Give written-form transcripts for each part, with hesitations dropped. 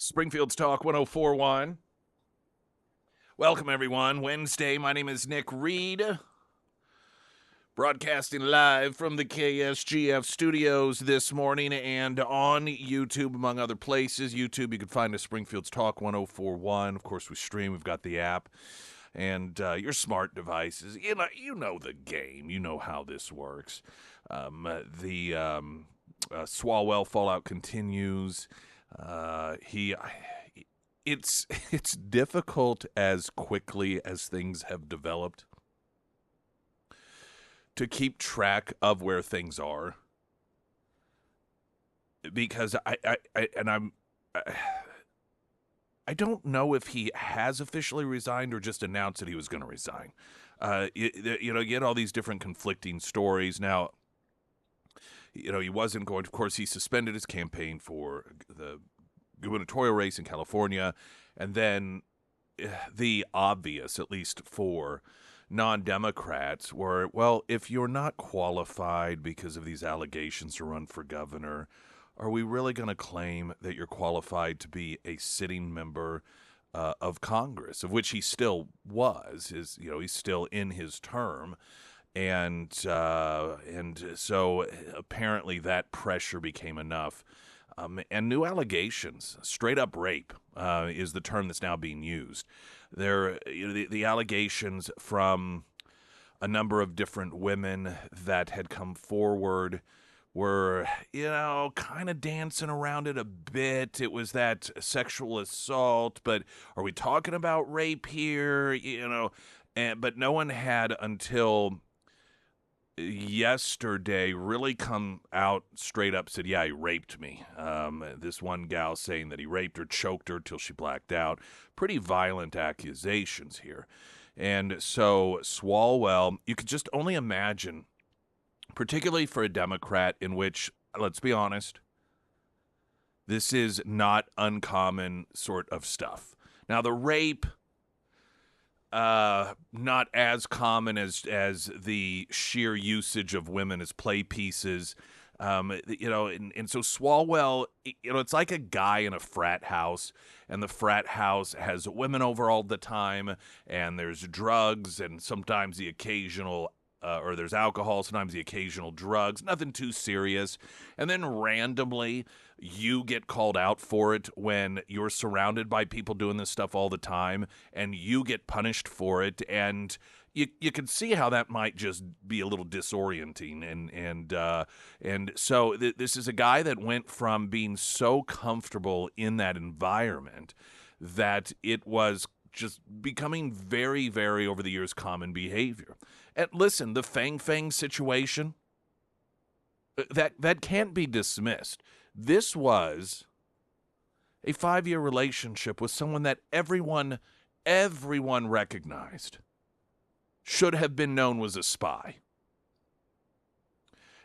Springfield's Talk 1041. Welcome, everyone. Wednesday, my name is Nick Reed, broadcasting live from the KSGF studios this morning and on YouTube, among other places. YouTube, you can find us Springfield's Talk 1041. Of course, we stream. We've got the app and your smart devices. You know the game. You know how this works. Swalwell fallout continues. It's difficult as quickly as things have developed to keep track of where things are, because I don't know if he has officially resigned or just announced that he was going to resign. You get all these different conflicting stories. Now, he wasn't going to, of course, he suspended his campaign for the gubernatorial race in California, and then the obvious, at least for non-Democrats, were, well, if you're not qualified because of these allegations to run for governor, are we really going to claim that you're qualified to be a sitting member of Congress, of which he still was? He's still in his term. And so apparently that pressure became enough. And new allegations, straight up rape is the term that's now being used. The allegations from a number of different women that had come forward were, kind of dancing around it a bit. It was that sexual assault, but are we talking about rape here? But no one had until yesterday really come out straight up, said, yeah, he raped me. This one gal saying that he raped her, choked her till she blacked out. Pretty violent accusations here. And so Swalwell, you could just only imagine, particularly for a Democrat, in which, let's be honest, this is not uncommon sort of stuff. Now, the rape, not as common as the sheer usage of women as play pieces, and so Swalwell, it's like a guy in a frat house, and the frat house has women over all the time, and there's drugs, and sometimes the occasional or there's alcohol, sometimes the occasional drugs, nothing too serious. And then randomly, you get called out for it when you're surrounded by people doing this stuff all the time, and you get punished for it. And you can see how that might just be a little disorienting. And so this is a guy that went from being so comfortable in that environment that it was just becoming very, very, over the years, common behavior. And listen, the Fang situation, that can't be dismissed. This was a 5-year relationship with someone that everyone recognized should have been known was a spy.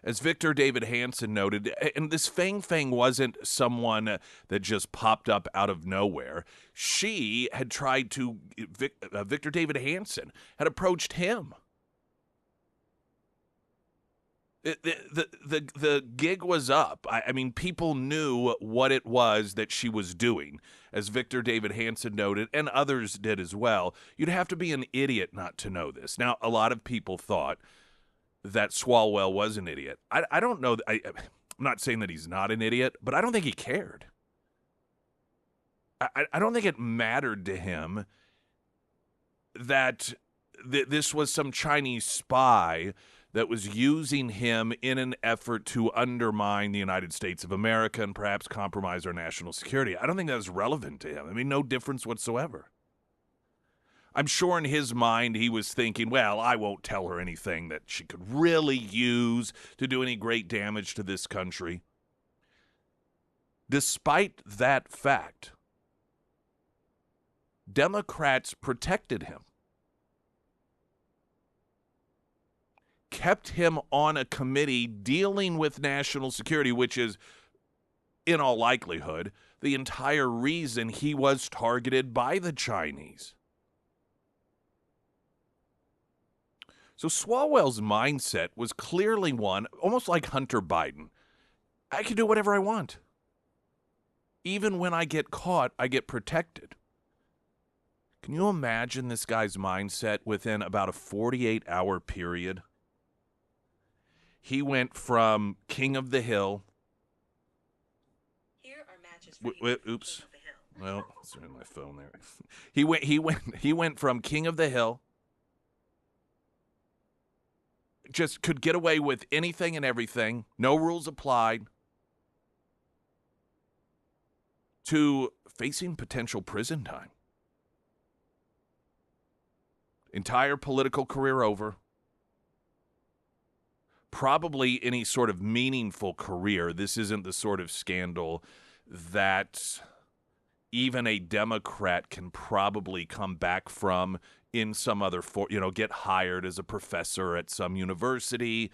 As Victor David Hansen noted, and this Fang wasn't someone that just popped up out of nowhere. She had tried to, Victor David Hansen had approached him. The gig was up. I mean, people knew what it was that she was doing, as Victor David Hansen noted, and others did as well. You'd have to be an idiot not to know this. Now, a lot of people thought that Swalwell was an idiot. I don't know. I'm not saying that he's not an idiot, but I don't think he cared. I don't think it mattered to him that this was some Chinese spy that was using him in an effort to undermine the United States of America and perhaps compromise our national security. I don't think that was relevant to him. I mean, no difference whatsoever. I'm sure in his mind he was thinking, well, I won't tell her anything that she could really use to do any great damage to this country. Despite that fact, Democrats protected him, kept him on a committee dealing with national security, which is, in all likelihood, the entire reason he was targeted by the Chinese. So Swalwell's mindset was clearly one, almost like Hunter Biden. I can do whatever I want. Even when I get caught, I get protected. Can you imagine this guy's mindset within about a 48-hour period? He went from King of the Hill. Here are matches for you. Oops. King of the Hill. Well, it's in my phone there. He went from King of the Hill. Just could get away with anything and everything. No rules applied. To facing potential prison time. Entire political career over. Probably any sort of meaningful career. This isn't the sort of scandal that even a Democrat can probably come back from in some other get hired as a professor at some university,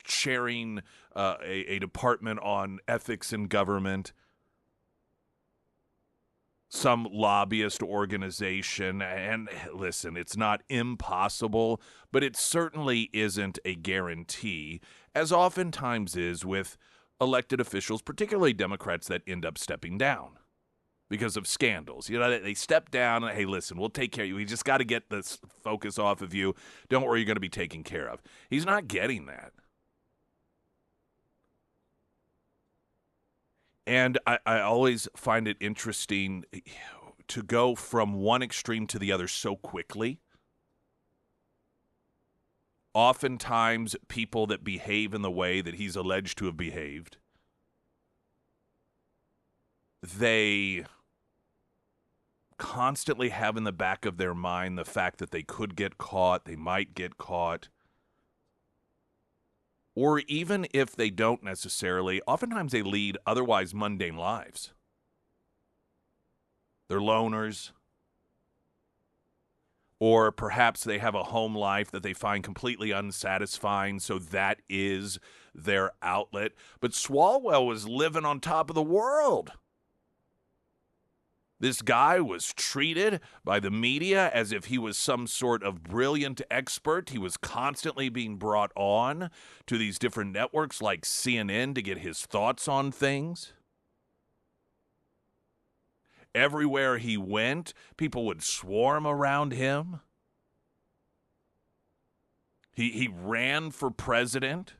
chairing a department on ethics in government, some lobbyist organization. And listen, it's not impossible, but it certainly isn't a guarantee, as oftentimes is with elected officials, particularly Democrats that end up stepping down because of scandals. They step down and, hey, listen, we'll take care of you. We just got to get this focus off of you. Don't worry, you're going to be taken care of. He's not getting that. And I always find it interesting to go from one extreme to the other so quickly. Oftentimes, people that behave in the way that he's alleged to have behaved, they constantly have in the back of their mind the fact that they could get caught, they might get caught. Or even if they don't necessarily, oftentimes they lead otherwise mundane lives. They're loners. Or perhaps they have a home life that they find completely unsatisfying, so that is their outlet. But Swalwell was living on top of the world. This guy was treated by the media as if he was some sort of brilliant expert. He was constantly being brought on to these different networks like CNN to get his thoughts on things. Everywhere he went, people would swarm around him. He ran for president.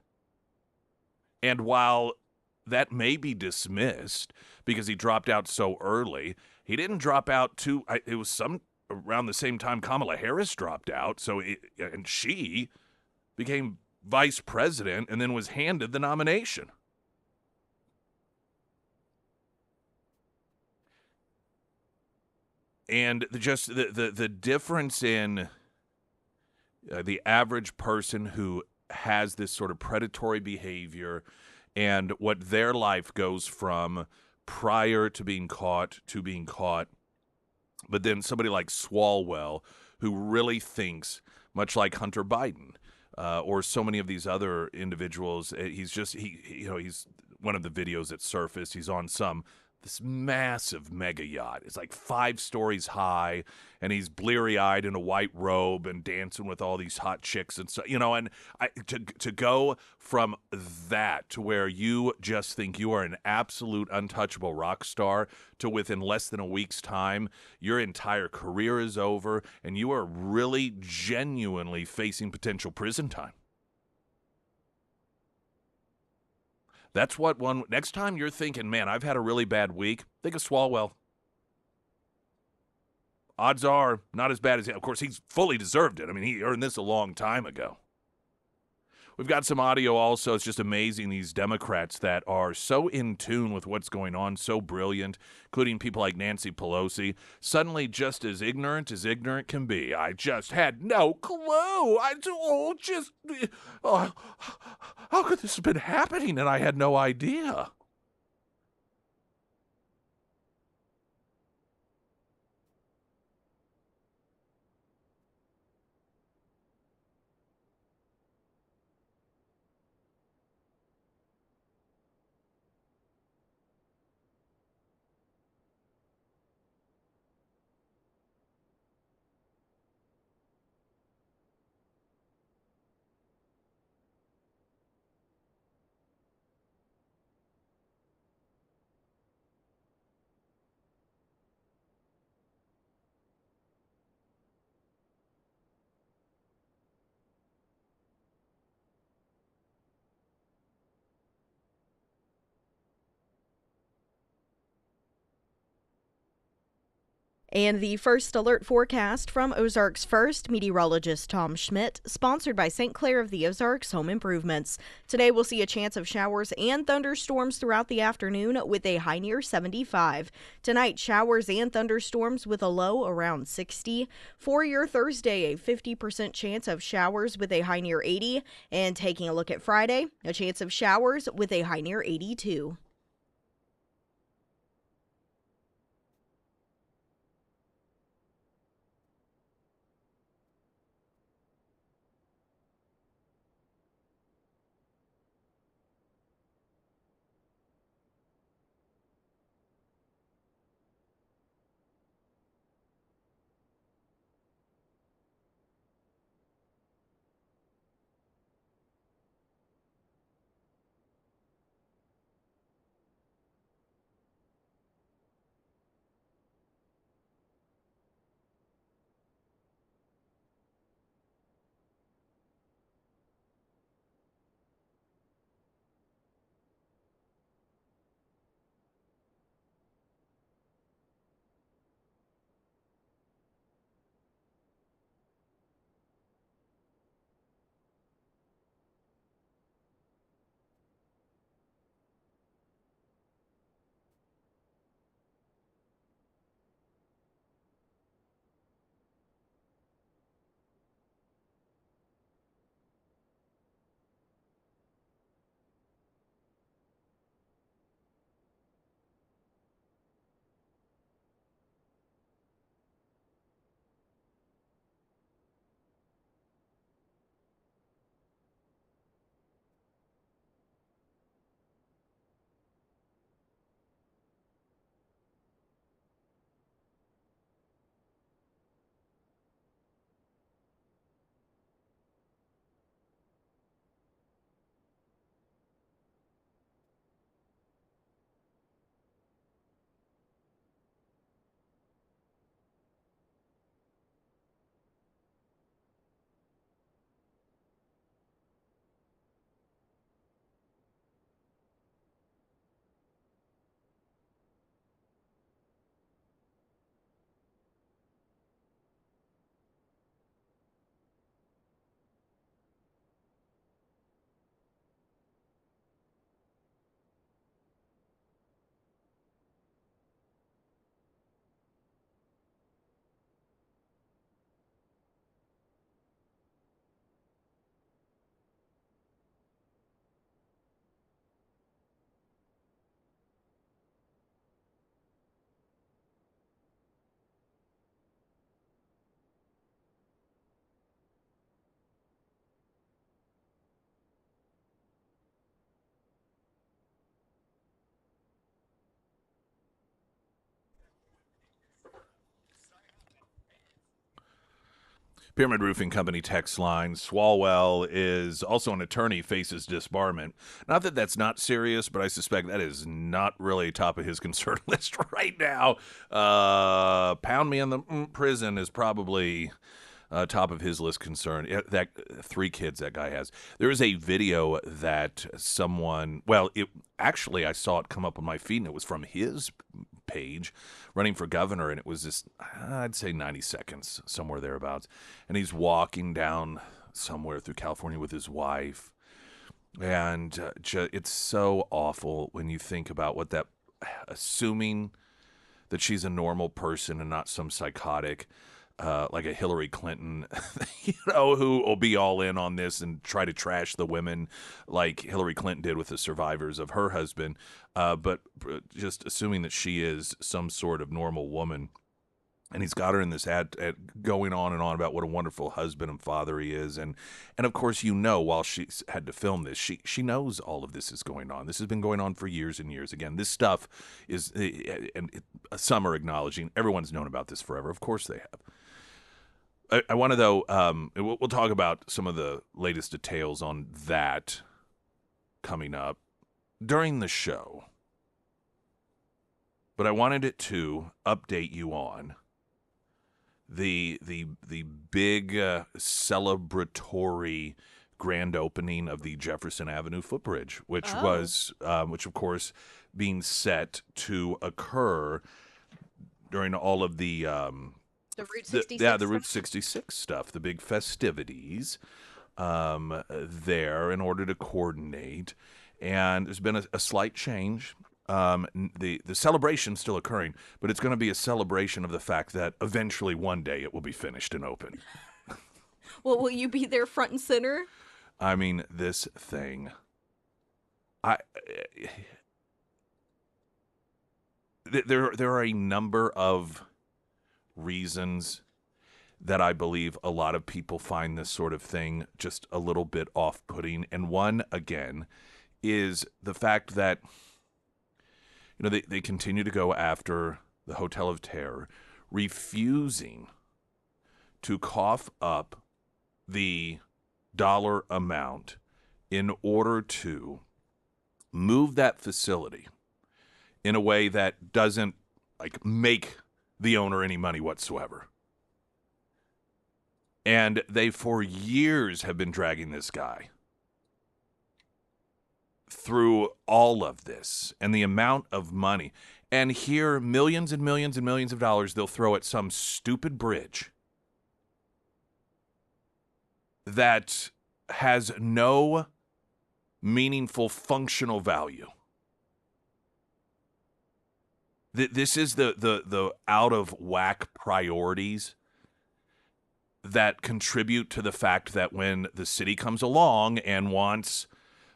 And while that may be dismissed because he dropped out so early, he didn't drop out it was around the same time Kamala Harris dropped out, and she became vice president and then was handed the nomination. And just the difference in the average person who has this sort of predatory behavior and what their life goes from prior to being caught, but then somebody like Swalwell, who really thinks, much like Hunter Biden or so many of these other individuals, he's one of the videos that surfaced. He's on this massive mega yacht. It's like 5 stories high, and he's bleary-eyed in a white robe and dancing with all these hot chicks and so, and to go from that to where you just think you are an absolute untouchable rock star to within less than a week's time, your entire career is over and you are really genuinely facing potential prison time. That's next time you're thinking, man, I've had a really bad week, think of Swalwell. Odds are not as bad as of course, he's fully deserved it. I mean, he earned this a long time ago. We've got some audio also. It's just amazing, these Democrats that are so in tune with what's going on, so brilliant, including people like Nancy Pelosi, suddenly just as ignorant can be. I just had no clue. How could this have been happening and I had no idea? And the first alert forecast from Ozarks First, meteorologist Tom Schmidt, sponsored by St. Clair of the Ozarks Home Improvements. Today we'll see a chance of showers and thunderstorms throughout the afternoon with a high near 75. Tonight, showers and thunderstorms with a low around 60. For your Thursday, a 50% chance of showers with a high near 80. And taking a look at Friday, a chance of showers with a high near 82. Pyramid Roofing Company text line. Swalwell is also an attorney, faces disbarment. Not that that's not serious, but I suspect that is not really top of his concern list right now. Pound me in the prison is probably top of his list concern. That 3 kids that guy has. There is a video that someone, actually I saw it come up on my feed, and it was from his page running for governor, and it was just, I'd say 90 seconds, somewhere thereabouts. And he's walking down somewhere through California with his wife. And it's so awful when you think about what that, assuming that she's a normal person and not some psychotic, like a Hillary Clinton, who will be all in on this and try to trash the women like Hillary Clinton did with the survivors of her husband. But just assuming that she is some sort of normal woman. And he's got her in this ad going on and on about what a wonderful husband and father he is. And of course, while she's had to film this, she knows all of this is going on. This has been going on for years and years. Again, this stuff is, and some are acknowledging, everyone's known about this forever. Of course they have. I want to, though, we'll talk about some of the latest details on that coming up during the show. But I wanted it to update you on the big celebratory grand opening of the Jefferson Avenue footbridge, which was, which of course, being set to occur during all of the The Route 66 the Route stuff? 66 stuff, the big festivities there in order to coordinate. And there's been a slight change. The celebration's still occurring, but it's going to be a celebration of the fact that eventually one day it will be finished and open. Well, will you be there front and center? I mean, this thing. I there are a number of reasons that I believe a lot of people find this sort of thing just a little bit off-putting. And one, again, is the fact that, they continue to go after the Hotel of Terror, refusing to cough up the dollar amount in order to move that facility in a way that doesn't make the owner any money whatsoever. And they for years have been dragging this guy through all of this and the amount of money. And here, millions and millions and millions of dollars they'll throw at some stupid bridge that has no meaningful functional value. This is the out of whack priorities that contribute to the fact that when the city comes along and wants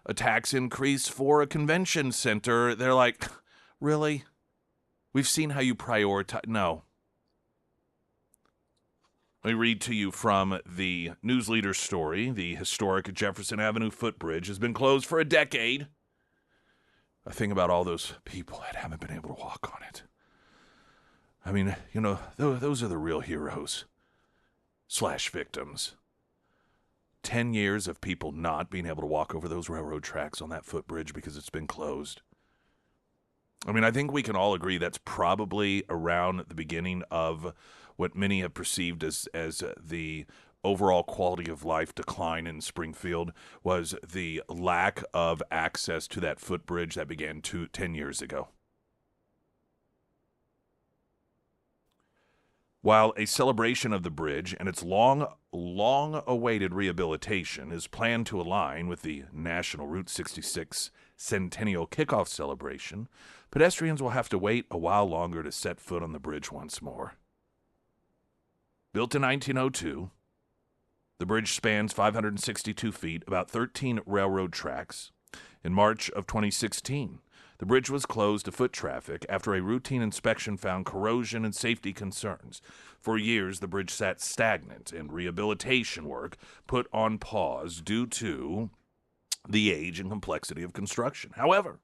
a tax increase for a convention center, they're like, really? We've seen how you prioritize. No. Let me read to you from the news leader story. The historic Jefferson Avenue footbridge has been closed for a decade. I think about all those people that haven't been able to walk on it. I mean, those are the real heroes / victims. 10 years of people not being able to walk over those railroad tracks on that footbridge because it's been closed. I mean, I think we can all agree that's probably around the beginning of what many have perceived as the overall quality of life decline in Springfield was the lack of access to that footbridge that began 10 years ago. While a celebration of the bridge and its long-awaited rehabilitation is planned to align with the National Route 66 Centennial Kickoff Celebration, pedestrians will have to wait a while longer to set foot on the bridge once more. Built in 1902, the bridge spans 562 feet, about 13 railroad tracks. In March of 2016, the bridge was closed to foot traffic after a routine inspection found corrosion and safety concerns. For years, the bridge sat stagnant and rehabilitation work put on pause due to the age and complexity of construction. However,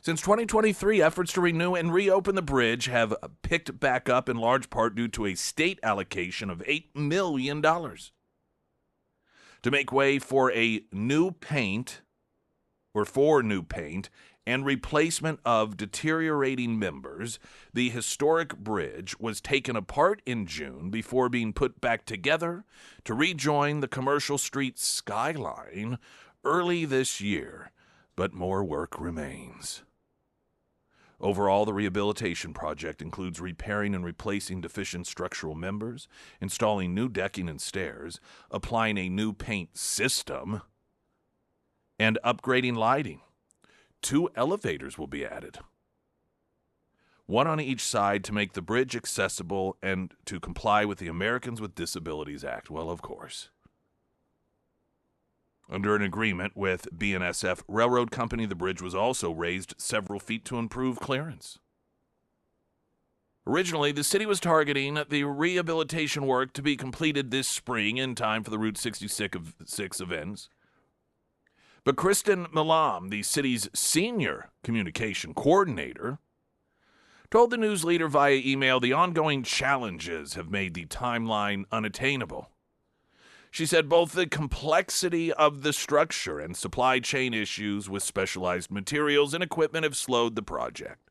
since 2023, efforts to renew and reopen the bridge have picked back up in large part due to a state allocation of $8 million to make way for new paint and replacement of deteriorating members. The historic bridge was taken apart in June before being put back together to rejoin the commercial street skyline early this year, but more work remains. Overall, the rehabilitation project includes repairing and replacing deficient structural members, installing new decking and stairs, applying a new paint system, and upgrading lighting. 2 elevators will be added, one on each side to make the bridge accessible and to comply with the Americans with Disabilities Act. Well, of course. Under an agreement with BNSF Railroad Company, the bridge was also raised several feet to improve clearance. Originally, the city was targeting the rehabilitation work to be completed this spring in time for the Route 66 events. But Kristen Milam, the city's senior communication coordinator, told the news leader via email the ongoing challenges have made the timeline unattainable. She said both the complexity of the structure and supply chain issues with specialized materials and equipment have slowed the project.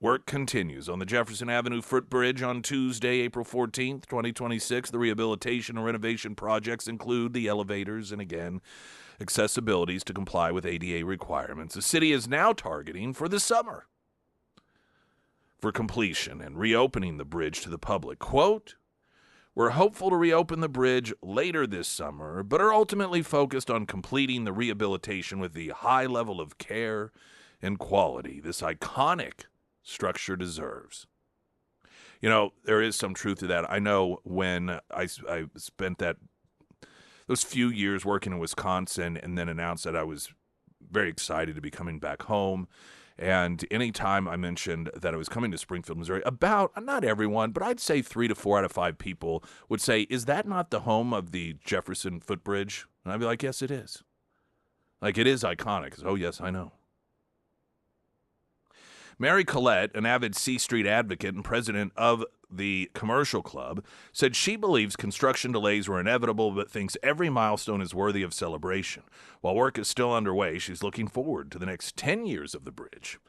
Work continues on the Jefferson Avenue footbridge on Tuesday, April 14th, 2026. The rehabilitation and renovation projects include the elevators and, again, accessibilities to comply with ADA requirements. The city is now targeting for the summer for completion and reopening the bridge to the public. Quote, "We're hopeful to reopen the bridge later this summer, but are ultimately focused on completing the rehabilitation with the high level of care and quality this iconic structure deserves." You know, there is some truth to that. I know when I spent those few years working in Wisconsin and then announced that I was very excited to be coming back home. And anytime I mentioned that I was coming to Springfield, Missouri, about, not everyone, but I'd say 3 to 4 out of 5 people would say, "Is that not the home of the Jefferson Footbridge?" And I'd be like, "Yes, it is." Like, it is iconic. Oh, yes, I know. Mary Collette, an avid C Street advocate and president of the Commercial Club, said she believes construction delays were inevitable but thinks every milestone is worthy of celebration. While work is still underway, she's looking forward to the next 10 years of the bridge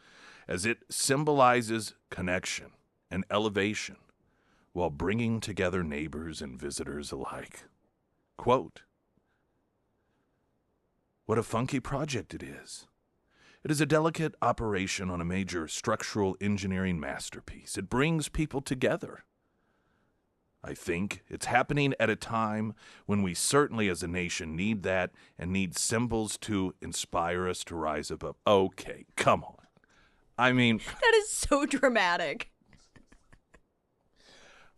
as it symbolizes connection and elevation while bringing together neighbors and visitors alike. Quote, "What a funky project it is. It is a delicate operation on a major structural engineering masterpiece. It brings people together. I think it's happening at a time when we certainly as a nation need that and need symbols to inspire us to rise above." Okay, come on. I mean, That is so dramatic.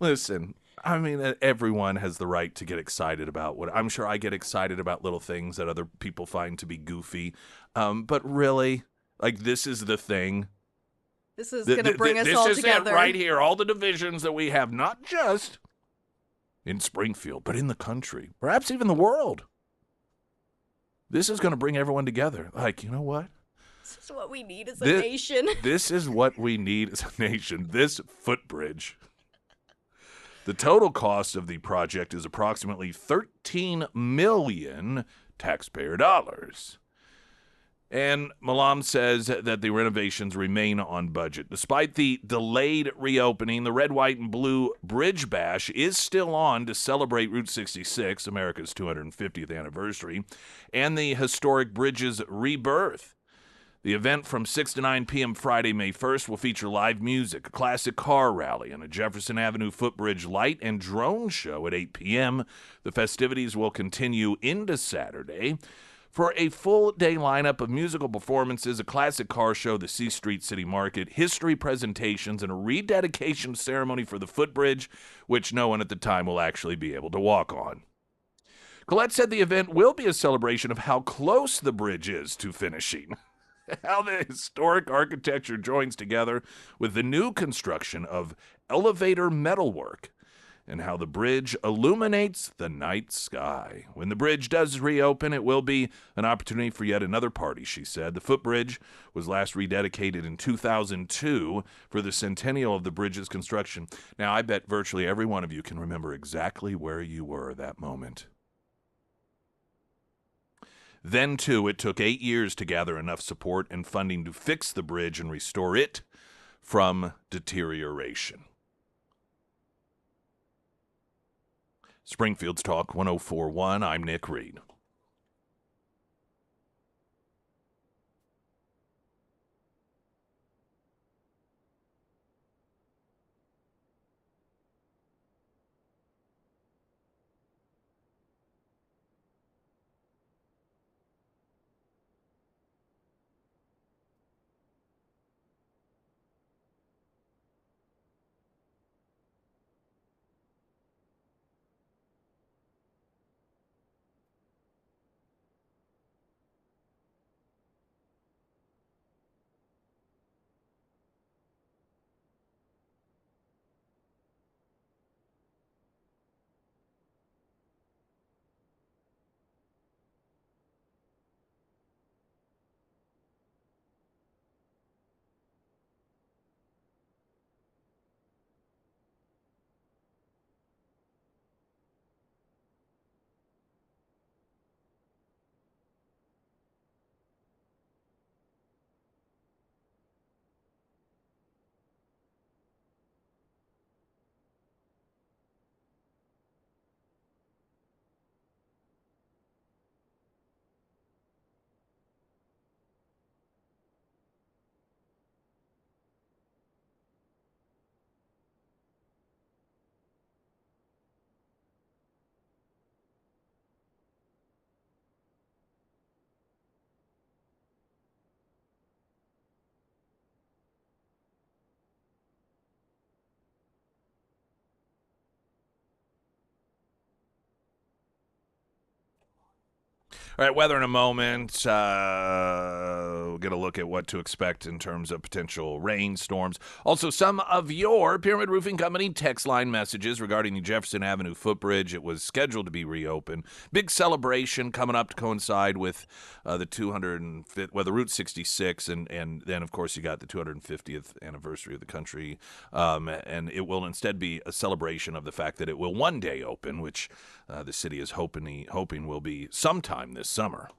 listen, I mean, everyone has the right to get excited about what I'm sure I get excited about little things that other people find to be goofy. But really, like, this is the thing. This is going to bring us all This is together. it right here. All the divisions that we have, not just in Springfield, but in the country, perhaps even the world. This is going to bring everyone together. Like, you know what? This is what we need as a nation. This is what we need as a nation. This footbridge. The total cost of the project is approximately $13 million taxpayer dollars. And Malam says that the renovations remain on budget. Despite the delayed reopening, the Red, White, and Blue Bridge Bash is still on to celebrate Route 66, America's 250th anniversary, and the historic bridge's rebirth. The event from 6 to 9 p.m. Friday, May 1st will feature live music, a classic car rally, and a Jefferson Avenue footbridge light and drone show at 8 p.m. The festivities will continue into Saturday. For a full-day lineup of musical performances, a classic car show, the C Street City Market, history presentations, and a rededication ceremony for the footbridge, which no one at the time will actually be able to walk on. Collette said the event will be a celebration of how close the bridge is to finishing, how the historic architecture joins together with the new construction of elevator metalwork, and how the bridge illuminates the night sky. When the bridge does reopen, it will be an opportunity for yet another party, she said. The footbridge was last rededicated in 2002 for the centennial of the bridge's construction. Now, I bet virtually every one of you can remember exactly where you were that moment. Then, too, it took 8 years to gather enough support and funding to fix the bridge and restore it from deterioration. Springfield's Talk 1041, I'm Nick Reed. All right, weather in a moment. We'll get a look at what to expect in terms of potential rainstorms. Also, some of your Pyramid Roofing Company text line messages regarding the Jefferson Avenue footbridge. It was scheduled to be reopened. Big celebration coming up to coincide with the 205th, well, the Route 66, and then, of course, you got the 250th anniversary of the country. And it will instead be a celebration of the fact that it will one day open, which the city is hoping will be sometime this summer.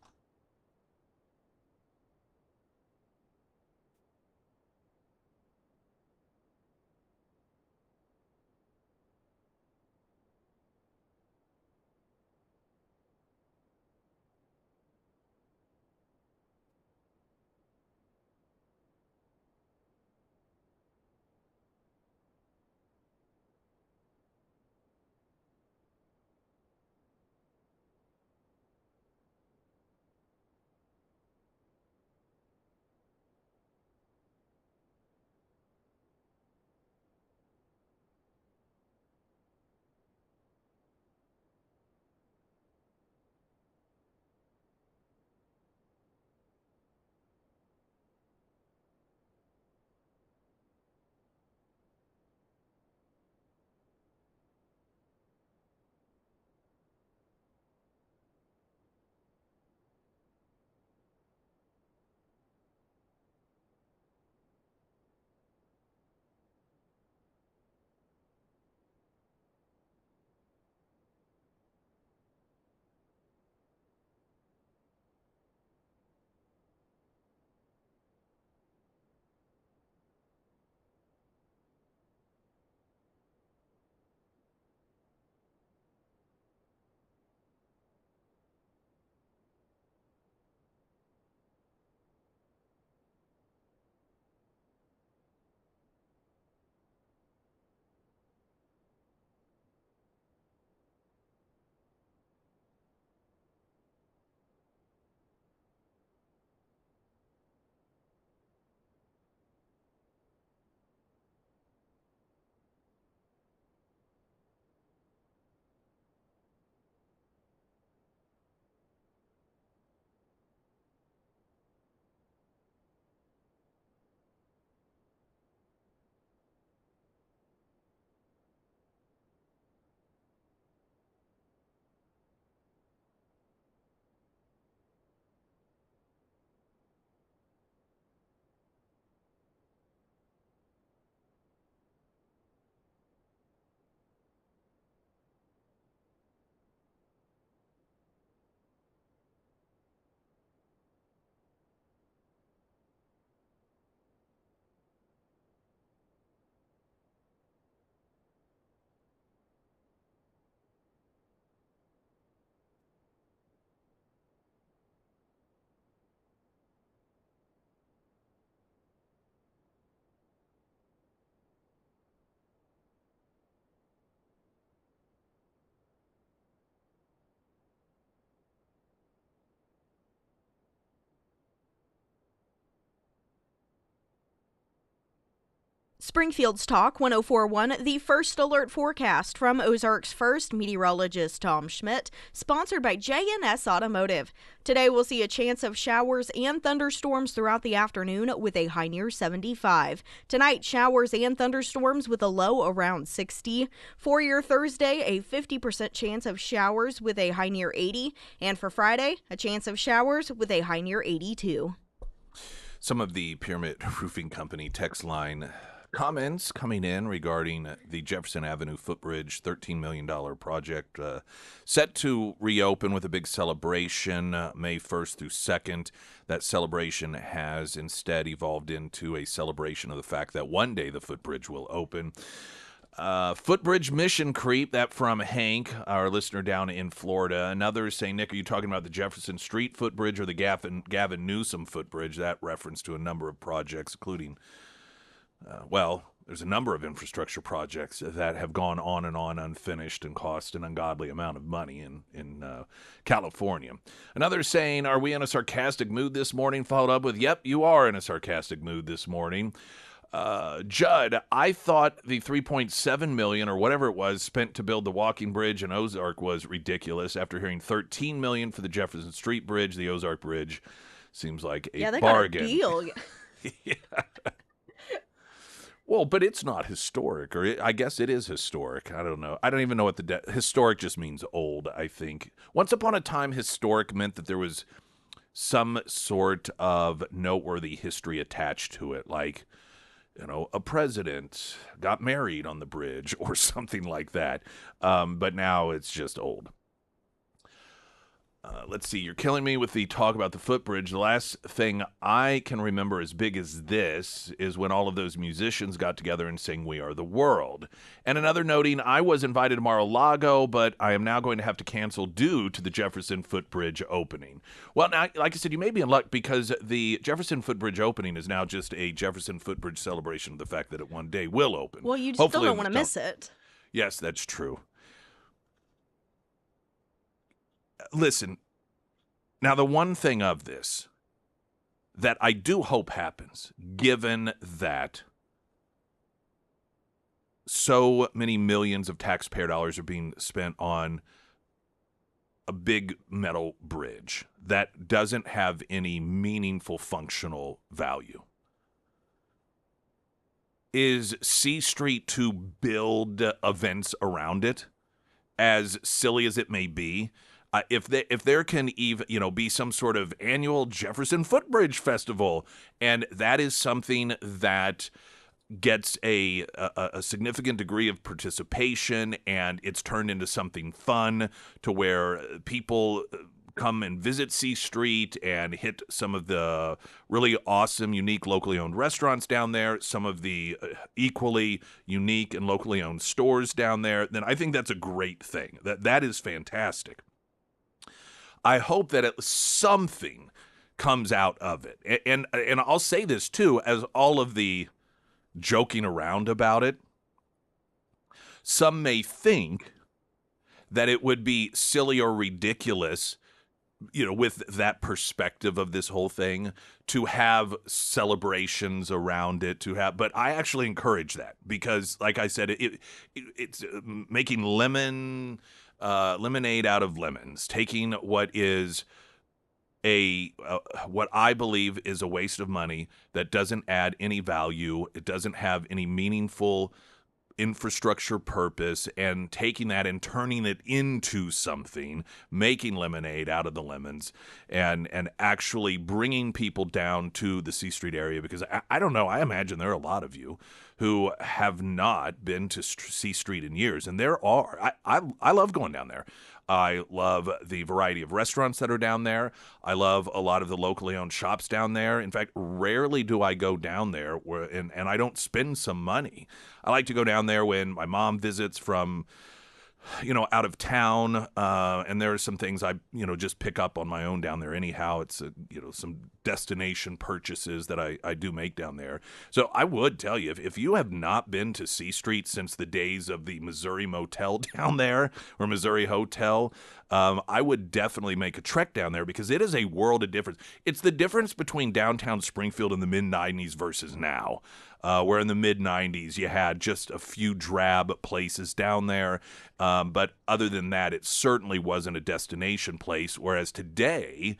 Springfield's Talk 1041, the first alert forecast from Ozarks First meteorologist Tom Schmidt, sponsored by J&S Automotive. Today we'll see a chance of showers and thunderstorms throughout the afternoon with a high near 75. Tonight, showers and thunderstorms with a low around 60. For your Thursday, a 50% chance of showers with a high near 80. And for Friday, a chance of showers with a high near 82. Some of the Pyramid Roofing Company text line comments coming in regarding the Jefferson Avenue footbridge $13 million project set to reopen with a big celebration May 1st through 2nd. That celebration has instead evolved into a celebration of the fact that one day the footbridge will open. Footbridge mission creep, that from Hank, our listener down in Florida. Another is saying, Nick, are you talking about the Jefferson Street footbridge or the Gavin Newsom footbridge? That reference to a number of projects, including there's a number of infrastructure projects that have gone on and on unfinished and cost an ungodly amount of money in California. Another saying, are we in a sarcastic mood this morning? Followed up with, yep, you are in a sarcastic mood this morning. Judd, I thought the 3.7 million or whatever it was spent to build the walking bridge in Ozark was ridiculous. After hearing 13 million for the Jefferson Street Bridge, the Ozark Bridge seems like a Yeah, they got a bargain. deal. Yeah. Well, but it's not historic, or I guess it is historic. I don't know. I don't even know what historic just means old, I think. Once upon a time, historic meant that there was some sort of noteworthy history attached to it, like, a president got married on the bridge or something like that. But now it's just old. Let's see. You're killing me with the talk about the footbridge. The last thing I can remember as big as this is when all of those musicians got together and sang We Are the World. And another noting, I was invited to Mar-a-Lago, but I am now going to have to cancel due to the Jefferson Footbridge opening. Well, now, like I said, you may be in luck because the Jefferson Footbridge opening is now just a Jefferson Footbridge celebration of the fact that it one day will open. Well, you still don't want to miss it. Yes, that's true. Listen, now the one thing of this that I do hope happens, given that so many millions of taxpayer dollars are being spent on a big metal bridge that doesn't have any meaningful functional value, is C Street to build events around it, as silly as it may be. If there can even be some sort of annual Jefferson Footbridge Festival, and that is something that gets a significant degree of participation, and it's turned into something fun to where people come and visit C Street and hit some of the really awesome, unique, locally owned restaurants down there, some of the equally unique and locally owned stores down there, then I think that's a great thing. That is fantastic. I hope that something comes out of it. And I'll say this, too, as all of the joking around about it, some may think that it would be silly or ridiculous, with that perspective of this whole thing, to have celebrations around it, but I actually encourage that because, like I said, it's making lemonade out of lemons, taking what is what I believe is a waste of money that doesn't add any value, it doesn't have any meaningful infrastructure purpose, and taking that and turning it into something, making lemonade out of the lemons, and actually bringing people down to the C Street area, because I don't know, I imagine there are a lot of you who have not been to C Street in years, and there are. I love going down there. I love the variety of restaurants that are down there. I love a lot of the locally owned shops down there. In fact, rarely do I go down there and I don't spend some money. I like to go down there when my mom visits from out of town, and there are some things I, just pick up on my own down there anyhow. It's, some destination purchases that I do make down there. So I would tell you, if you have not been to C Street since the days of the Missouri Motel down there, or Missouri Hotel, I would definitely make a trek down there because it is a world of difference. It's the difference between downtown Springfield in the mid-'90s versus now. Where in the mid-'90s you had just a few drab places down there, but other than that, it certainly wasn't a destination place, whereas today,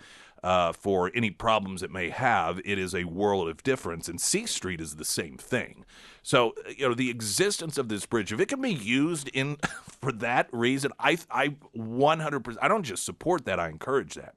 for any problems it may have, it is a world of difference, and C Street is the same thing. So, the existence of this bridge, if it can be used for that reason, I 100%, I don't just support that, I encourage that.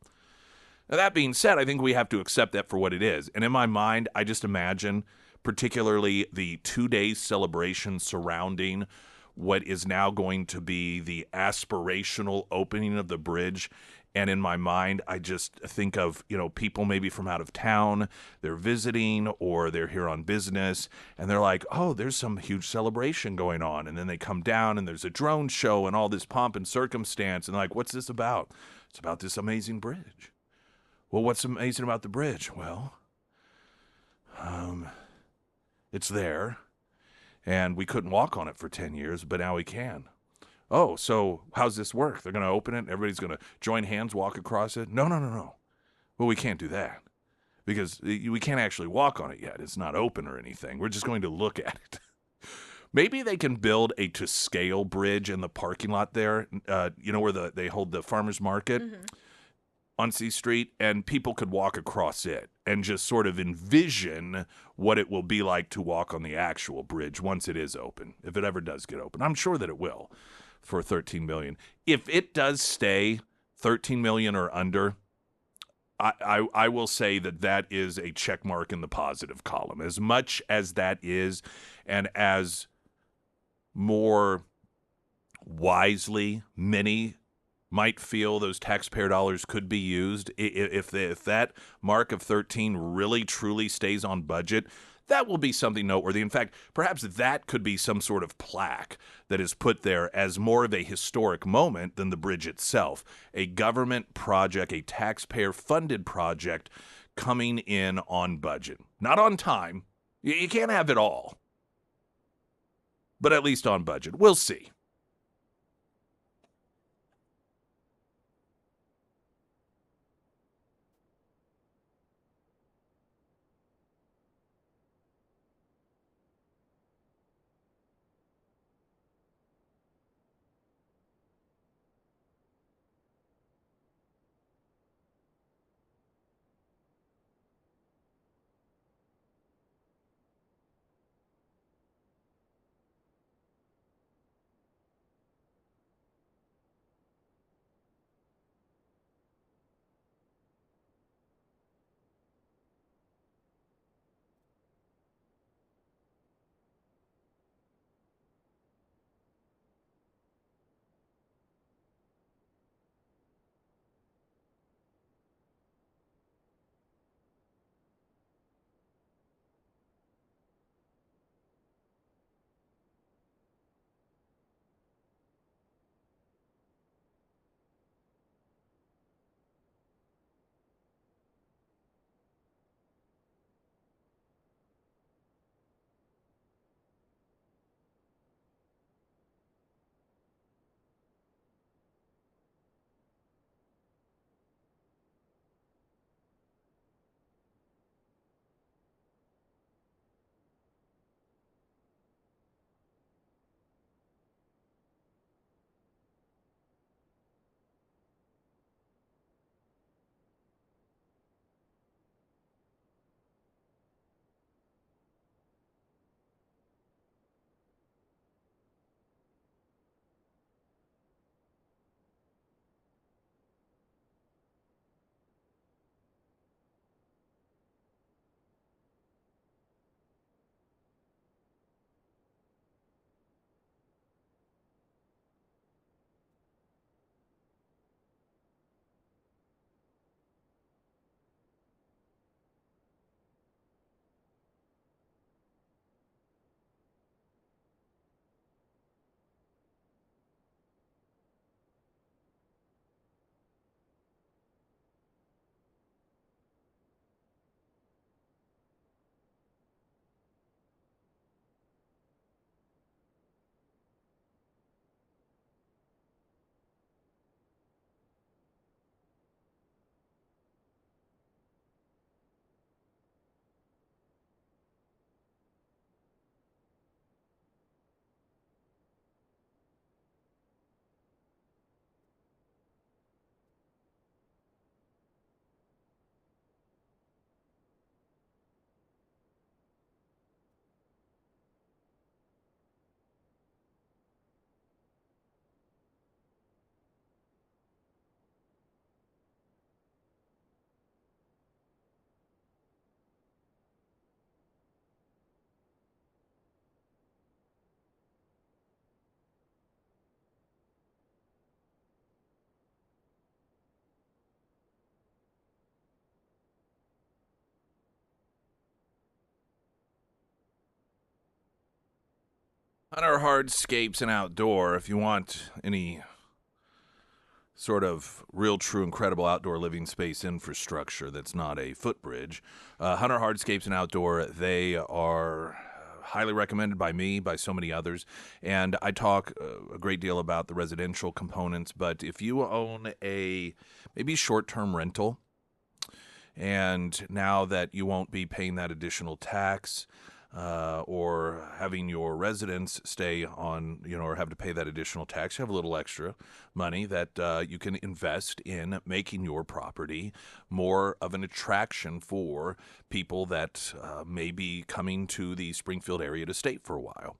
Now, that being said, I think we have to accept that for what it is, and in my mind, I just imagine particularly the 2-day celebration surrounding what is now going to be the aspirational opening of the bridge. And in my mind, I just think of, people maybe from out of town, they're visiting or they're here on business, and they're like, oh, there's some huge celebration going on. And then they come down and there's a drone show and all this pomp and circumstance. And like, what's this about? It's about this amazing bridge. Well, what's amazing about the bridge? Well, it's there, and we couldn't walk on it for 10 years, but now we can. Oh, so how's this work? They're going to open it, and everybody's going to join hands, walk across it? No. Well, we can't do that because we can't actually walk on it yet. It's not open or anything. We're just going to look at it. Maybe they can build a to-scale bridge in the parking lot there, where they hold the farmers market on C Street, and people could walk across it and just sort of envision what it will be like to walk on the actual bridge once it is open, if it ever does get open. I'm sure that it will for $13 million. If it does stay $13 million or under, I will say that is a check mark in the positive column. As much as that is, and as more wisely many might feel those taxpayer dollars could be used, if that mark of 13 really truly stays on budget, that will be something noteworthy. In fact, perhaps that could be some sort of plaque that is put there as more of a historic moment than the bridge itself. A government project, a taxpayer-funded project coming in on budget. Not on time. You can't have it all. But at least on budget. We'll see. Hunter Hardscapes and Outdoor, if you want any sort of real, true, incredible outdoor living space infrastructure that's not a footbridge, Hunter Hardscapes and Outdoor, they are highly recommended by me, by so many others, and I talk a great deal about the residential components, but if you own a maybe short-term rental And now that you won't be paying that additional tax or having your residents stay on, or have to pay that additional tax, you have a little extra money that you can invest in making your property more of an attraction for people that may be coming to the Springfield area to stay for a while.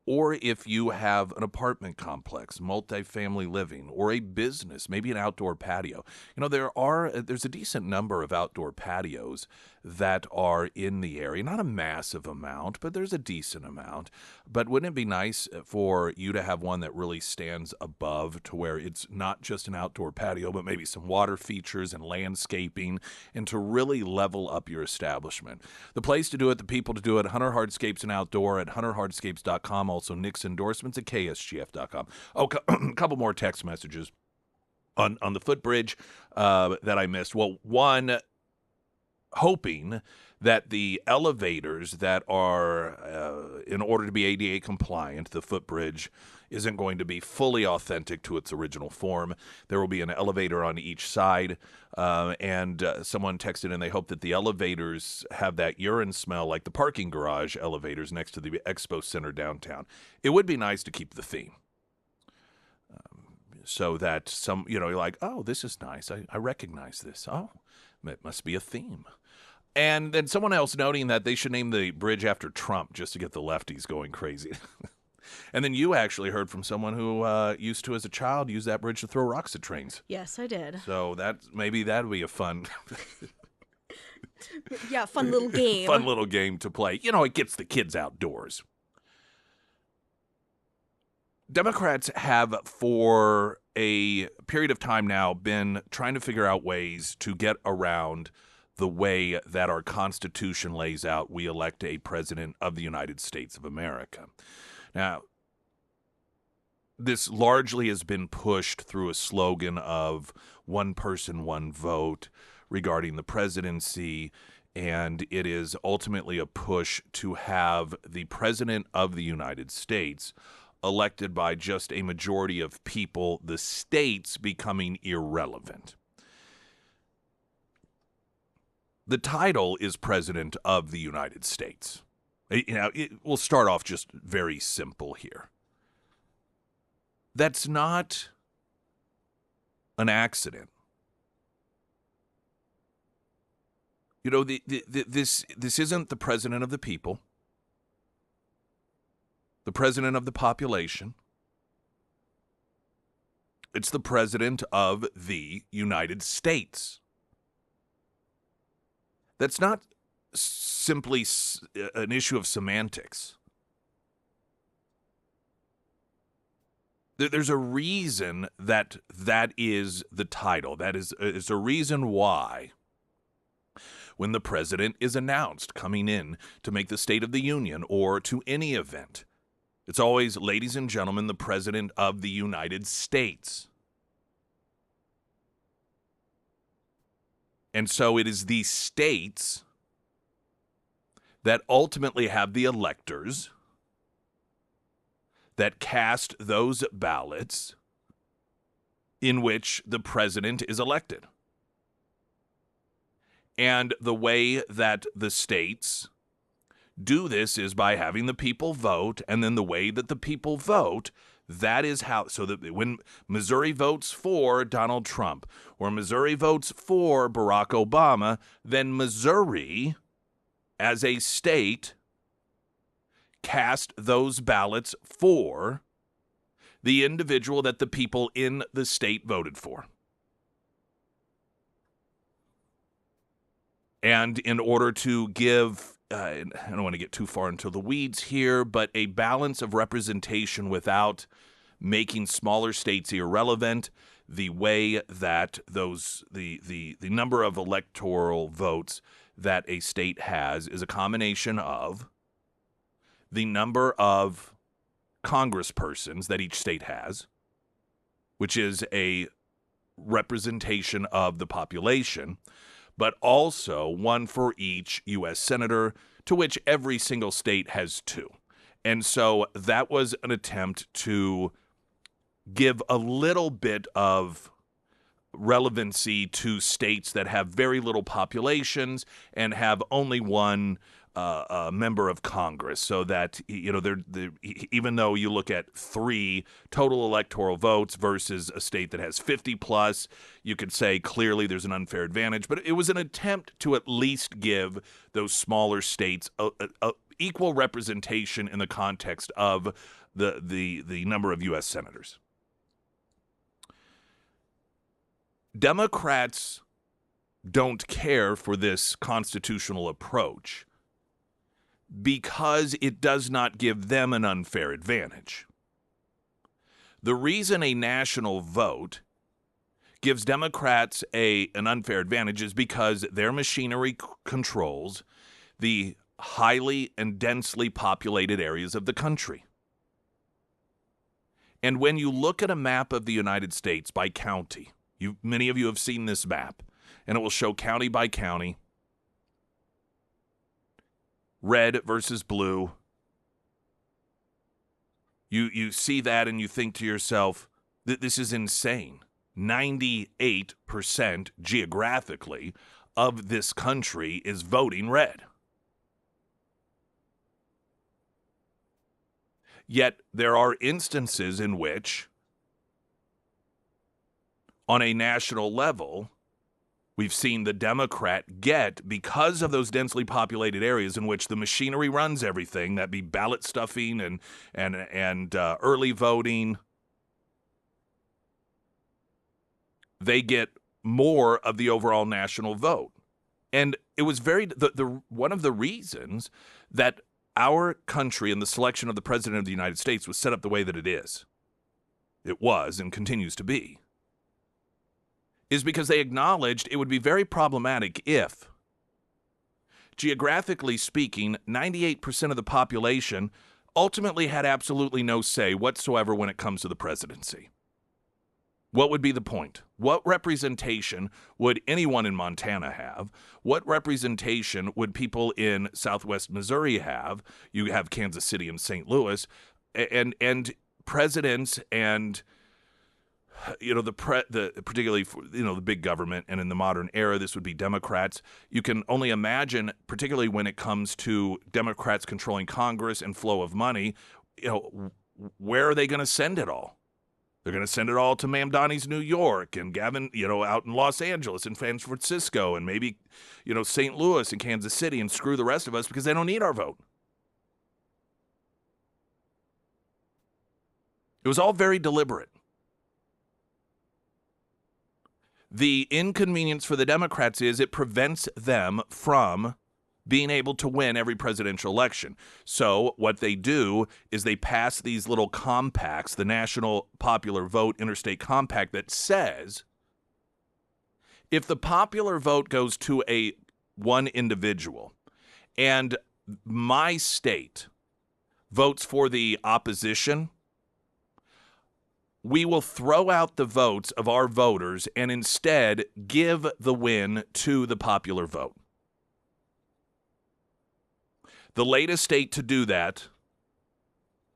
Or if you have an apartment complex, multifamily living, or a business, maybe an outdoor patio. There's a decent number of outdoor patios that are in the area. Not a massive amount, but there's a decent amount. But wouldn't it be nice for you to have one that really stands above, to where it's not just an outdoor patio, but maybe some water features and landscaping, and to really level up your establishment? The place to do it, the people to do it, Hunter Hardscapes and Outdoor at hunterhardscapes.com. Also, Nick's endorsements at KSGF.com. Oh, a couple more text messages on the footbridge that I missed. Well, one, hoping that the elevators that are in order to be ADA compliant, the footbridge isn't going to be fully authentic to its original form. There will be an elevator on each side, and someone texted in, they hope that the elevators have that urine smell like the parking garage elevators next to the Expo Center downtown. It would be nice to keep the theme. So that you're like, oh, this is nice. I recognize this. Oh, it must be a theme. And then someone else noting that they should name the bridge after Trump just to get the lefties going crazy. And then you actually heard from someone who used to, as a child, use that bridge to throw rocks at trains. Yes, I did. So maybe that would be a fun... Yeah, fun little game. Fun little game to play. It gets the kids outdoors. Democrats have, for a period of time now, been trying to figure out ways to get around the way that our Constitution lays out we elect a president of the United States of America. Now, this largely has been pushed through a slogan of one person, one vote regarding the presidency, and it is ultimately a push to have the president of the United States elected by just a majority of people, the states becoming irrelevant. The title is President of the United States. We'll start off just very simple here. That's not an accident. This isn't the president of the people, the president of the population. It's the president of the United States. That's not simply an issue of semantics. There's a reason that is the title. That is a reason why when the president is announced coming in to make the State of the Union or to any event, it's always, ladies and gentlemen, the president of the United States. And so it is the states that ultimately have the electors that cast those ballots in which the president is elected. And the way that the states do this is by having the people vote, and then the way that the people vote, that is how, so that when Missouri votes for Donald Trump or Missouri votes for Barack Obama, then Missouri, as a state, cast those ballots for the individual that the people in the state voted for. And in order to give, I don't want to get too far into the weeds here, but a balance of representation without making smaller states irrelevant, the way that the number of electoral votes that a state has is a combination of the number of congresspersons that each state has, which is a representation of the population, but also one for each U.S. senator, to which every single state has two. And so that was an attempt to give a little bit of relevancy to states that have very little populations and have only one member of Congress, so that even though you look at 3 total electoral votes versus a state that has 50 plus, you could say clearly there's an unfair advantage. But it was an attempt to at least give those smaller states a equal representation in the context of the number of U.S. senators. Democrats don't care for this constitutional approach because it does not give them an unfair advantage. The reason a national vote gives Democrats an unfair advantage is because their machinery controls the highly and densely populated areas of the country. And when you look at a map of the United States by county, many of you have seen this map, and it will show county by county, red versus blue. You see that and you think to yourself, this is insane. 98% geographically of this country is voting red. Yet there are instances in which, on a national level, we've seen the Democrat get, because of those densely populated areas in which the machinery runs everything, that be ballot stuffing and early voting, they get more of the overall national vote. And it was one of the reasons that our country and the selection of the President of the United States was set up the way that it is. It was and continues to be. Is because they acknowledged it would be very problematic if, geographically speaking, 98% of the population ultimately had absolutely no say whatsoever when it comes to the presidency. What would be the point? What representation would anyone in Montana have? What representation would people in Southwest Missouri have? You have Kansas City and St. Louis, and presidents and particularly for, the big government, and in the modern era, this would be Democrats. You can only imagine, particularly when it comes to Democrats controlling Congress and flow of money, where are they going to send it all? They're going to send it all to Mamdani's New York and Gavin, out in Los Angeles and San Francisco and maybe, St. Louis and Kansas City, and screw the rest of us because they don't need our vote. It was all very deliberate. The inconvenience for the Democrats is it prevents them from being able to win every presidential election. So what they do is they pass these little compacts, the National Popular Vote Interstate Compact, that says if the popular vote goes to one individual and my state votes for the opposition, we will throw out the votes of our voters and instead give the win to the popular vote. The latest state to do that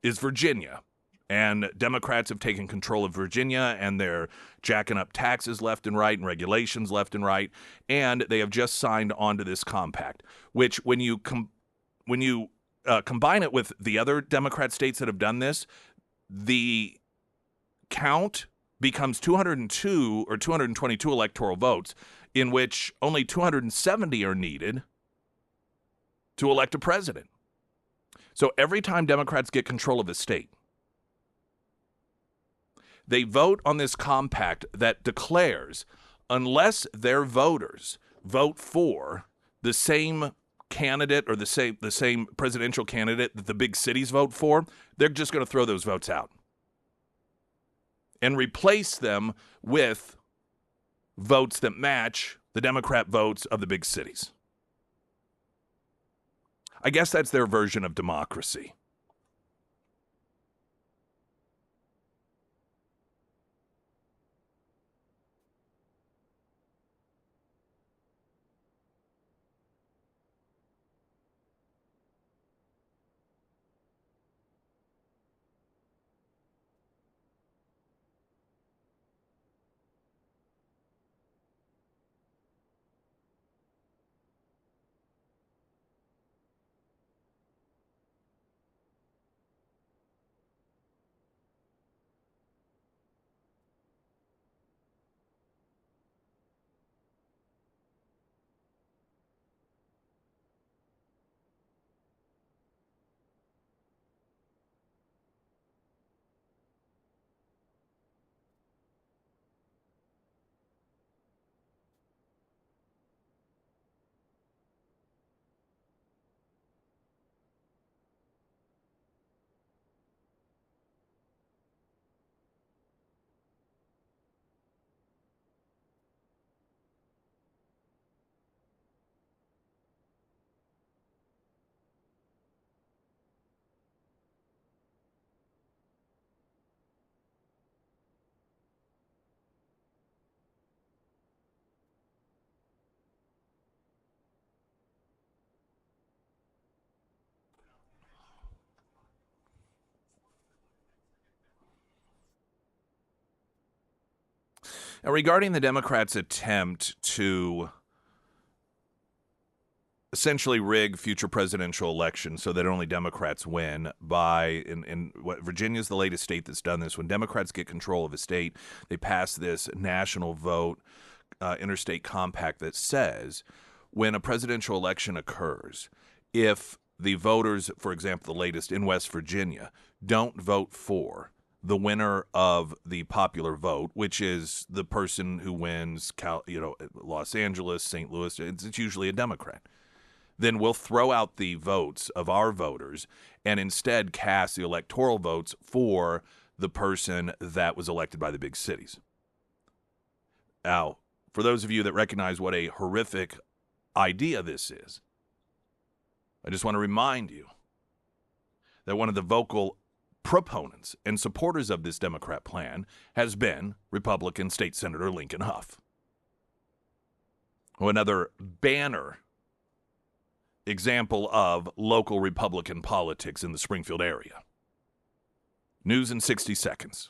is Virginia, and Democrats have taken control of Virginia, and they're jacking up taxes left and right and regulations left and right, and they have just signed onto this compact, which when you combine it with the other Democrat states that have done this, the count becomes 202 or 222 electoral votes, in which only 270 are needed to elect a president. So every time Democrats get control of a state, they vote on this compact that declares, unless their voters vote for the same candidate or the same presidential candidate that the big cities vote for, they're just going to throw those votes out and replace them with votes that match the Democrat votes of the big cities. I guess that's their version of democracy. Now, regarding the Democrats' attempt to essentially rig future presidential elections so that only Democrats win in what Virginia's the latest state that's done this. When Democrats get control of a state, they pass this national vote interstate compact that says when a presidential election occurs, if the voters, for example, the latest in West Virginia, don't vote for the winner of the popular vote, which is the person who wins, Los Angeles, St. Louis, it's usually a Democrat, then we'll throw out the votes of our voters and instead cast the electoral votes for the person that was elected by the big cities. Now, for those of you that recognize what a horrific idea this is, I just want to remind you that one of the vocal proponents and supporters of this Democrat plan has been Republican State Senator Lincoln Huff. Another banner example of local Republican politics in the Springfield area. News in 60 seconds.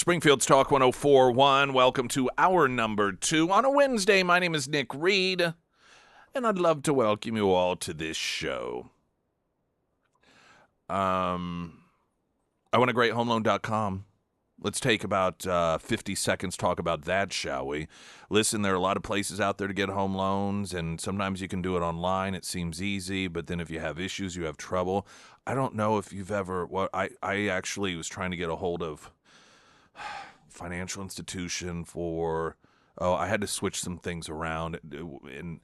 Springfield's Talk 104.1. Welcome to hour number 2 on a Wednesday. My name is Nick Reed, and I'd love to welcome you all to this show. I want a great homeloan.com. Let's take about 50 seconds, talk about that, shall we? Listen, there are a lot of places out there to get home loans, and sometimes you can do it online. It seems easy, but then if you have issues, you have trouble. I don't know if you've ever, I actually was trying to get a hold of financial institution for, I had to switch some things around, and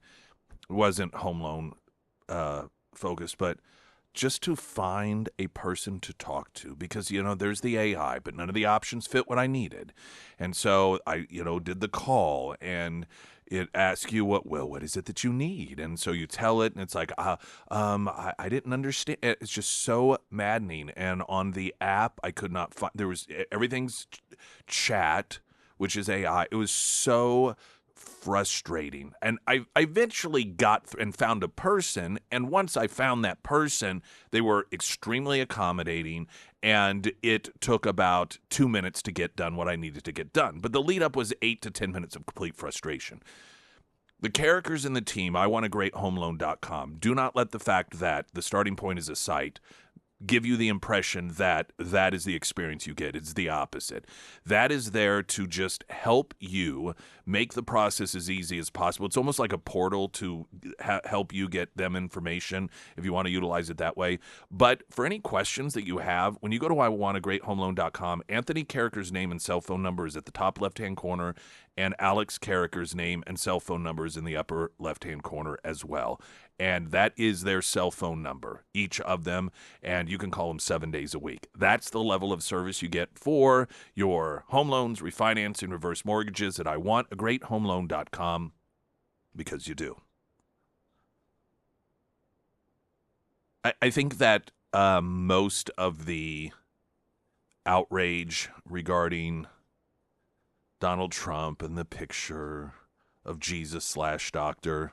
it wasn't home loan focused, but just to find a person to talk to, because, there's the AI, but none of the options fit what I needed. And so I, did the call, and it asks you what is it that you need? And so you tell it, and it's like, I didn't understand. It's just so maddening. And on the app, I could not find, everything's chat, which is AI. It was so frustrating. And I eventually got and found a person, and once I found that person, they were extremely accommodating, and it took about 2 minutes to get done what I needed to get done. But the lead up was 8 to 10 minutes of complete frustration. The characters in the team, I want a great homeloan.com. Do not let the fact that the starting point is a site give you the impression that that is the experience you get. It's the opposite. That is there to just help you make the process as easy as possible. It's almost like a portal to help you get them information if you want to utilize it that way. But for any questions that you have, when you go to iwantagreathomeloan.com, Anthony Carricker's name and cell phone number is at the top left-hand corner, and Alex Carricker's name and cell phone number is in the upper left-hand corner as well. And that is their cell phone number, each of them, and you can call them 7 days a week. That's the level of service you get for your home loans, refinancing, reverse mortgages at iwantagreathomeloan.com, because you do. I think that most of the outrage regarding Donald Trump and the picture of Jesus/Doctor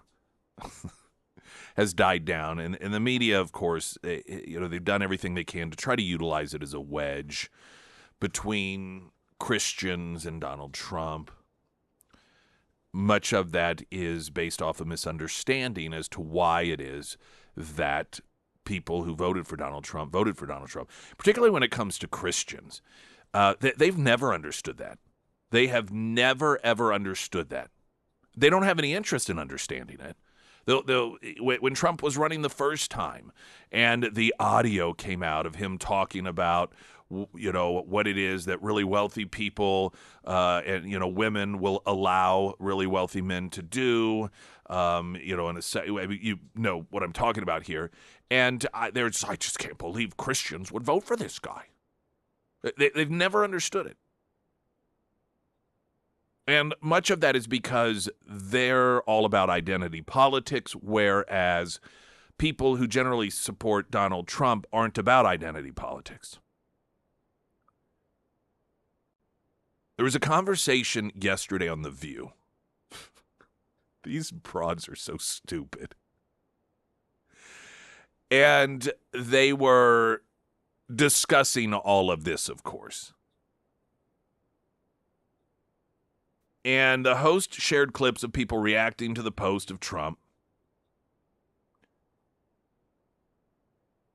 has died down. And the media, of course, they've done everything they can to try to utilize it as a wedge between Christians and Donald Trump. Much of that is based off a misunderstanding as to why it is that people who voted for Donald Trump, particularly when it comes to Christians. They've never understood that. They have never, ever understood that. They don't have any interest in understanding it. When Trump was running the first time and the audio came out of him talking about, what it is that really wealthy people and, women will allow really wealthy men to do, you know what I'm talking about here. And I just can't believe Christians would vote for this guy. They've never understood it. And much of that is because they're all about identity politics, whereas people who generally support Donald Trump aren't about identity politics. There was a conversation yesterday on The View. These broads are so stupid. And they were discussing all of this, of course. And the host shared clips of people reacting to the post of Trump.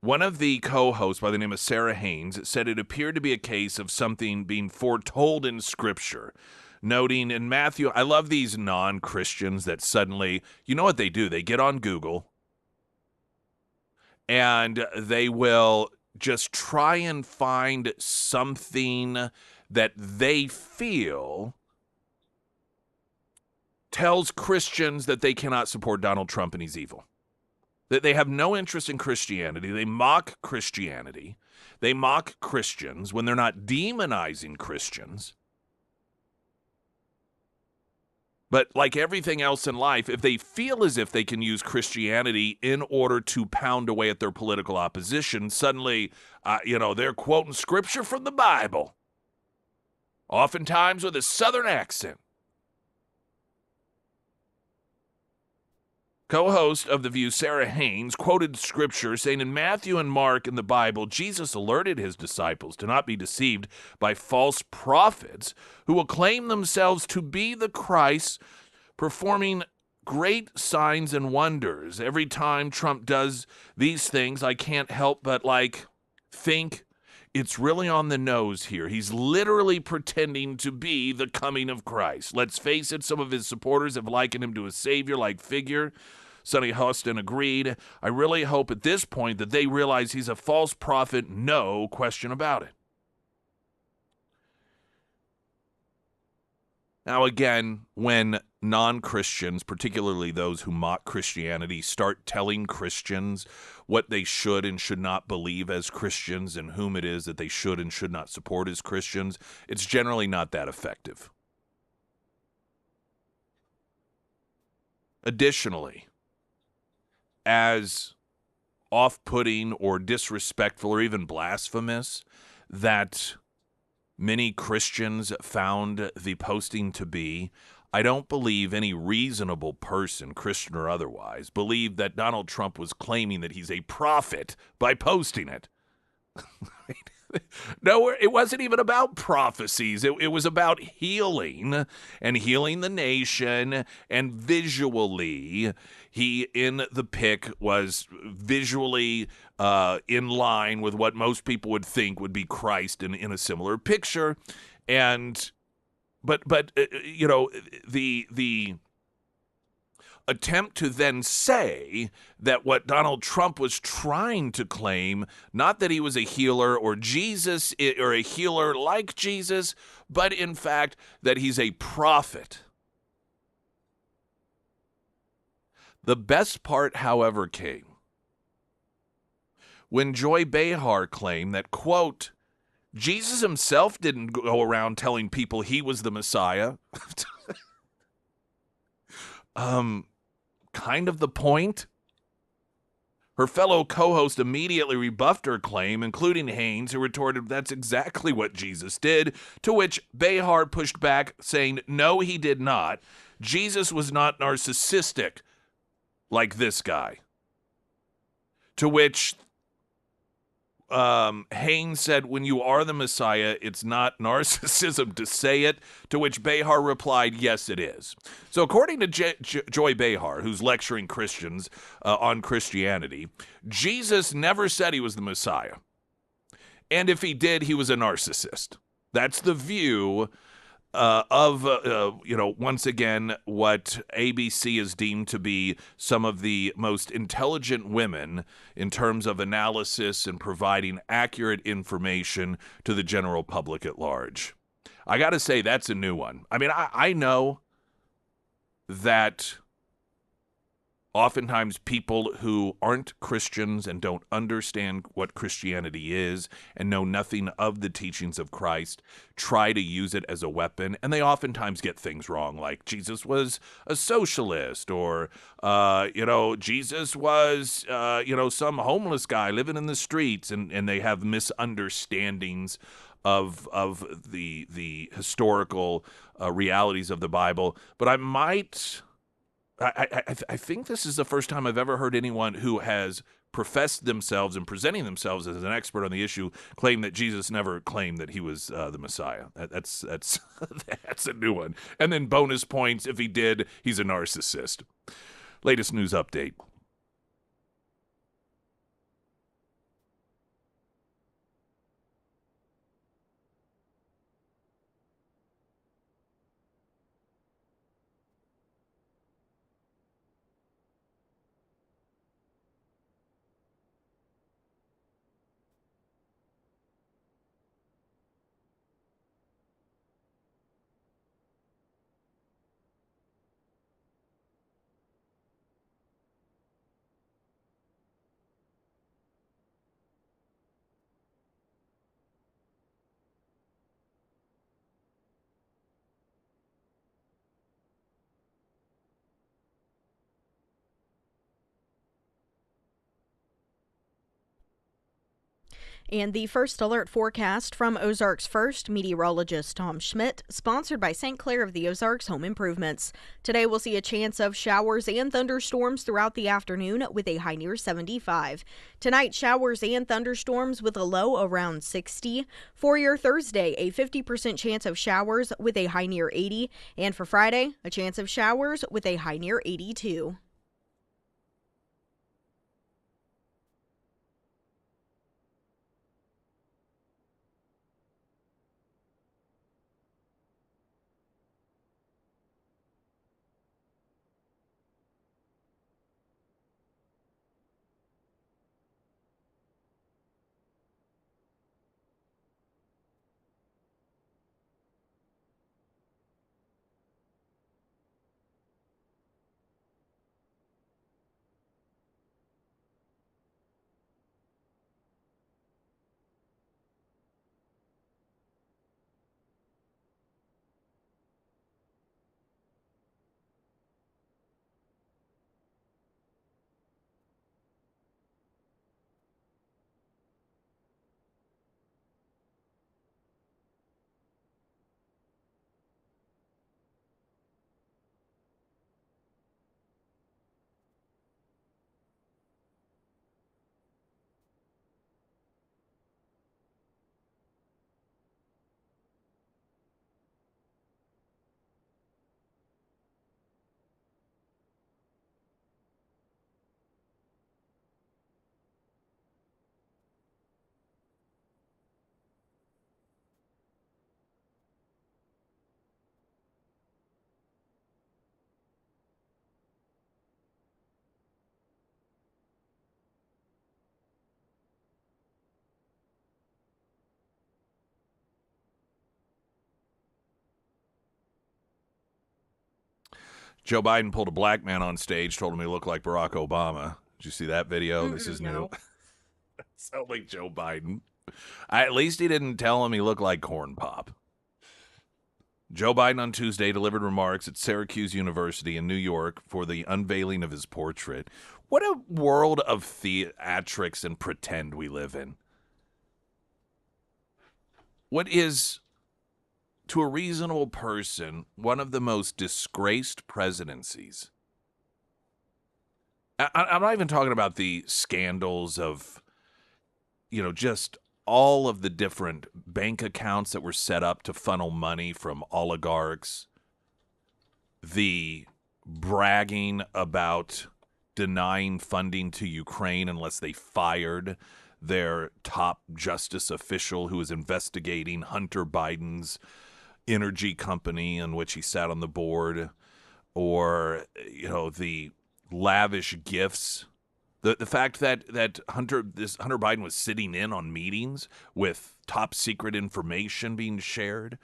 One of the co-hosts, by the name of Sarah Haynes, said it appeared to be a case of something being foretold in Scripture, noting in Matthew, I love these non-Christians that suddenly, you know what they do? They get on Google, and they will just try and find something that they feel tells Christians that they cannot support Donald Trump and he's evil. That they have no interest in Christianity. They mock Christianity. They mock Christians when they're not demonizing Christians. But like everything else in life, if they feel as if they can use Christianity in order to pound away at their political opposition, suddenly, they're quoting scripture from the Bible, oftentimes with a Southern accent. Co-host of The View, Sarah Haynes, quoted scripture saying in Matthew and Mark in the Bible, Jesus alerted his disciples to not be deceived by false prophets who will claim themselves to be the Christ, performing great signs and wonders. Every time Trump does these things, I can't help but think it's really on the nose here. He's literally pretending to be the coming of Christ. Let's face it, some of his supporters have likened him to a savior-like figure. Sonny Hostin agreed. I really hope at this point that they realize he's a false prophet, no question about it. Now, again, when non-Christians, particularly those who mock Christianity, start telling Christians what they should and should not believe as Christians and whom it is that they should and should not support as Christians, it's generally not that effective. Additionally, as off-putting or disrespectful or even blasphemous that many Christians found the posting to be, I don't believe any reasonable person, Christian or otherwise, believed that Donald Trump was claiming that he's a prophet by posting it. No, it wasn't even about prophecies. It was about healing and healing the nation. And visually, he in the pic was visually in line with what most people would think would be Christ in a similar picture. And but you know, the attempt to then say that what Donald Trump was trying to claim, not that he was a healer or Jesus or a healer like Jesus, but in fact that he's a prophet. The best part, however, came when Joy Behar claimed that, quote, Jesus himself didn't go around telling people he was the Messiah. Kind of the point. Her fellow co-host immediately rebuffed her claim, including Haynes, who retorted that's exactly what Jesus did, to which Behar pushed back, saying, no, he did not. Jesus was not narcissistic like this guy. To which Haynes said, when you are the Messiah, it's not narcissism to say it, to which Behar replied, yes, it is. So according to Joy Behar, who's lecturing Christians on Christianity, Jesus never said he was the Messiah. And if he did, he was a narcissist. That's the view of once again, what ABC is deemed to be some of the most intelligent women in terms of analysis and providing accurate information to the general public at large. I got to say, that's a new one. I mean, I know that oftentimes people who aren't Christians and don't understand what Christianity is and know nothing of the teachings of Christ try to use it as a weapon, and they oftentimes get things wrong, like Jesus was a socialist, or Jesus was some homeless guy living in the streets, and they have misunderstandings of the historical realities of the Bible. But I think this is the first time I've ever heard anyone who has professed themselves and presenting themselves as an expert on the issue claim that Jesus never claimed that he was the Messiah. That's that's a new one. And then bonus points if he did, he's a narcissist. Latest news update. And the first alert forecast from Ozarks First meteorologist Tom Schmidt, sponsored by St. Clair of the Ozarks Home Improvements. Today we'll see a chance of showers and thunderstorms throughout the afternoon with a high near 75. Tonight, showers and thunderstorms with a low around 60. For your Thursday, a 50% chance of showers with a high near 80. And for Friday, a chance of showers with a high near 82. Joe Biden pulled a black man on stage, told him he looked like Barack Obama. Did you see that video? This is new. No. Sound like Joe Biden. At least he didn't tell him he looked like Corn Pop. Joe Biden on Tuesday delivered remarks at Syracuse University in New York for the unveiling of his portrait. What a world of theatrics and pretend we live in. What is, to a reasonable person, one of the most disgraced presidencies. I'm not even talking about the scandals of, just all of the different bank accounts that were set up to funnel money from oligarchs, the bragging about denying funding to Ukraine unless they fired their top justice official who was investigating Hunter Biden's energy company in which he sat on the board, or the lavish gifts, the fact that Hunter Biden was sitting in on meetings with top secret information being shared,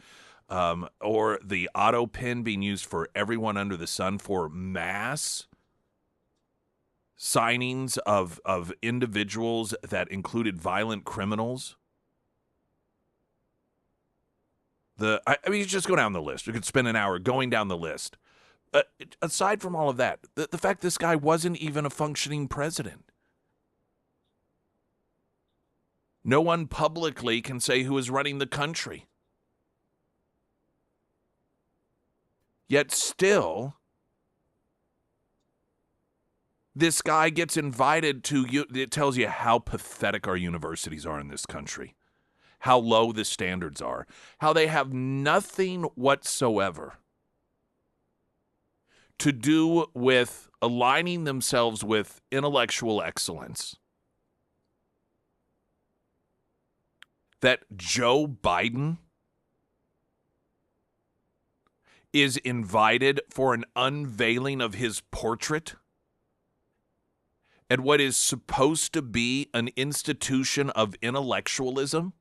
or the auto pin being used for everyone under the sun for mass signings of individuals that included violent criminals. I mean, you just go down the list. We could spend an hour going down the list. Aside from all of that, the fact this guy wasn't even a functioning president. No one publicly can say who is running the country. Yet still, this guy gets invited to, it tells you how pathetic our universities are in this country, how low the standards are, how they have nothing whatsoever to do with aligning themselves with intellectual excellence. That Joe Biden is invited for an unveiling of his portrait at what is supposed to be an institution of intellectualism?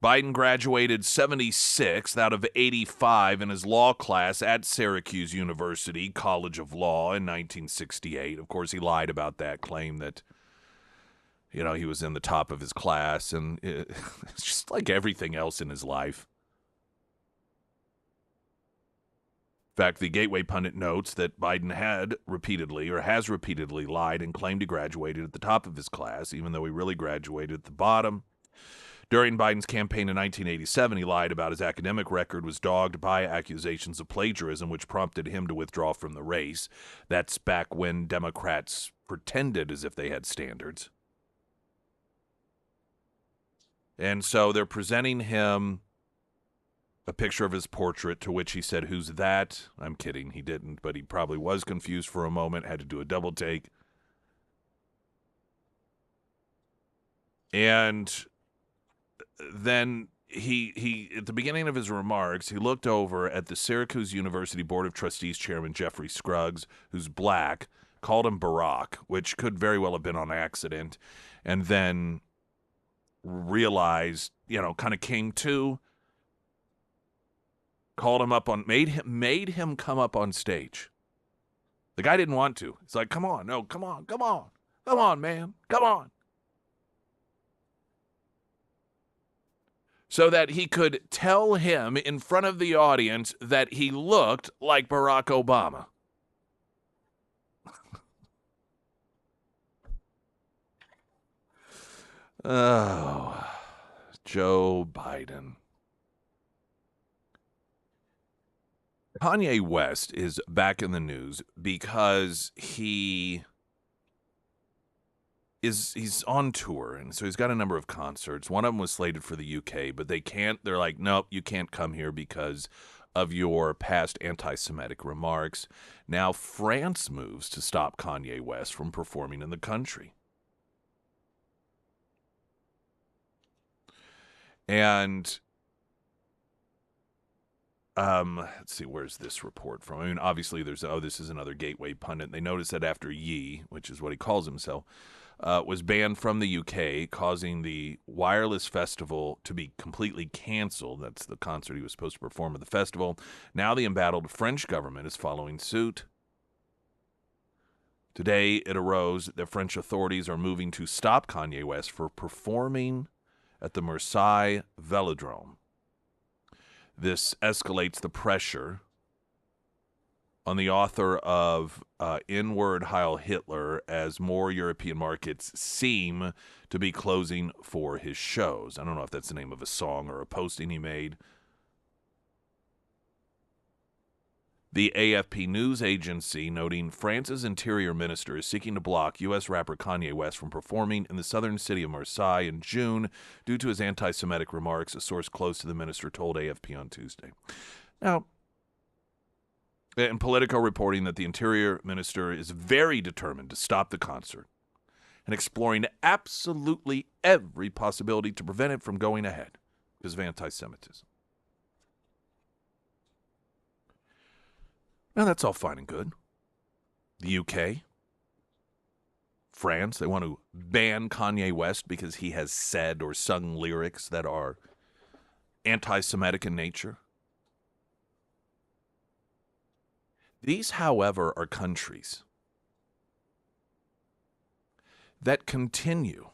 Biden graduated 76th out of 85 in his law class at Syracuse University College of Law in 1968. Of course, he lied about that, claimed that, he was in the top of his class, and it's just like everything else in his life. In fact, the Gateway pundit notes that Biden has repeatedly lied and claimed he graduated at the top of his class, even though he really graduated at the bottom. During Biden's campaign in 1987, he lied about his academic record, was dogged by accusations of plagiarism, which prompted him to withdraw from the race. That's back when Democrats pretended as if they had standards. And so they're presenting him a picture of his portrait, to which he said, "Who's that?" I'm kidding, he didn't, but he probably was confused for a moment, had to do a double take. And then he at the beginning of his remarks, he looked over at the Syracuse University Board of Trustees chairman, Jeffrey Scruggs, who's black, called him Barack, which could very well have been on accident, and then realized, kind of came to, called him up on, made him come up on stage. The guy didn't want to. It's like, come on, man, come on. So that he could tell him in front of the audience that he looked like Barack Obama. Oh, Joe Biden. Kanye West is back in the news because he's on tour, and so he's got a number of concerts. One of them was slated for the UK, but they're like, nope, you can't come here because of your past anti-Semitic remarks. Now France moves to stop Kanye West from performing in the country. And let's see, where's this report from? I mean, obviously this is another Gateway pundit. They noticed that after Ye, which is what he calls himself, was banned from the UK, causing the Wireless Festival to be completely canceled. That's the concert he was supposed to perform at the festival. Now the embattled French government is following suit. Today it arose that French authorities are moving to stop Kanye West for performing at the Marseille Velodrome. This escalates the pressure on the author of Inward Heil Hitler, as more European markets seem to be closing for his shows. I don't know if that's the name of a song or a posting he made. The AFP news agency noting France's interior minister is seeking to block U.S. rapper Kanye West from performing in the southern city of Marseille in June due to his anti-Semitic remarks, a source close to the minister told AFP on Tuesday. Now, in Politico reporting that the interior minister is very determined to stop the concert and exploring absolutely every possibility to prevent it from going ahead because of anti-Semitism. Now, that's all fine and good. The UK, France, they want to ban Kanye West because he has said or sung lyrics that are anti-Semitic in nature. These, however, are countries that continue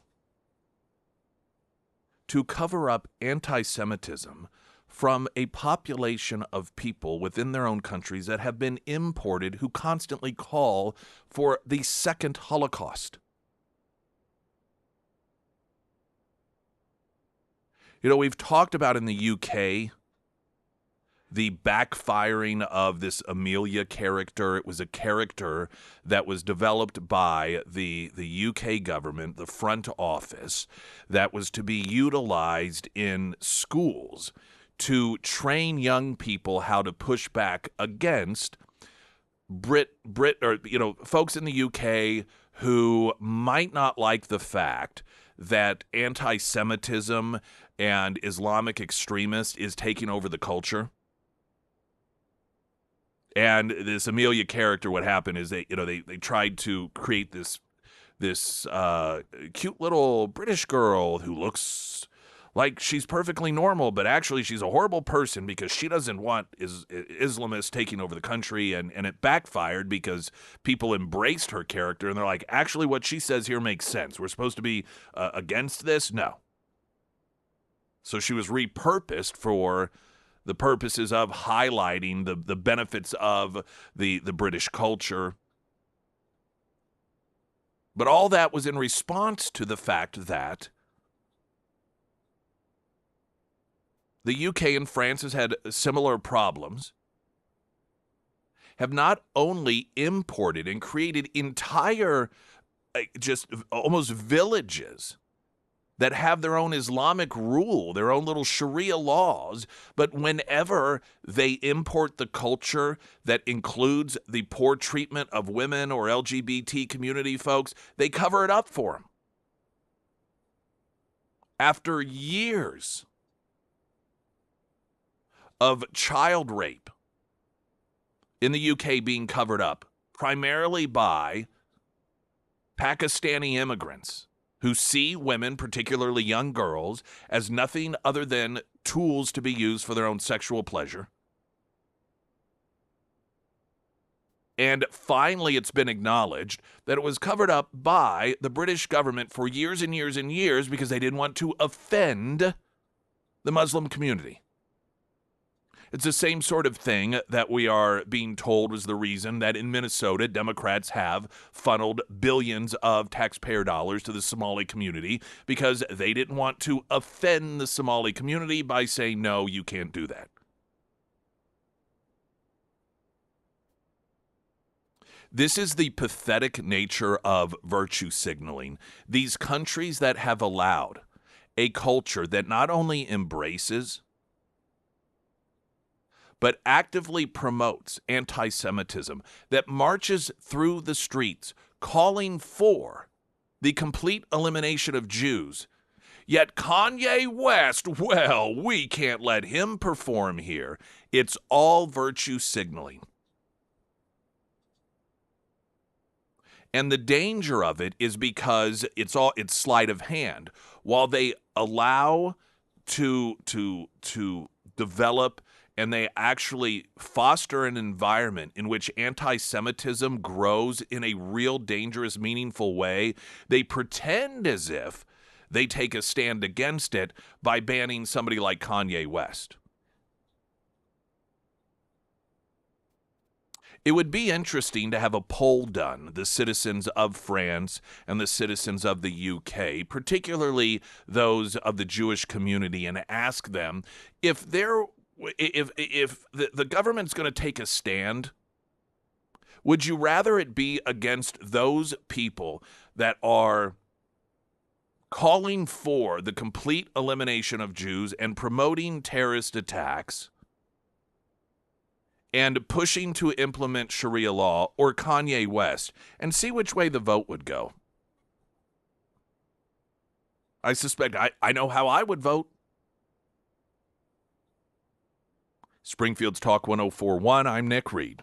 to cover up anti-Semitism from a population of people within their own countries that have been imported, who constantly call for the second Holocaust. We've talked about in the UK the backfiring of this Amelia character. It was a character that was developed by the UK government, the front office, that was to be utilized in schools to train young people how to push back against folks in the UK who might not like the fact that anti-Semitism and Islamic extremists is taking over the culture. And this Amelia character, what happened is they tried to create this cute little British girl who looks like she's perfectly normal, but actually she's a horrible person because she doesn't want Islamists taking over the country, and it backfired because people embraced her character, and they're like, actually what she says here makes sense. We're supposed to be against this? No. So she was repurposed for the purposes of highlighting the benefits of the British culture. But all that was in response to the fact that the UK and France has had similar problems, have not only imported and created entire, just almost villages that have their own Islamic rule, their own little Sharia laws, but whenever they import the culture that includes the poor treatment of women or LGBT community folks, they cover it up for them. After years of child rape in the UK being covered up, primarily by Pakistani immigrants who see women, particularly young girls, as nothing other than tools to be used for their own sexual pleasure. And finally, it's been acknowledged that it was covered up by the British government for years and years and years because they didn't want to offend the Muslim community. It's the same sort of thing that we are being told was the reason that in Minnesota, Democrats have funneled billions of taxpayer dollars to the Somali community because they didn't want to offend the Somali community by saying, no, you can't do that. This is the pathetic nature of virtue signaling. These countries that have allowed a culture that not only embraces but actively promotes anti-Semitism, that marches through the streets calling for the complete elimination of Jews. Yet Kanye West, well, we can't let him perform here. It's all virtue signaling. And the danger of it is because it's sleight of hand. While they allow to develop and they actually foster an environment in which anti-Semitism grows in a real dangerous, meaningful way, they pretend as if they take a stand against it by banning somebody like Kanye West. It would be interesting to have a poll done, the citizens of France and the citizens of the UK, particularly those of the Jewish community, and ask them if the government's going to take a stand, would you rather it be against those people that are calling for the complete elimination of Jews and promoting terrorist attacks and pushing to implement Sharia law, or Kanye West, and see which way the vote would go? I suspect I know how I would vote. Springfield's Talk 1041, I'm Nick Reed.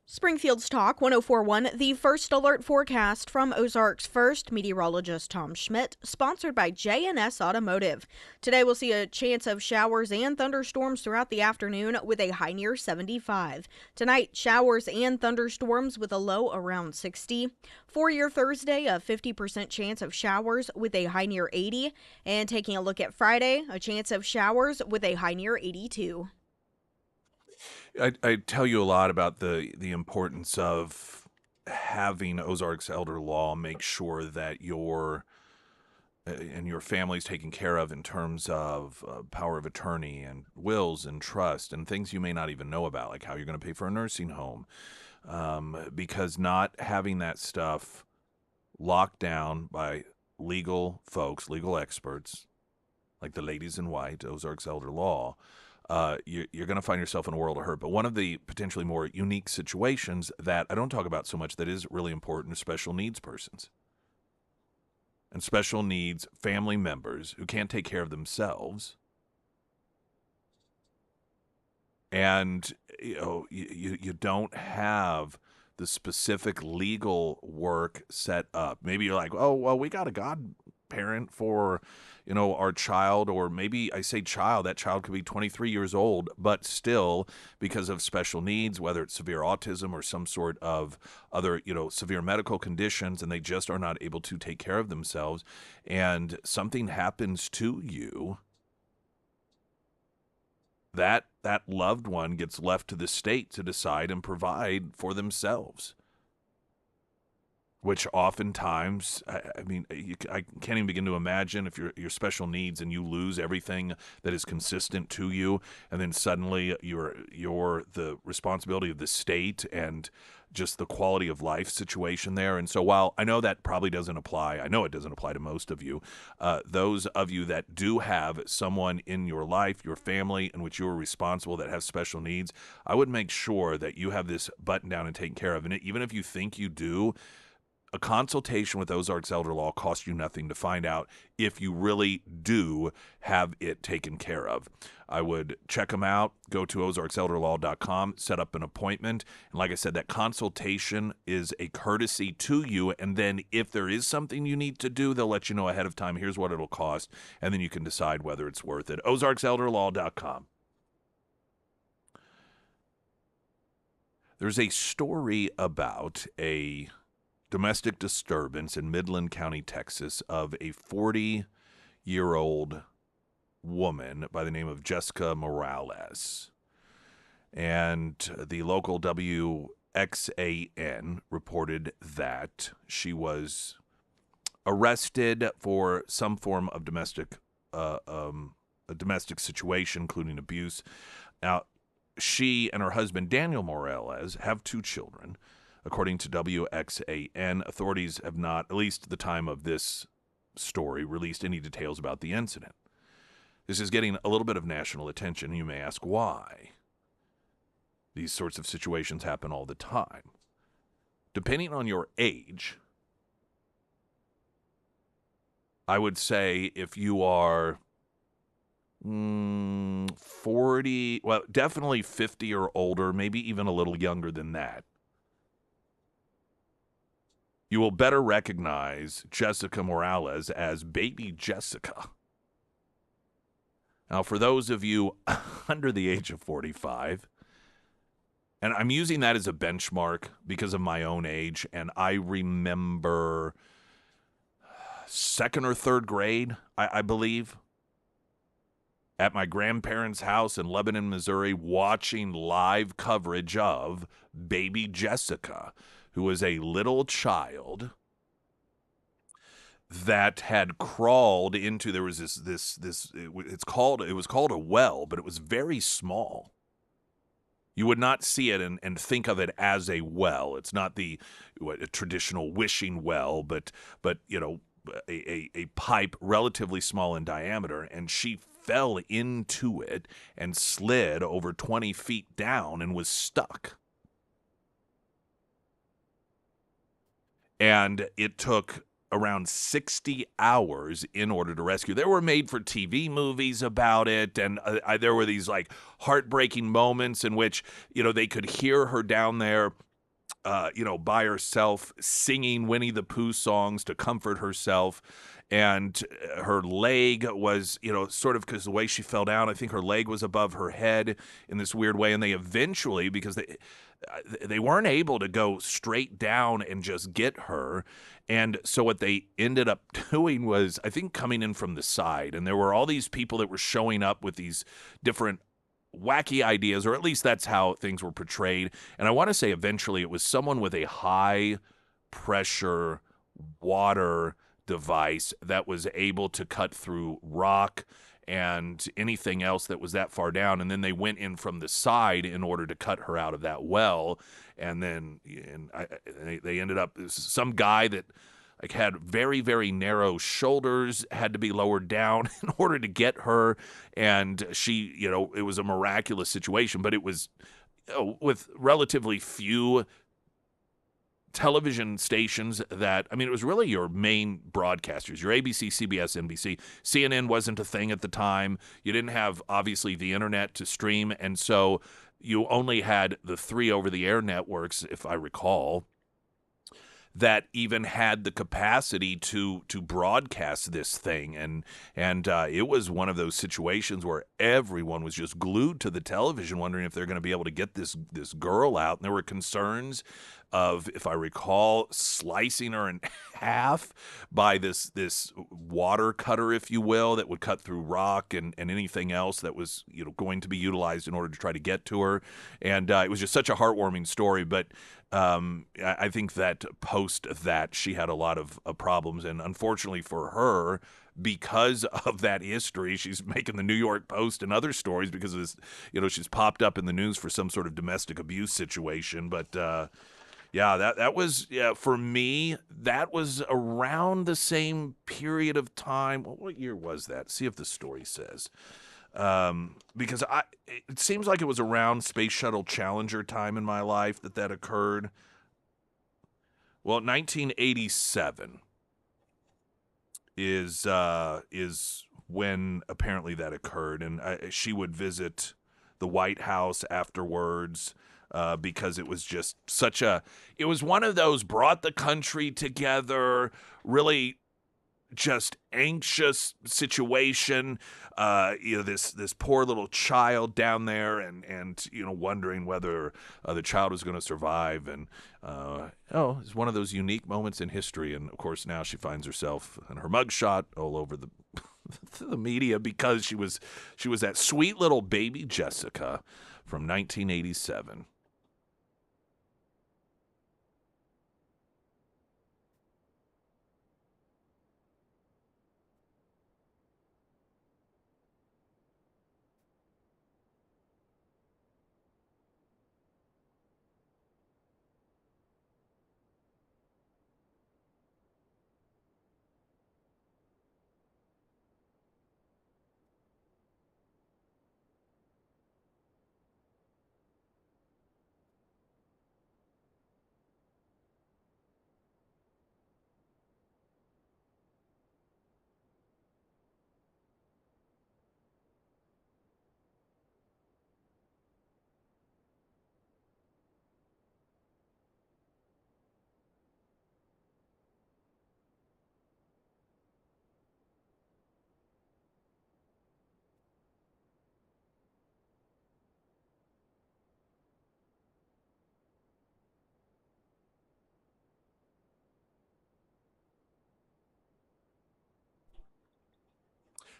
Springfield's Talk 1041, the first alert forecast from Ozarks First, meteorologist Tom Schmidt, sponsored by J&S Automotive. Today we'll see a chance of showers and thunderstorms throughout the afternoon with a high near 75. Tonight, showers and thunderstorms with a low around 60. For your Thursday, a 50% chance of showers with a high near 80. And taking a look at Friday, a chance of showers with a high near 82. I tell you a lot about the importance of having Ozarks elder law make sure that your and your family's taken care of in terms of power of attorney and wills and trust and things you may not even know about, like how you're going to pay for a nursing home, because not having that stuff locked down by legal folks, legal experts, like the ladies in white, Ozarks elder law, you're going to find yourself in a world of hurt. But one of the potentially more unique situations that I don't talk about so much that is really important is special needs persons and special needs family members who can't take care of themselves. And you don't have the specific legal work set up. Maybe you're like, oh, well, we got a godparent for our child, or maybe I say child, that child could be 23 years old, but still, because of special needs, whether it's severe autism or some sort of other, severe medical conditions, and they just are not able to take care of themselves, and something happens to you, that loved one gets left to the state to decide and provide for themselves. Which oftentimes, I can't even begin to imagine if you're special needs and you lose everything that is consistent to you, and then suddenly you're the responsibility of the state and just the quality of life situation there. And so while I know that probably doesn't apply, I know it doesn't apply to most of you, those of you that do have someone in your life, your family, in which you are responsible that have special needs, I would make sure that you have this buttoned down and taken care of. And even if you think you do, a consultation with Ozarks Elder Law costs you nothing to find out if you really do have it taken care of. I would check them out, go to ozarkselderlaw.com, set up an appointment. And like I said, that consultation is a courtesy to you. And then if there is something you need to do, they'll let you know ahead of time, here's what it'll cost. And then you can decide whether it's worth it. ozarkselderlaw.com. There's a story about a domestic disturbance in Midland County, Texas, of a 40-year-old woman by the name of Jessica Morales. And the local WXAN reported that she was arrested for some form of domestic situation, including abuse. Now, she and her husband, Daniel Morales, have 2 children. According to WXAN, authorities have not, at least at the time of this story, released any details about the incident. This is getting a little bit of national attention. You may ask why. These sorts of situations happen all the time. Depending on your age, I would say if you are 40, well, definitely 50 or older, maybe even a little younger than that, you will better recognize Jessica Morales as Baby Jessica. Now, for those of you under the age of 45, and I'm using that as a benchmark because of my own age, and I remember 2nd or 3rd grade, I believe, at my grandparents' house in Lebanon, Missouri, watching live coverage of Baby Jessica, who was a little child that had crawled into, there was it was called a well, but it was very small. You would not see it and think of it as a well. It's not a traditional wishing well, but a pipe relatively small in diameter, and she fell into it and slid over 20 feet down and was stuck. And it took around 60 hours in order to rescue. There were made-for-TV movies about it, and there were these like heartbreaking moments in which they could hear her down there by herself, singing Winnie the Pooh songs to comfort herself. And her leg was, sort of, because the way she fell down, I think her leg was above her head in this weird way. And they eventually, because they weren't able to go straight down and just get her. And so what they ended up doing was, I think, coming in from the side. And there were all these people that were showing up with these different wacky ideas, or at least that's how things were portrayed. And I want to say eventually it was someone with a high pressure water device that was able to cut through rock and anything else that was that far down. And then they went in from the side in order to cut her out of that well. And then they ended up, some guy that had very, very narrow shoulders had to be lowered down in order to get her. And she, it was a miraculous situation, but it was with relatively few television stations that, it was really your main broadcasters, your ABC, CBS, NBC. CNN wasn't a thing at the time. You didn't have, obviously, the internet to stream, and so you only had the 3 over-the-air networks, if I recall, that even had the capacity to broadcast this thing. And it was one of those situations where everyone was just glued to the television wondering if they're going to be able to get this girl out. And there were concerns of, if I recall, slicing her in half by this water cutter, if you will, that would cut through rock and anything else that was going to be utilized in order to try to get to her. And it was just such a heartwarming story. But I think that post that she had a lot of problems, and unfortunately for her, because of that history, she's making the New York Post and other stories because of this, she's popped up in the news for some sort of domestic abuse situation. But yeah, that was, for me, that was around the same period of time. What year was that? See if the story says. Because it seems like it was around Space Shuttle Challenger time in my life that occurred. Well, 1987 is when apparently that occurred, and she would visit the White House afterwards. Because it was just it was one of those brought the country together, really just anxious situation. This poor little child down there, and wondering whether the child was going to survive. And it's one of those unique moments in history. And of course, now she finds herself and her mugshot all over the the media because she was that sweet little baby Jessica from 1987.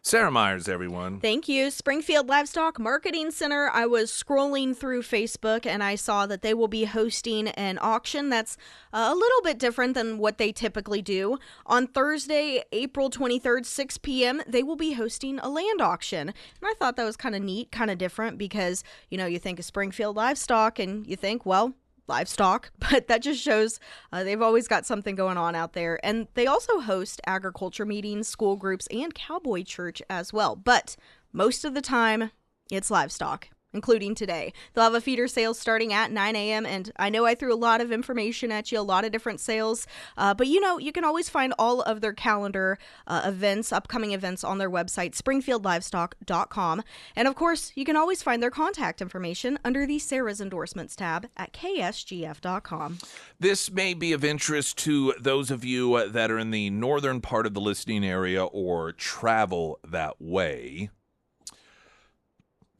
Sarah Myers, everyone. Thank you. Springfield Livestock Marketing Center. I was scrolling through Facebook and I saw that they will be hosting an auction that's a little bit different than what they typically do. On Thursday, April 23rd, 6 p.m., they will be hosting a land auction. And I thought that was kind of neat, kind of different because, you think of Springfield Livestock and you think, well, livestock, but that just shows they've always got something going on out there. And they also host agriculture meetings, school groups, and cowboy church as well. But most of the time, it's livestock. including today. They'll have a feeder sale starting at 9 a.m. And I know I threw a lot of information at you, a lot of different sales, but you can always find all of their calendar events, upcoming events on their website, springfieldlivestock.com. And of course, you can always find their contact information under the Sarah's Endorsements tab at ksgf.com. This may be of interest to those of you that are in the northern part of the listening area or travel that way.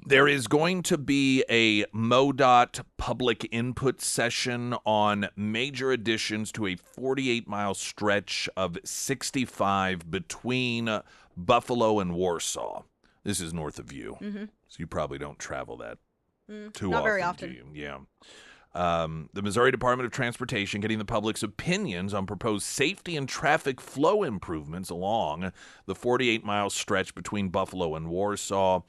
There is going to be a MoDOT public input session on major additions to a 48-mile stretch of 65 between Buffalo and Warsaw. This is north of you, so you probably don't travel that too not often. very often. Do you? Yeah. The Missouri Department of Transportation getting the public's opinions on proposed safety and traffic flow improvements along the 48-mile stretch between Buffalo and Warsaw.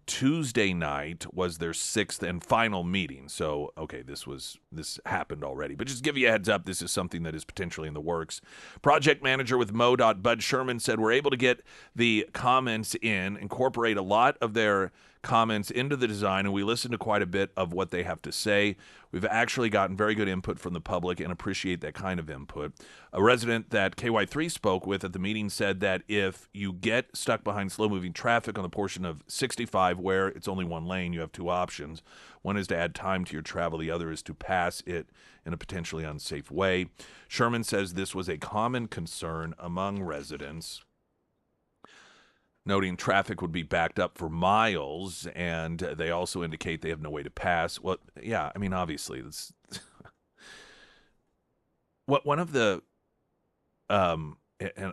Tuesday night was their sixth and final meeting. So, okay, this happened already. But just to give you a heads up, this is something that is potentially in the works. Project manager with MoDOT, Bud Sherman, said we're able to get the comments in, incorporate a lot of their comments into the design, and we listened to quite a bit of what they have to say. We've actually gotten very good input from the public and appreciate that kind of input. A resident that KY3 spoke with at the meeting said that if you get stuck behind slow-moving traffic on the portion of 65 where it's only one lane, you have two options. One is to add time to your travel. The other is to pass it in a potentially unsafe way. Sherman says this was a common concern among residents, noting traffic would be backed up for miles, and they also indicate they have no way to pass. Well, yeah, I mean, obviously, this. What one of the, and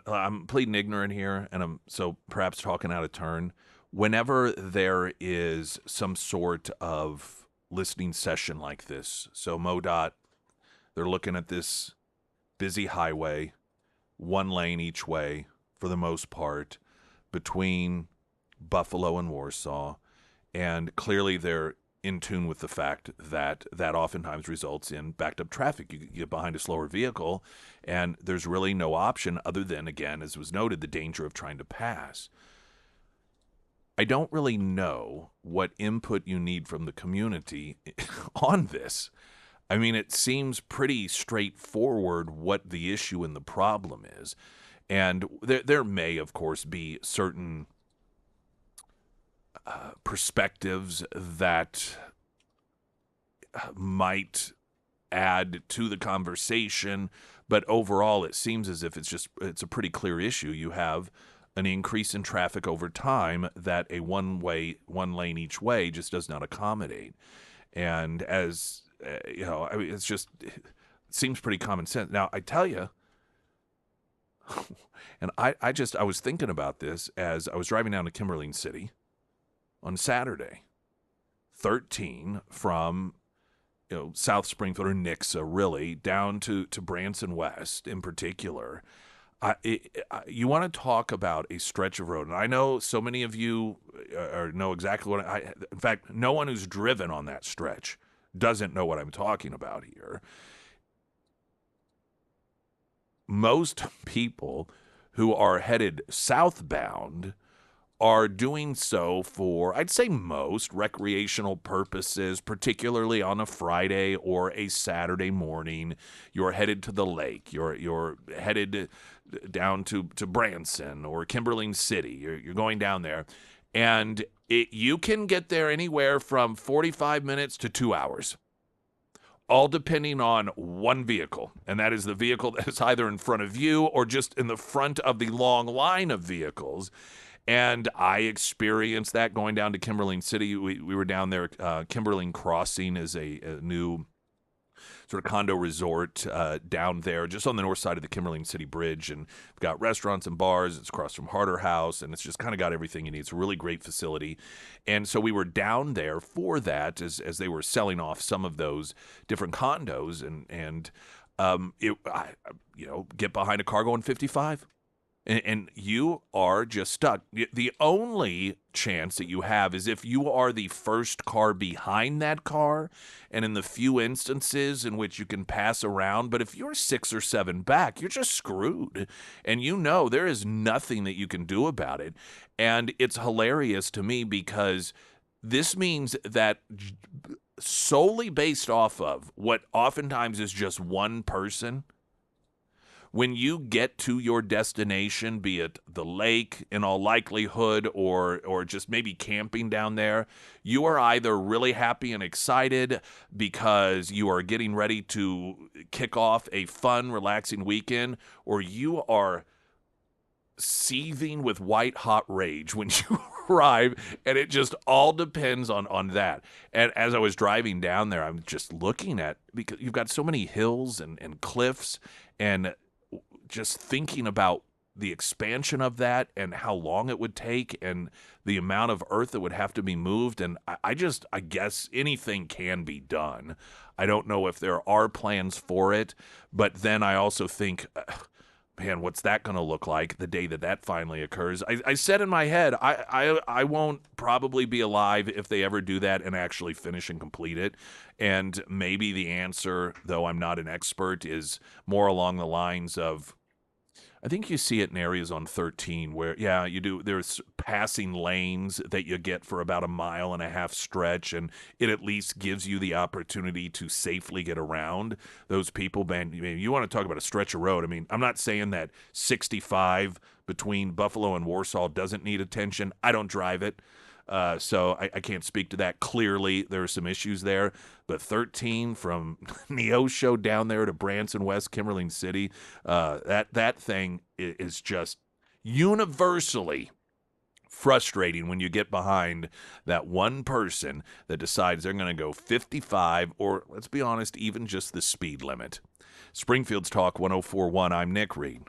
I'm pleading ignorant here, and I'm so perhaps talking out of turn. Whenever there is some sort of listening session like this, so MoDOT, they're looking at this busy highway, one lane each way for the most part, between Buffalo and Warsaw, and clearly they're in tune with the fact that that oftentimes results in backed up traffic. You get behind a slower vehicle, and there's really no option other than, again, as was noted, the danger of trying to pass. I don't really know what input you need from the community on this. I mean, it seems pretty straightforward what the issue and the problem is. And there may, of course, be certain perspectives that might add to the conversation, but overall it seems as if it's a pretty clear issue. You have an increase in traffic over time that a one lane each way just does not accommodate. And as I mean, it seems pretty common sense. Now, I tell you, and I was thinking about this as I was driving down to Kimberling City on Saturday, 13 from South Springfield or Nixa really down to Branson West in particular. You want to talk about a stretch of road, and I know so many of you know exactly what in fact, no one who's driven on that stretch doesn't know what I'm talking about here. Most people who are headed southbound are doing so for, I'd say most, recreational purposes, particularly on a Friday or a Saturday morning. You're headed to the lake. You're headed down to Branson or Kimberling City. You're going down there. And you can get there anywhere from 45 minutes to 2 hours, all depending on one vehicle, and that is the vehicle that is either in front of you or just in the front of the long line of vehicles. And I experienced that going down to Kimberling City. We were down there. Kimberling Crossing is a new sort of condo resort down there, just on the north side of the Kimberling City Bridge. And we've got restaurants and bars. It's across from Harder House, and it's just kind of got everything you need. It's a really great facility. And so we were down there for that as they were selling off some of those different condos, and get behind a car going 55. And you are just stuck. The only chance that you have is if you are the first car behind that car, and in the few instances in which you can pass around. But if you're 6 or 7 back, you're just screwed. And there is nothing that you can do about it. And it's hilarious to me because this means that solely based off of what oftentimes is just one person, when you get to your destination, be it the lake in all likelihood or just maybe camping down there, you are either really happy and excited because you are getting ready to kick off a fun, relaxing weekend, or you are seething with white hot rage when you arrive, and it just all depends on that. And as I was driving down there, I'm just looking at, because you've got so many hills and cliffs, and just thinking about the expansion of that and how long it would take and the amount of earth that would have to be moved. And I guess anything can be done. I don't know if there are plans for it, but then I also think, man, what's that going to look like the day that that finally occurs? I said in my head, I won't probably be alive if they ever do that and actually finish and complete it. And maybe the answer, though I'm not an expert, is more along the lines of, I think you see it in areas on 13 where, yeah, you do. There's passing lanes that you get for about a mile and a half stretch, and it at least gives you the opportunity to safely get around those people. Man, you want to talk about a stretch of road. I mean, I'm not saying that 65 between Buffalo and Warsaw doesn't need attention. I don't drive it. So I can't speak to that. Clearly, there are some issues there. But 13 from Neosho down there to Branson, West Kimberling City, that thing is just universally frustrating when you get behind that one person that decides they're going to go 55 or, let's be honest, even just the speed limit. Springfield's Talk 104.1. I'm Nick Reed.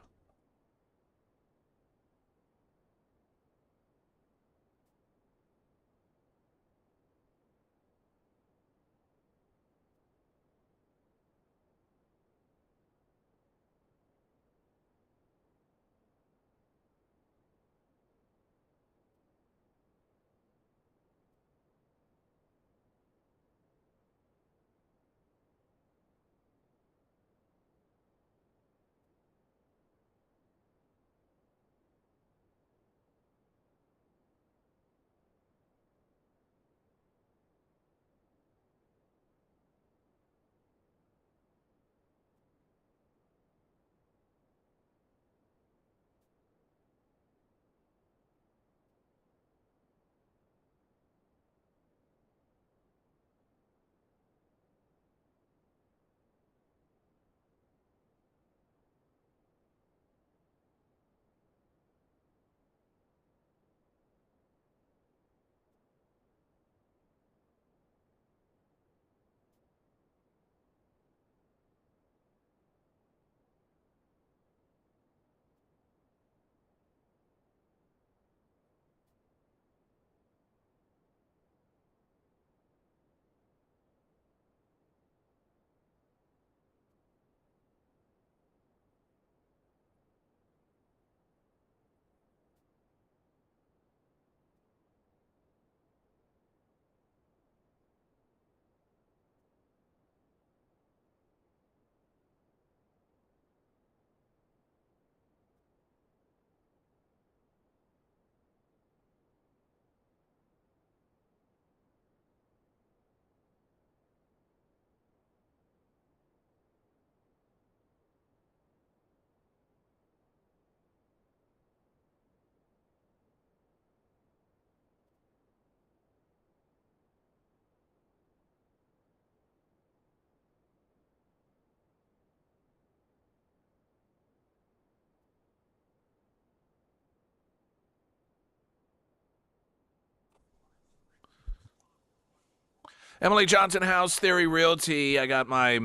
Emily Johnson House Theory Realty. I got my,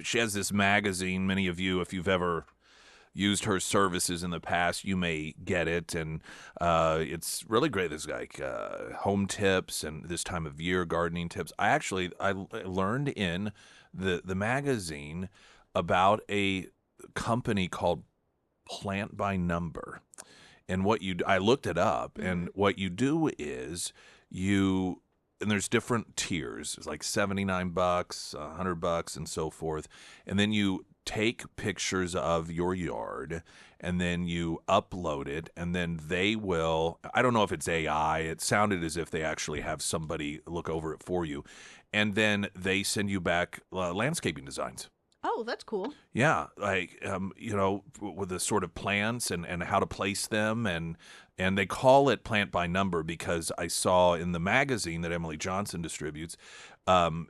she has this magazine. Many of you, if you've ever used her services in the past, you may get it. And it's really great. There's like home tips and this time of year gardening tips. I learned in the magazine about a company called Plant by Number. And I looked it up, and what you do is and there's different tiers. It's like $79, $100, and so forth. And then you take pictures of your yard and then you upload it, and then they will, I don't know if it's AI, it sounded as if they actually have somebody look over it for you, and then they send you back landscaping designs. Oh, that's cool. Yeah, like with the sort of plants and how to place them, and they call it plant by number because I saw in the magazine that Emily Johnson distributes, um,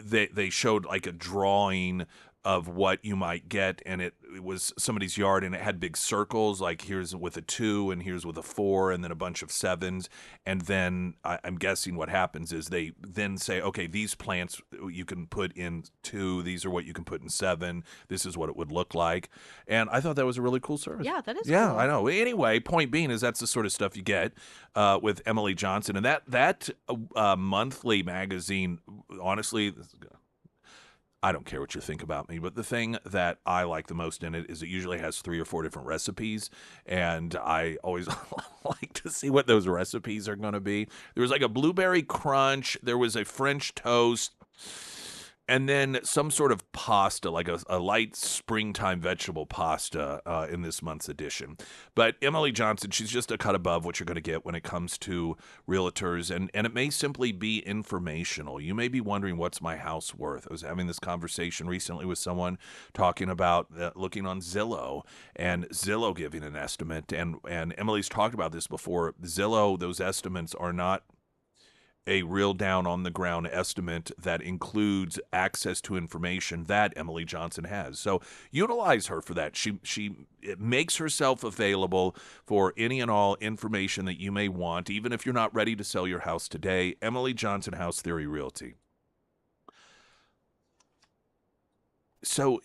they showed like a drawing of what you might get, and it was somebody's yard, and it had big circles, like here's with a 2 and here's with a 4 and then a bunch of 7s, and then I'm guessing what happens is they then say, okay, these plants you can put in 2, these are what you can put in 7, this is what it would look like, and I thought that was a really cool service. Yeah, that is Yeah, cool. I know. Anyway, point being is that's the sort of stuff you get with Emily Johnson, and that monthly magazine, honestly, I don't care what you think about me, but the thing that I like the most in it is it usually has 3 or 4 different recipes, and I always like to see what those recipes are going to be. There was like a blueberry crunch, there was a French toast, and then some sort of pasta, like a light springtime vegetable pasta in this month's edition. But Emily Johnson, she's just a cut above what you're going to get when it comes to realtors, and it may simply be informational. You may be wondering, what's my house worth? I was having this conversation recently with someone talking about looking on Zillow, and Zillow giving an estimate, and Emily's talked about this before. Zillow, those estimates are not a real down on the ground estimate that includes access to information that Emily Johnson has. So utilize her for that. She makes herself available for any and all information that you may want, even if you're not ready to sell your house today. Emily Johnson, House Theory Realty. So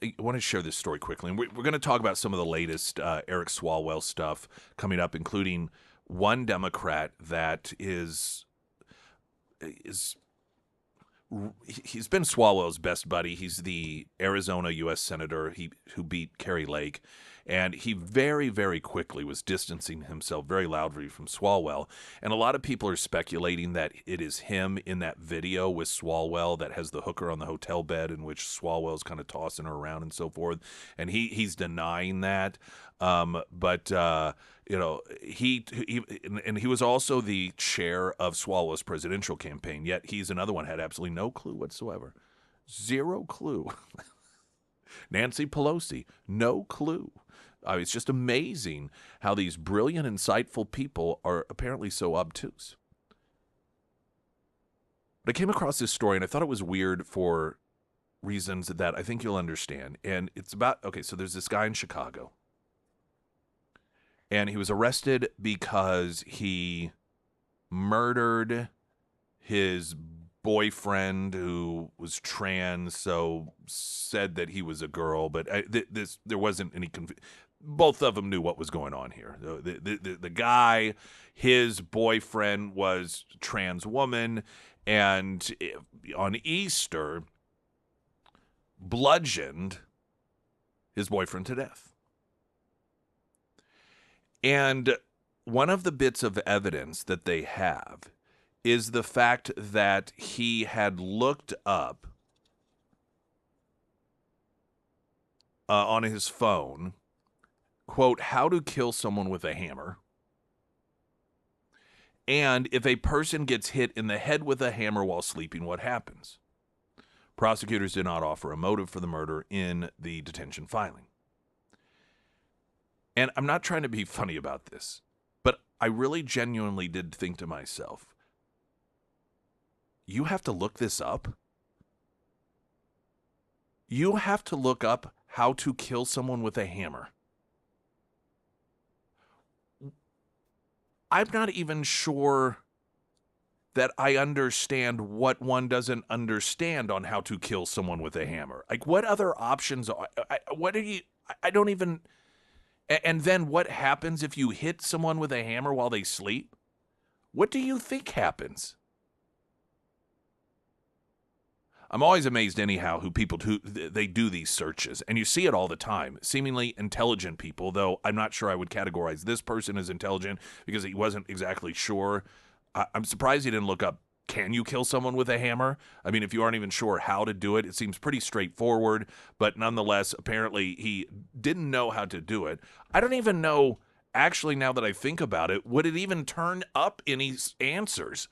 I want to share this story quickly. And we're going to talk about some of the latest Eric Swalwell stuff coming up, including one Democrat that is he's been Swalwell's best buddy. He's the Arizona U.S. Senator who beat Kerry Lake, and he very, very quickly was distancing himself very loudly from Swalwell. And a lot of people are speculating that it is him in that video with Swalwell that has the hooker on the hotel bed in which Swalwell's kind of tossing her around and so forth. And he's denying that. He was also the chair of Swalwell's presidential campaign, yet he's another one had absolutely no clue whatsoever. Zero clue. Nancy Pelosi, no clue. It's just amazing how these brilliant, insightful people are apparently so obtuse. But I came across this story, and I thought it was weird for reasons that I think you'll understand. And it's about, so there's this guy in Chicago, and he was arrested because he murdered his boyfriend who was trans, so said that he was a girl, but there wasn't any both of them knew what was going on here. The guy, his boyfriend was a trans woman, and on Easter bludgeoned his boyfriend to death. And one of the bits of evidence that they have is the fact that he had looked up on his phone, quote, how to kill someone with a hammer. And if a person gets hit in the head with a hammer while sleeping, what happens? Prosecutors did not offer a motive for the murder in the detention filing. And I'm not trying to be funny about this, but I really genuinely did think to myself, you have to look this up? You have to look up how to kill someone with a hammer. I'm not even sure that I understand what one doesn't understand on how to kill someone with a hammer. Like, what other options are, I don't even, and then what happens if you hit someone with a hammer while they sleep? What do you think happens? I'm always amazed anyhow who they do these searches, and you see it all the time. Seemingly intelligent people, though I'm not sure I would categorize this person as intelligent because he wasn't exactly sure. I'm surprised he didn't look up Can you kill someone with a hammer? I mean, if you aren't even sure how to do it, it seems pretty straightforward, but nonetheless, apparently he didn't know how to do it. I don't even know, actually, now that I think about it, would it even turn up any answers?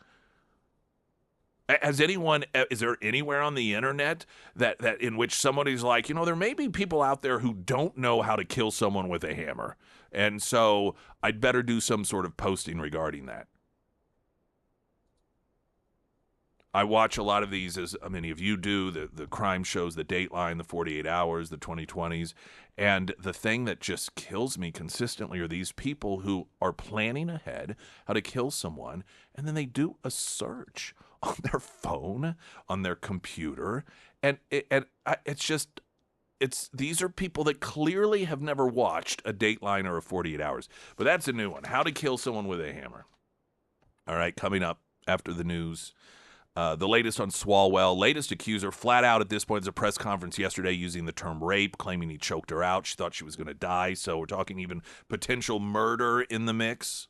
Has anyone, is there anywhere on the internet that in which somebody's like, there may be people out there who don't know how to kill someone with a hammer, and so I'd better do some sort of posting regarding that. I watch a lot of these, as many of you do, the crime shows, the Dateline, the 48 Hours, the 2020s. And the thing that just kills me consistently are these people who are planning ahead how to kill someone, and then they do a search on their phone, on their computer. It's just, these are people that clearly have never watched a Dateline or a 48 Hours. But that's a new one, how to kill someone with a hammer. All right, coming up after the news. The latest on Swalwell. Latest accuser, flat out at this point, is a press conference yesterday using the term rape, claiming he choked her out. She thought she was going to die. So we're talking even potential murder in the mix.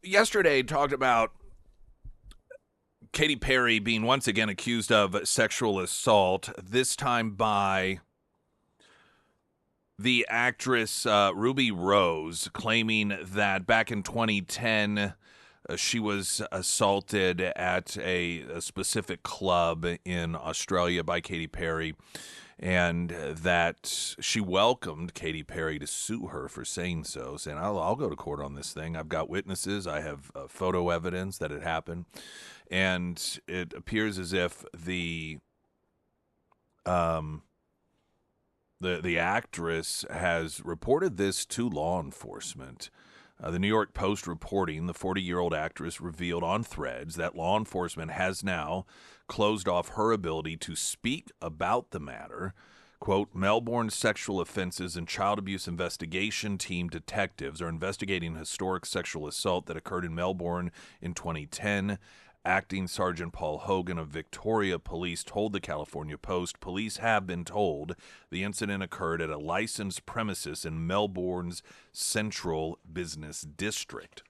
yesterday talked about Katy Perry being once again accused of sexual assault, this time by the actress Ruby Rose, claiming that back in 2010 she was assaulted at a specific club in Australia by Katy Perry, and that she welcomed Katy Perry to sue her for saying so, saying, I'll go to court on this thing. I've got witnesses. I have photo evidence that it happened. And it appears as if um, the actress has reported this to law enforcement. The New York Post reporting the 40-year-old actress revealed on Threads that law enforcement has now closed off her ability to speak about the matter. Quote, Melbourne Sexual Offenses and Child Abuse Investigation Team detectives are investigating historic sexual assault that occurred in Melbourne in 2010. Acting Sergeant Paul Hogan of Victoria Police told the California Post, police have been told the incident occurred at a licensed premises in Melbourne's Central Business District.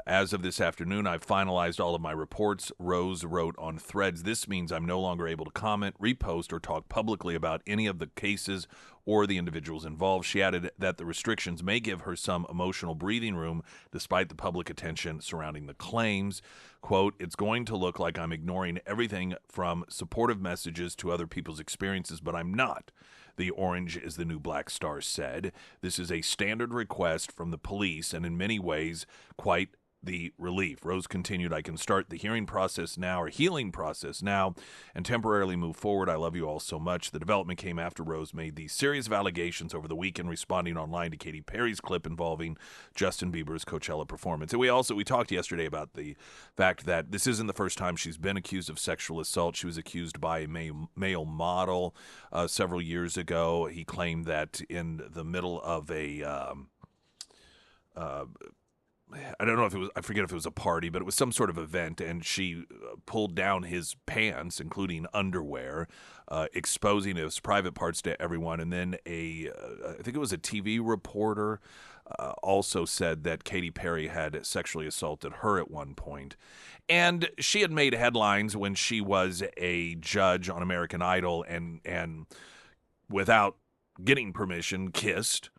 As of this afternoon, I've finalized all of my reports, Rose wrote on Threads. This means I'm no longer able to comment, repost, or talk publicly about any of the cases or the individuals involved. She added that the restrictions may give her some emotional breathing room despite the public attention surrounding the claims. Quote, it's going to look like I'm ignoring everything from supportive messages to other people's experiences, but I'm not. The Orange is the New Black Star said. This is a standard request from the police and in many ways quite the relief. Rose continued, I can start the healing process now and temporarily move forward. I love you all so much. The development came after Rose made these series of allegations over the weekend, responding online to Katy Perry's clip involving Justin Bieber's Coachella performance. And we talked yesterday about the fact that this isn't the first time she's been accused of sexual assault. She was accused by a male model several years ago. He claimed that in the middle of I don't know if it was, I forget if it was a party, but it was some sort of event, and she pulled down his pants, including underwear, exposing his private parts to everyone. And then I think it was a TV reporter, also said that Katy Perry had sexually assaulted her at one point. And she had made headlines when she was a judge on American Idol and without getting permission, kissed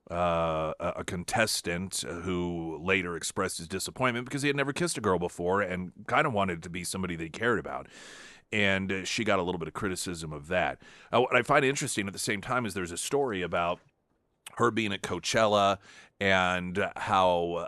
a contestant who later expressed his disappointment because he had never kissed a girl before and kind of wanted to be somebody that he cared about. And she got a little bit of criticism of that. What I find interesting at the same time is there's a story about her being at Coachella and how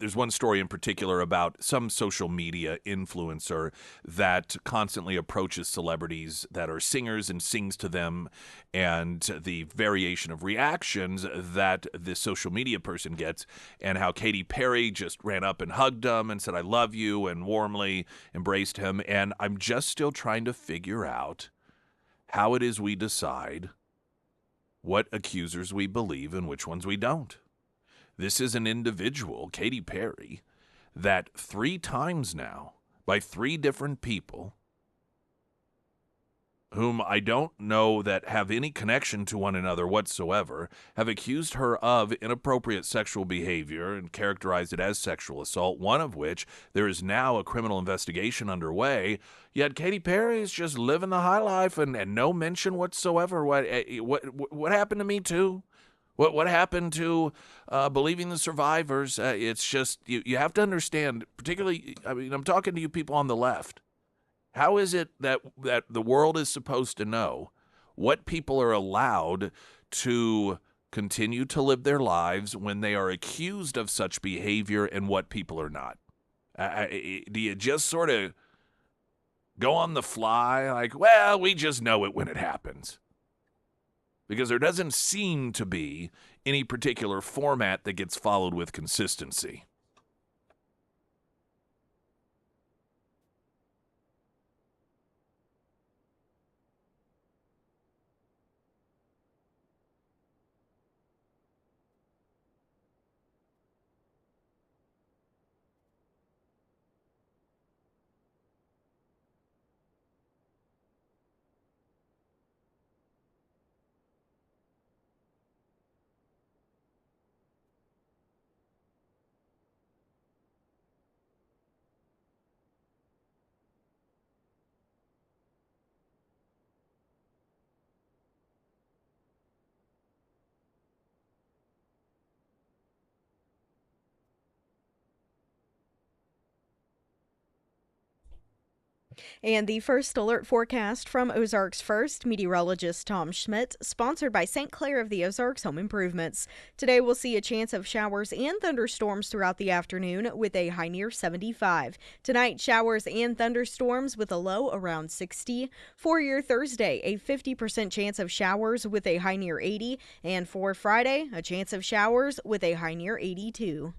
there's one story in particular about some social media influencer that constantly approaches celebrities that are singers and sings to them, and the variation of reactions that this social media person gets, and how Katy Perry just ran up and hugged him and said, I love you, and warmly embraced him. And I'm just still trying to figure out how it is we decide what accusers we believe and which ones we don't. This is an individual, Katy Perry, that 3 times now, by 3 different people, whom I don't know that have any connection to one another whatsoever, have accused her of inappropriate sexual behavior and characterized it as sexual assault, one of which there is now a criminal investigation underway, yet Katy Perry is just living the high life and no mention whatsoever. What happened to Me Too? What happened to believing the survivors? It's just you have to understand, particularly, I mean, I'm talking to you people on the left. How is it that the world is supposed to know what people are allowed to continue to live their lives when they are accused of such behavior and what people are not? Do you just sort of go on the fly like, well, we just know it when it happens? Because there doesn't seem to be any particular format that gets followed with consistency. And the first alert forecast from Ozarks First, meteorologist Tom Schmidt, sponsored by St. Clair of the Ozarks Home Improvements. Today we'll see a chance of showers and thunderstorms throughout the afternoon with a high near 75. Tonight, showers and thunderstorms with a low around 60. For your Thursday, a 50% chance of showers with a high near 80. And for Friday, a chance of showers with a high near 82.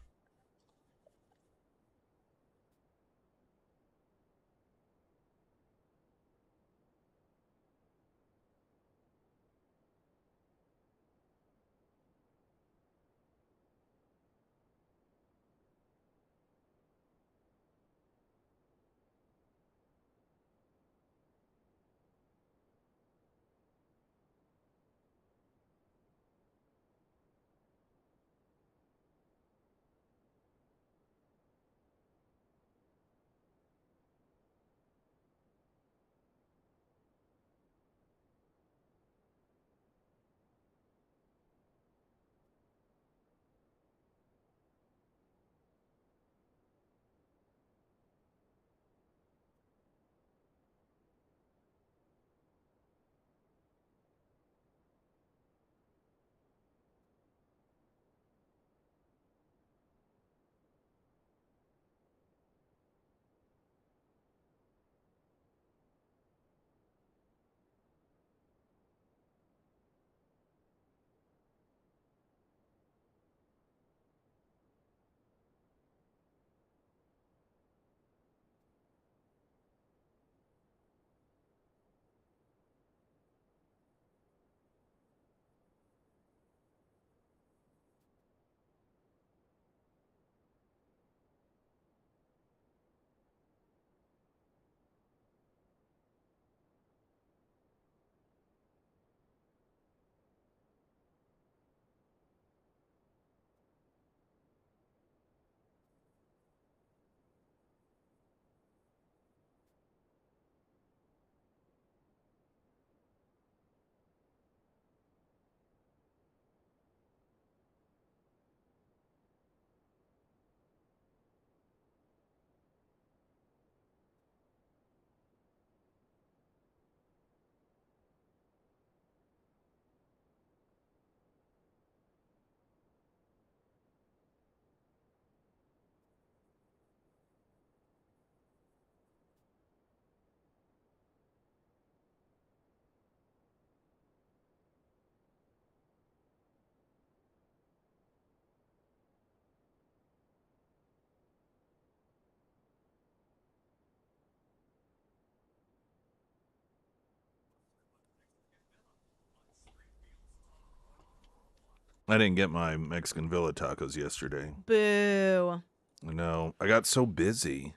I didn't get my Mexican Villa tacos yesterday. Boo. No, I got so busy.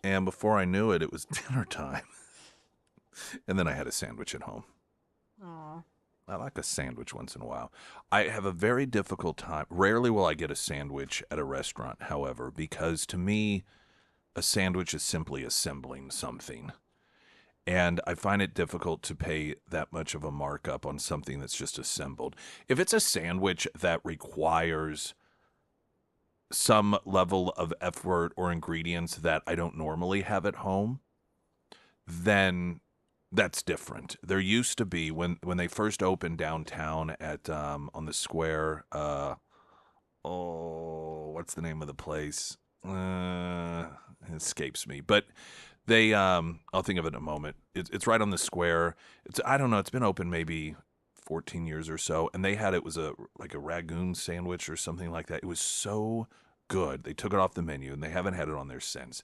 And before I knew it, it was dinner time. And then I had a sandwich at home. Aw. I like a sandwich once in a while. I have a very difficult time. Rarely will I get a sandwich at a restaurant, however, because to me, a sandwich is simply assembling something. And I find it difficult to pay that much of a markup on something that's just assembled. If it's a sandwich that requires some level of effort or ingredients that I don't normally have at home, then that's different. There used to be when they first opened downtown at on the square. What's the name of the place? It escapes me, but they I'll think of it in a moment. It's right on the square. It's I don't know. It's been open maybe 14 years or so, and they had it was a like a ragoon sandwich or something like that. It was so good. They took it off the menu, and they haven't had it on there since.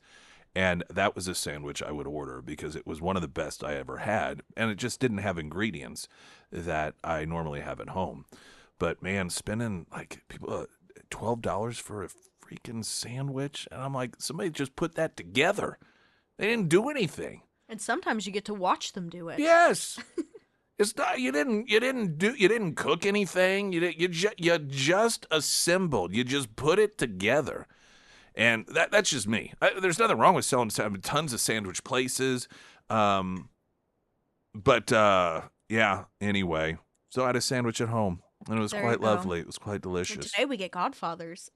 And that was a sandwich I would order because it was one of the best I ever had. And it just didn't have ingredients that I normally have at home. But man, spending like people $12 for a freaking sandwich. And I'm like, somebody just put that together. They didn't do anything. And sometimes you get to watch them do it. Yes. It's not you didn't cook anything. You just assembled. You just put it together. And that's just me. There's nothing wrong with selling tons of sandwich places. But yeah, anyway. So I had a sandwich at home, and it was There quite you go. lovely. It was quite And delicious. today we get Godfathers.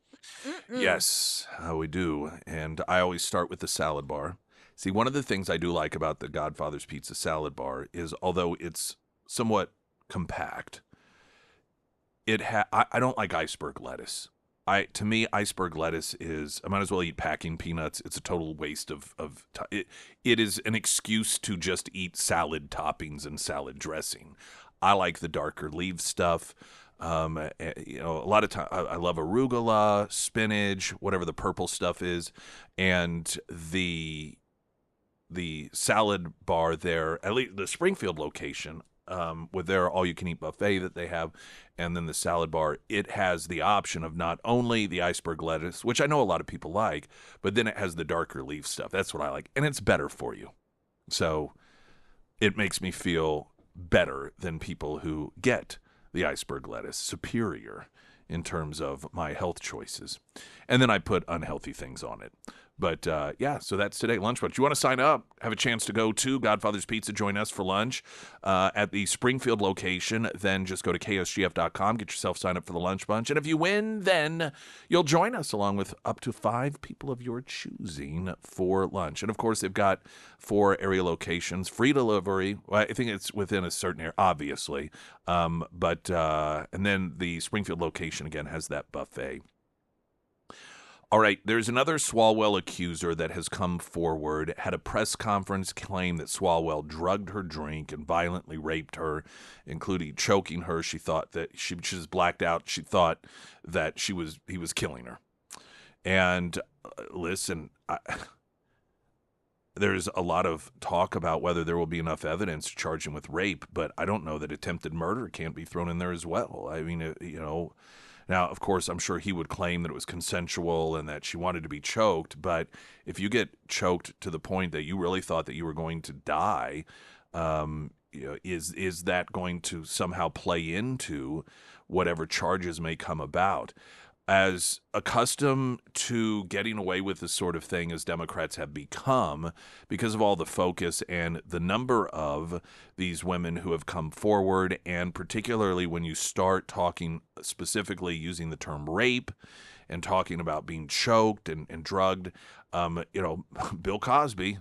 Mm-mm. Yes, we do. And I always start with the salad bar. See, one of the things I do like about the Godfather's Pizza salad bar is, although it's somewhat compact, I don't like iceberg lettuce. To me, iceberg lettuce is, I might as well eat packing peanuts. It's a total waste of time. It is an excuse to just eat salad toppings and salad dressing. I like the darker leaf stuff. A lot of time I love arugula, spinach, whatever the purple stuff is, and the salad bar there, at least the Springfield location, with their all-you-can-eat buffet that they have, and then the salad bar, it has the option of not only the iceberg lettuce, which I know a lot of people like, but then it has the darker leaf stuff. That's what I like, and it's better for you. So it makes me feel better than people who get the iceberg lettuce, superior in terms of my health choices. And then I put unhealthy things on it. But so that's today, lunch bunch. You want to sign up, have a chance to go to Godfather's Pizza, join us for lunch at the Springfield location, then just go to KSGF.com, get yourself signed up for the lunch bunch. And if you win, then you'll join us along with up to 5 people of your choosing for lunch. And of course, they've got 4 area locations, free delivery. Well, I think it's within a certain area, obviously. And then the Springfield location, again, has that buffet. All right, there's another Swalwell accuser that has come forward, had a press conference, claimed that Swalwell drugged her drink and violently raped her, including choking her. She thought that she was blacked out. She thought that he was killing her. And listen, there's a lot of talk about whether there will be enough evidence to charge him with rape, but I don't know that attempted murder can't be thrown in there as well. I mean, Now, of course, I'm sure he would claim that it was consensual and that she wanted to be choked. But if you get choked to the point that you really thought that you were going to die, is that going to somehow play into whatever charges may come about? As accustomed to getting away with this sort of thing as Democrats have become, because of all the focus and the number of these women who have come forward, and particularly when you start talking specifically using the term rape and talking about being choked and drugged, Bill Cosby,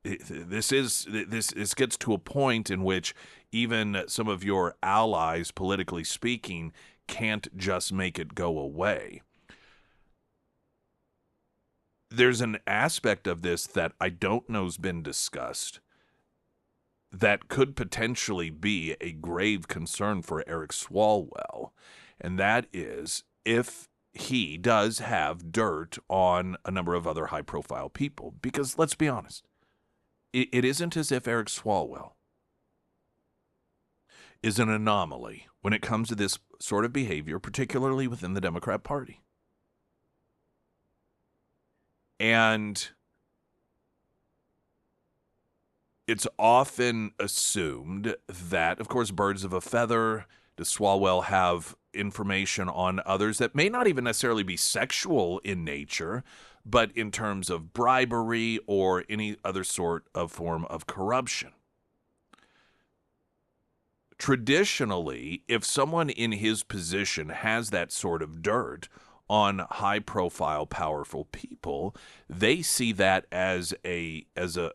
this gets to a point in which even some of your allies, politically speaking, can't just make it go away. There's an aspect of this that I don't know has been discussed that could potentially be a grave concern for Eric Swalwell, and that is if he does have dirt on a number of other high-profile people. Because let's be honest, it isn't as if Eric Swalwell is an anomaly when it comes to this sort of behavior, particularly within the Democrat Party. And it's often assumed that, of course, birds of a feather, does Swalwell have information on others that may not even necessarily be sexual in nature, but in terms of bribery or any other sort of form of corruption? Traditionally, if someone in his position has that sort of dirt on high-profile, powerful people, they see that as a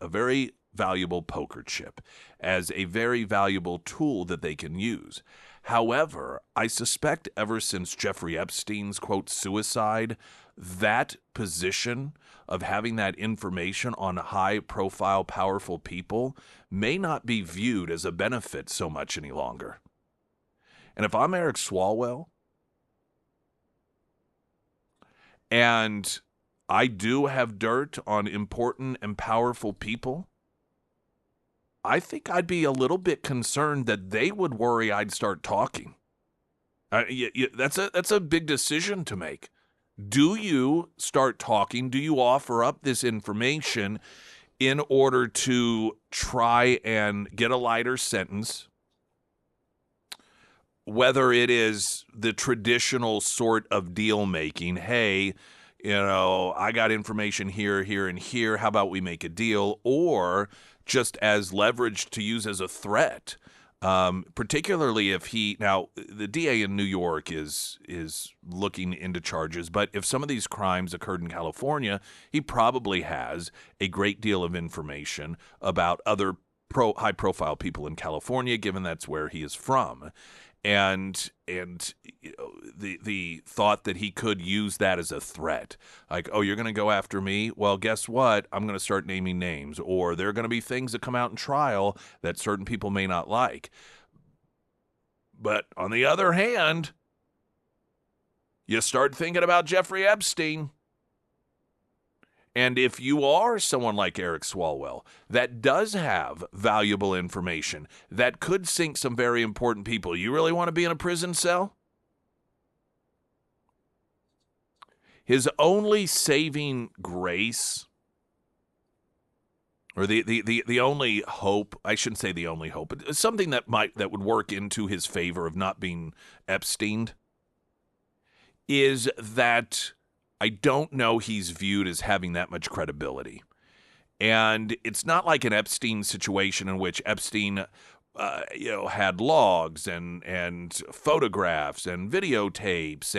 very valuable poker chip, as a very valuable tool that they can use. However, I suspect ever since Jeffrey Epstein's, quote, suicide, that position of having that information on high-profile, powerful people may not be viewed as a benefit so much any longer. And if I'm Eric Swalwell, and I do have dirt on important and powerful people, I think I'd be a little bit concerned that they would worry I'd start talking. That's a big decision to make. Do you start talking? Do you offer up this information in order to try and get a lighter sentence? Whether it is the traditional sort of deal making, hey, I got information here, here, and here. How about we make a deal? Or just as leverage to use as a threat. Particularly if the DA in New York is looking into charges, but if some of these crimes occurred in California, he probably has a great deal of information about other high profile people in California, given that's where he is from. And the thought that he could use that as a threat, like, oh, you're going to go after me? Well, guess what? I'm going to start naming names, or there are going to be things that come out in trial that certain people may not like. But on the other hand, you start thinking about Jeffrey Epstein. And if you are someone like Eric Swalwell that does have valuable information that could sink some very important people, you really want to be in a prison cell? His only saving grace, or the only hope, I shouldn't say the only hope, but something that would work into his favor of not being Epsteined, is that I don't know he's viewed as having that much credibility. And it's not like an Epstein situation in which Epstein, had logs and photographs and videotapes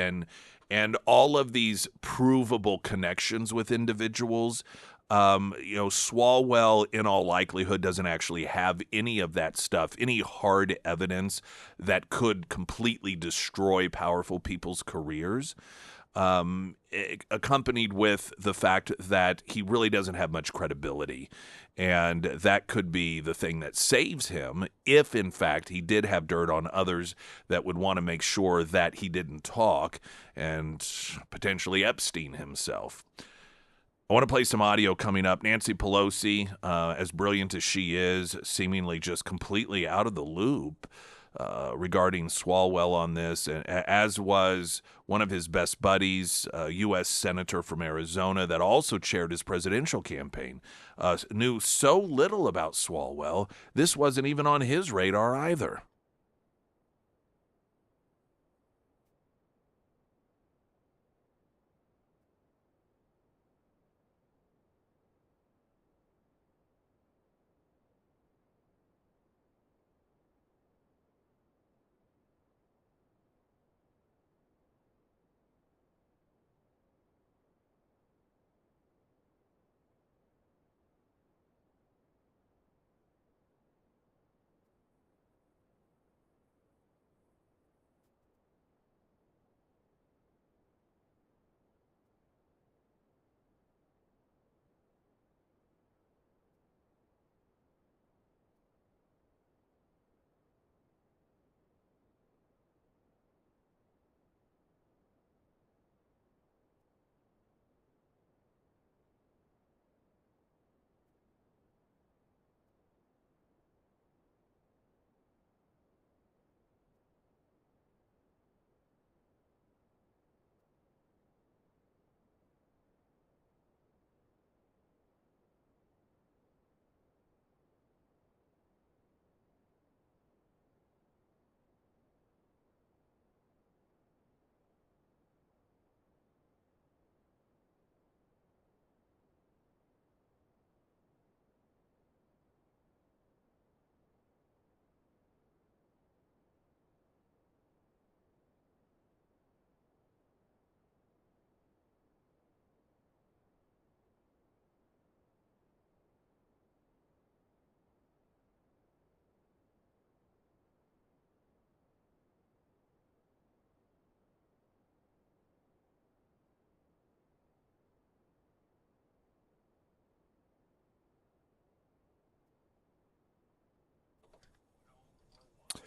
and all of these provable connections with individuals. Swalwell, in all likelihood, doesn't actually have any of that stuff, any hard evidence that could completely destroy powerful people's careers. Accompanied with the fact that he really doesn't have much credibility. And that could be the thing that saves him if, in fact, he did have dirt on others that would want to make sure that he didn't talk, and potentially Epstein himself. I want to play some audio coming up. Nancy Pelosi, as brilliant as she is, seemingly just completely out of the loop regarding Swalwell on this, as was one of his best buddies, a U.S. Senator from Arizona that also chaired his presidential campaign, knew so little about Swalwell, this wasn't even on his radar either.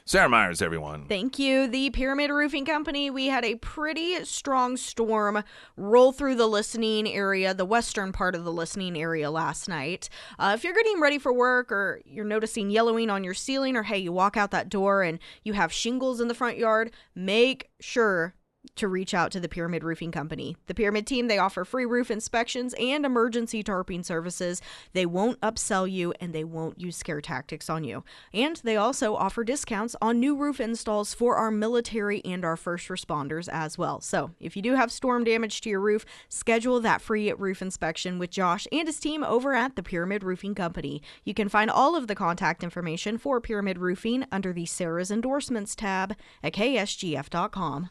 Sarah Myers, everyone. Thank you. The Pyramid Roofing Company, we had a pretty strong storm roll through the listening area, the western part of the listening area last night. If you're getting ready for work, or you're noticing yellowing on your ceiling, or hey, you walk out that door and you have shingles in the front yard, make sure to reach out to the Pyramid Roofing Company. The Pyramid team, they offer free roof inspections and emergency tarping services. They won't upsell you and they won't use scare tactics on you. And they also offer discounts on new roof installs for our military and our first responders as well. So if you do have storm damage to your roof, schedule that free roof inspection with Josh and his team over at the Pyramid Roofing Company. You can find all of the contact information for Pyramid Roofing under the Sarah's Endorsements tab at ksgf.com.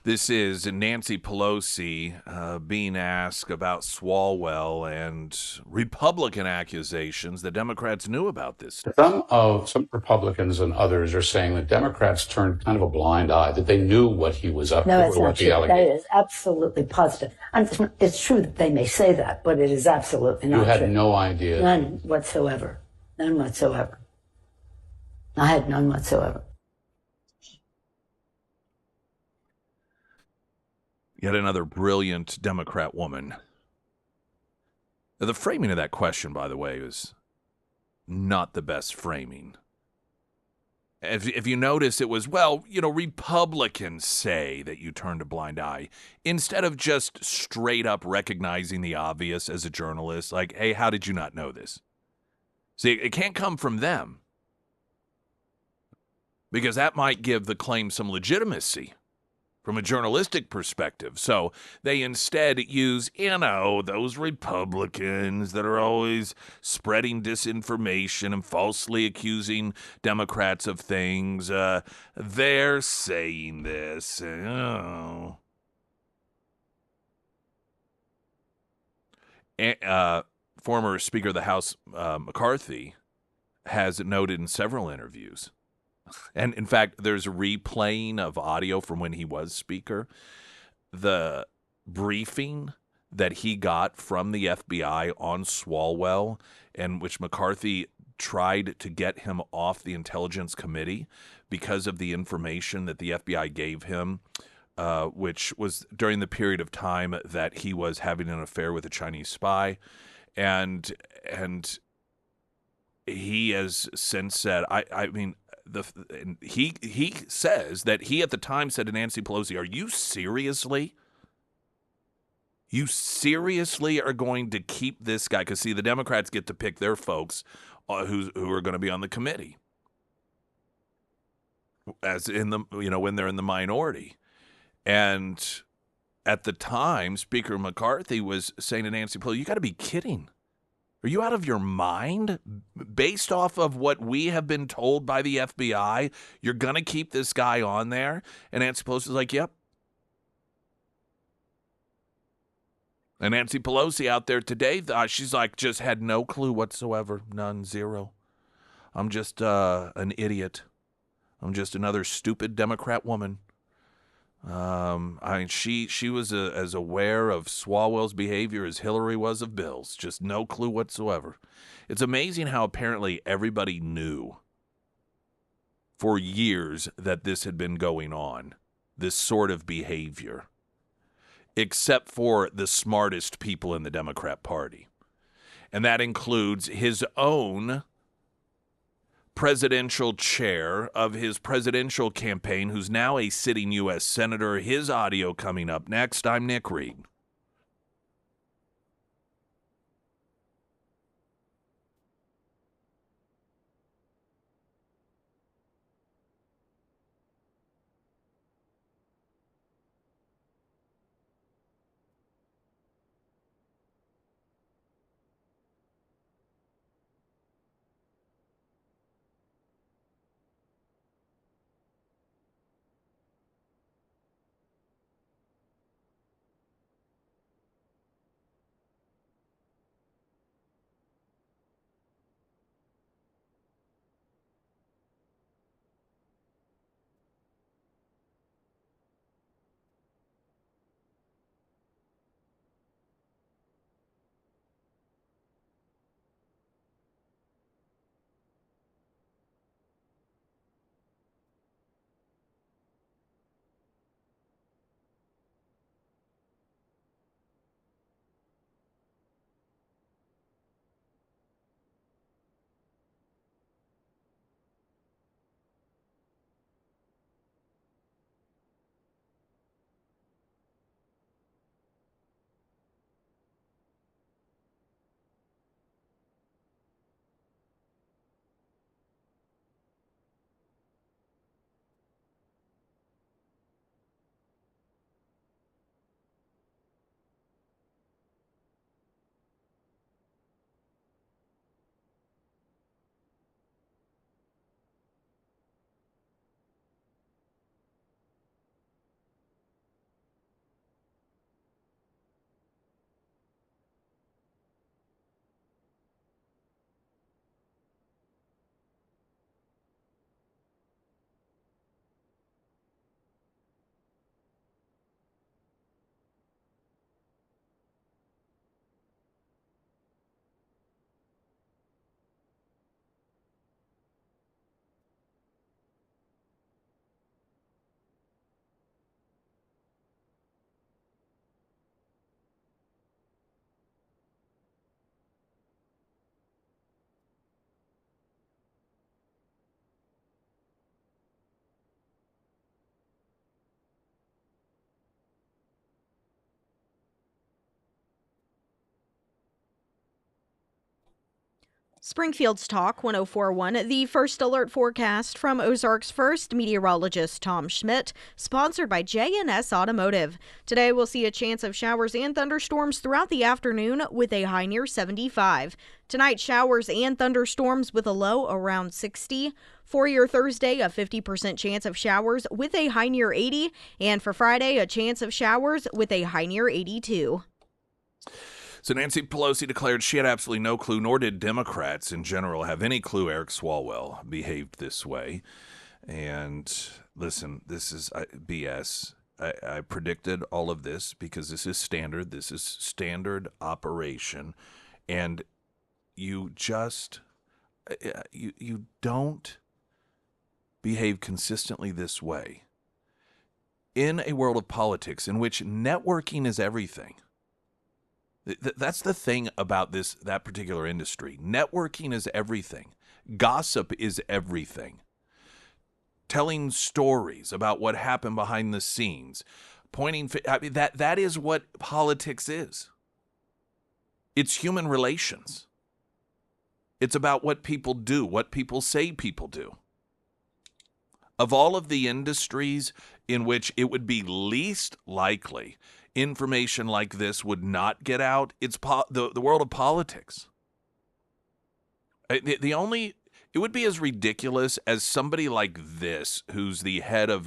This is Nancy Pelosi being asked about Swalwell and Republican accusations that Democrats knew about this. Some Republicans and others are saying that Democrats turned kind of a blind eye, that they knew what he was up to. No, it's or not what the true. allegation. That is absolutely positive. And it's true that they may say that, but it is absolutely not true. You had no idea. None whatsoever. None whatsoever. I had none whatsoever. Yet another brilliant Democrat woman. The framing of that question, by the way, was not the best framing. If you notice, it was, well, Republicans say that you turned a blind eye, instead of just straight up recognizing the obvious as a journalist, like, hey, how did you not know this? See, it can't come from them, because that might give the claim some legitimacy from a journalistic perspective. So they instead use, those Republicans that are always spreading disinformation and falsely accusing Democrats of things. They're saying this. Former Speaker of the House, McCarthy, has noted in several interviews, and in fact, there's a replaying of audio from when he was Speaker, the briefing that he got from the FBI on Swalwell, in which McCarthy tried to get him off the Intelligence Committee because of the information that the FBI gave him, which was during the period of time that he was having an affair with a Chinese spy. And he has since said, he says that he at the time said to Nancy Pelosi, you seriously are going to keep this guy? Because, see, the Democrats get to pick their folks who are going to be on the committee, as in the, when they're in the minority. And at the time, Speaker McCarthy was saying to Nancy Pelosi, you got to be kidding. Are you out of your mind? Based off of what we have been told by the FBI, you're going to keep this guy on there? And Nancy Pelosi was like, yep. And Nancy Pelosi out there today, she's like, just had no clue whatsoever. None, zero. I'm just an idiot. I'm just another stupid Democrat woman. She was as aware of Swalwell's behavior as Hillary was of Bill's. Just no clue whatsoever. It's amazing how apparently everybody knew for years that this had been going on, this sort of behavior, except for the smartest people in the Democrat Party. And that includes his own presidential chair of his presidential campaign, who's now a sitting U.S. Senator. His audio coming up next. I'm Nick Reed. Springfield's Talk 1041, the first alert forecast from Ozarks First meteorologist Tom Schmidt, sponsored by J&S Automotive. Today we'll see a chance of showers and thunderstorms throughout the afternoon with a high near 75. Tonight, showers and thunderstorms with a low around 60. For your Thursday, a 50% chance of showers with a high near 80. And for Friday, a chance of showers with a high near 82. So Nancy Pelosi declared she had absolutely no clue, nor did Democrats in general have any clue Eric Swalwell behaved this way. And listen, this is BS. I predicted all of this because this is standard. This is standard operation. And you just, you don't behave consistently this way in a world of politics in which networking is everything. That's the thing about that particular industry. Networking is everything. Gossip is everything. Telling stories about what happened behind the scenes, that is what politics is. It's human relations. It's about what people do, what people say people do. Of all of the industries in which it would be least likely information like this would not get out, it's the world of politics. It would be as ridiculous as somebody like this, who's the head of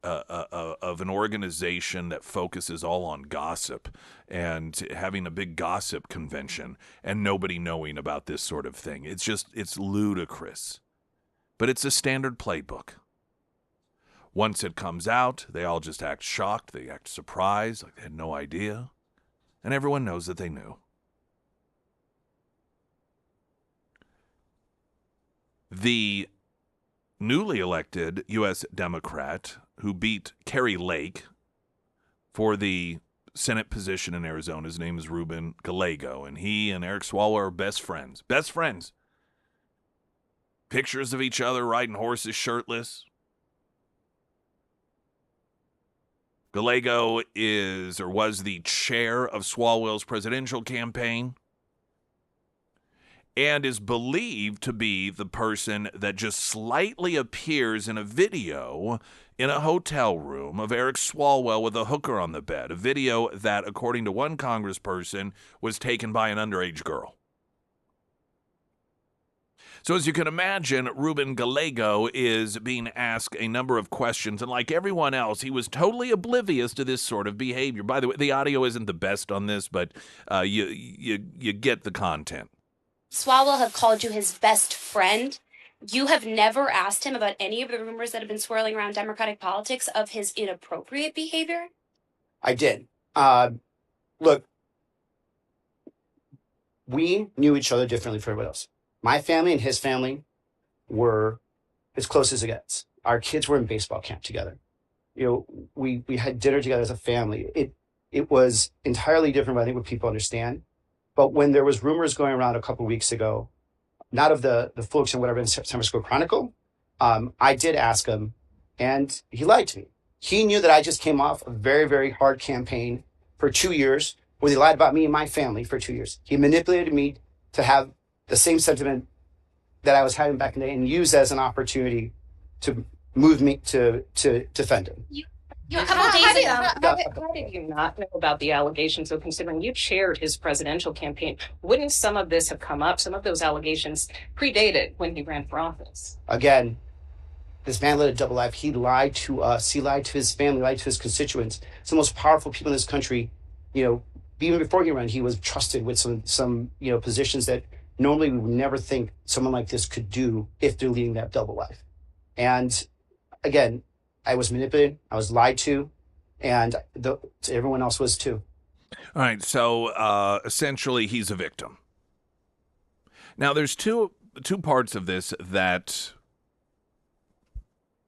of an organization that focuses all on gossip and having a big gossip convention and nobody knowing about this sort of thing. It's ludicrous. But it's a standard playbook. Once it comes out, they all just act shocked. They act surprised, like they had no idea. And everyone knows that they knew. The newly elected U.S. Democrat who beat Carrie Lake for the Senate position in Arizona, his name is Ruben Gallego, and he and Eric Swalwell are best friends. Best friends. Pictures of each other riding horses shirtless. Gallego was the chair of Swalwell's presidential campaign and is believed to be the person that just slightly appears in a video in a hotel room of Eric Swalwell with a hooker on the bed, a video that, according to one congressperson, was taken by an underage girl. So as you can imagine, Ruben Gallego is being asked a number of questions, and like everyone else, he was totally oblivious to this sort of behavior. By the way, the audio isn't the best on this, but you get the content. Swalwell had called you his best friend. You have never asked him about any of the rumors that have been swirling around Democratic politics of his inappropriate behavior? I did. Look, we knew each other differently from everybody else. My family and his family were as close as it gets. Our kids were in baseball camp together. We had dinner together as a family. It was entirely different, I think, what people understand. But when there was rumors going around a couple of weeks ago, not of the full extent whatever in San Francisco Chronicle, I did ask him, and he lied to me. He knew that I just came off a very, very hard campaign for 2 years, where he lied about me and my family for 2 years. He manipulated me to have the same sentiment that I was having back in the day and used as an opportunity to move me to defend him. A couple days ago. How did you not know about the allegations? So considering you chaired his presidential campaign, wouldn't some of this have come up? Some of those allegations predated when he ran for office. Again, this man led a double life. He lied to us. He lied to his family, lied to his constituents. Some of the most powerful people in this country. Even before he ran, he was trusted with some positions that normally we would never think someone like this could do if they're leading that double life. And again, I was manipulated, I was lied to, and everyone else was too. All right, so essentially he's a victim. Now there's two parts of this that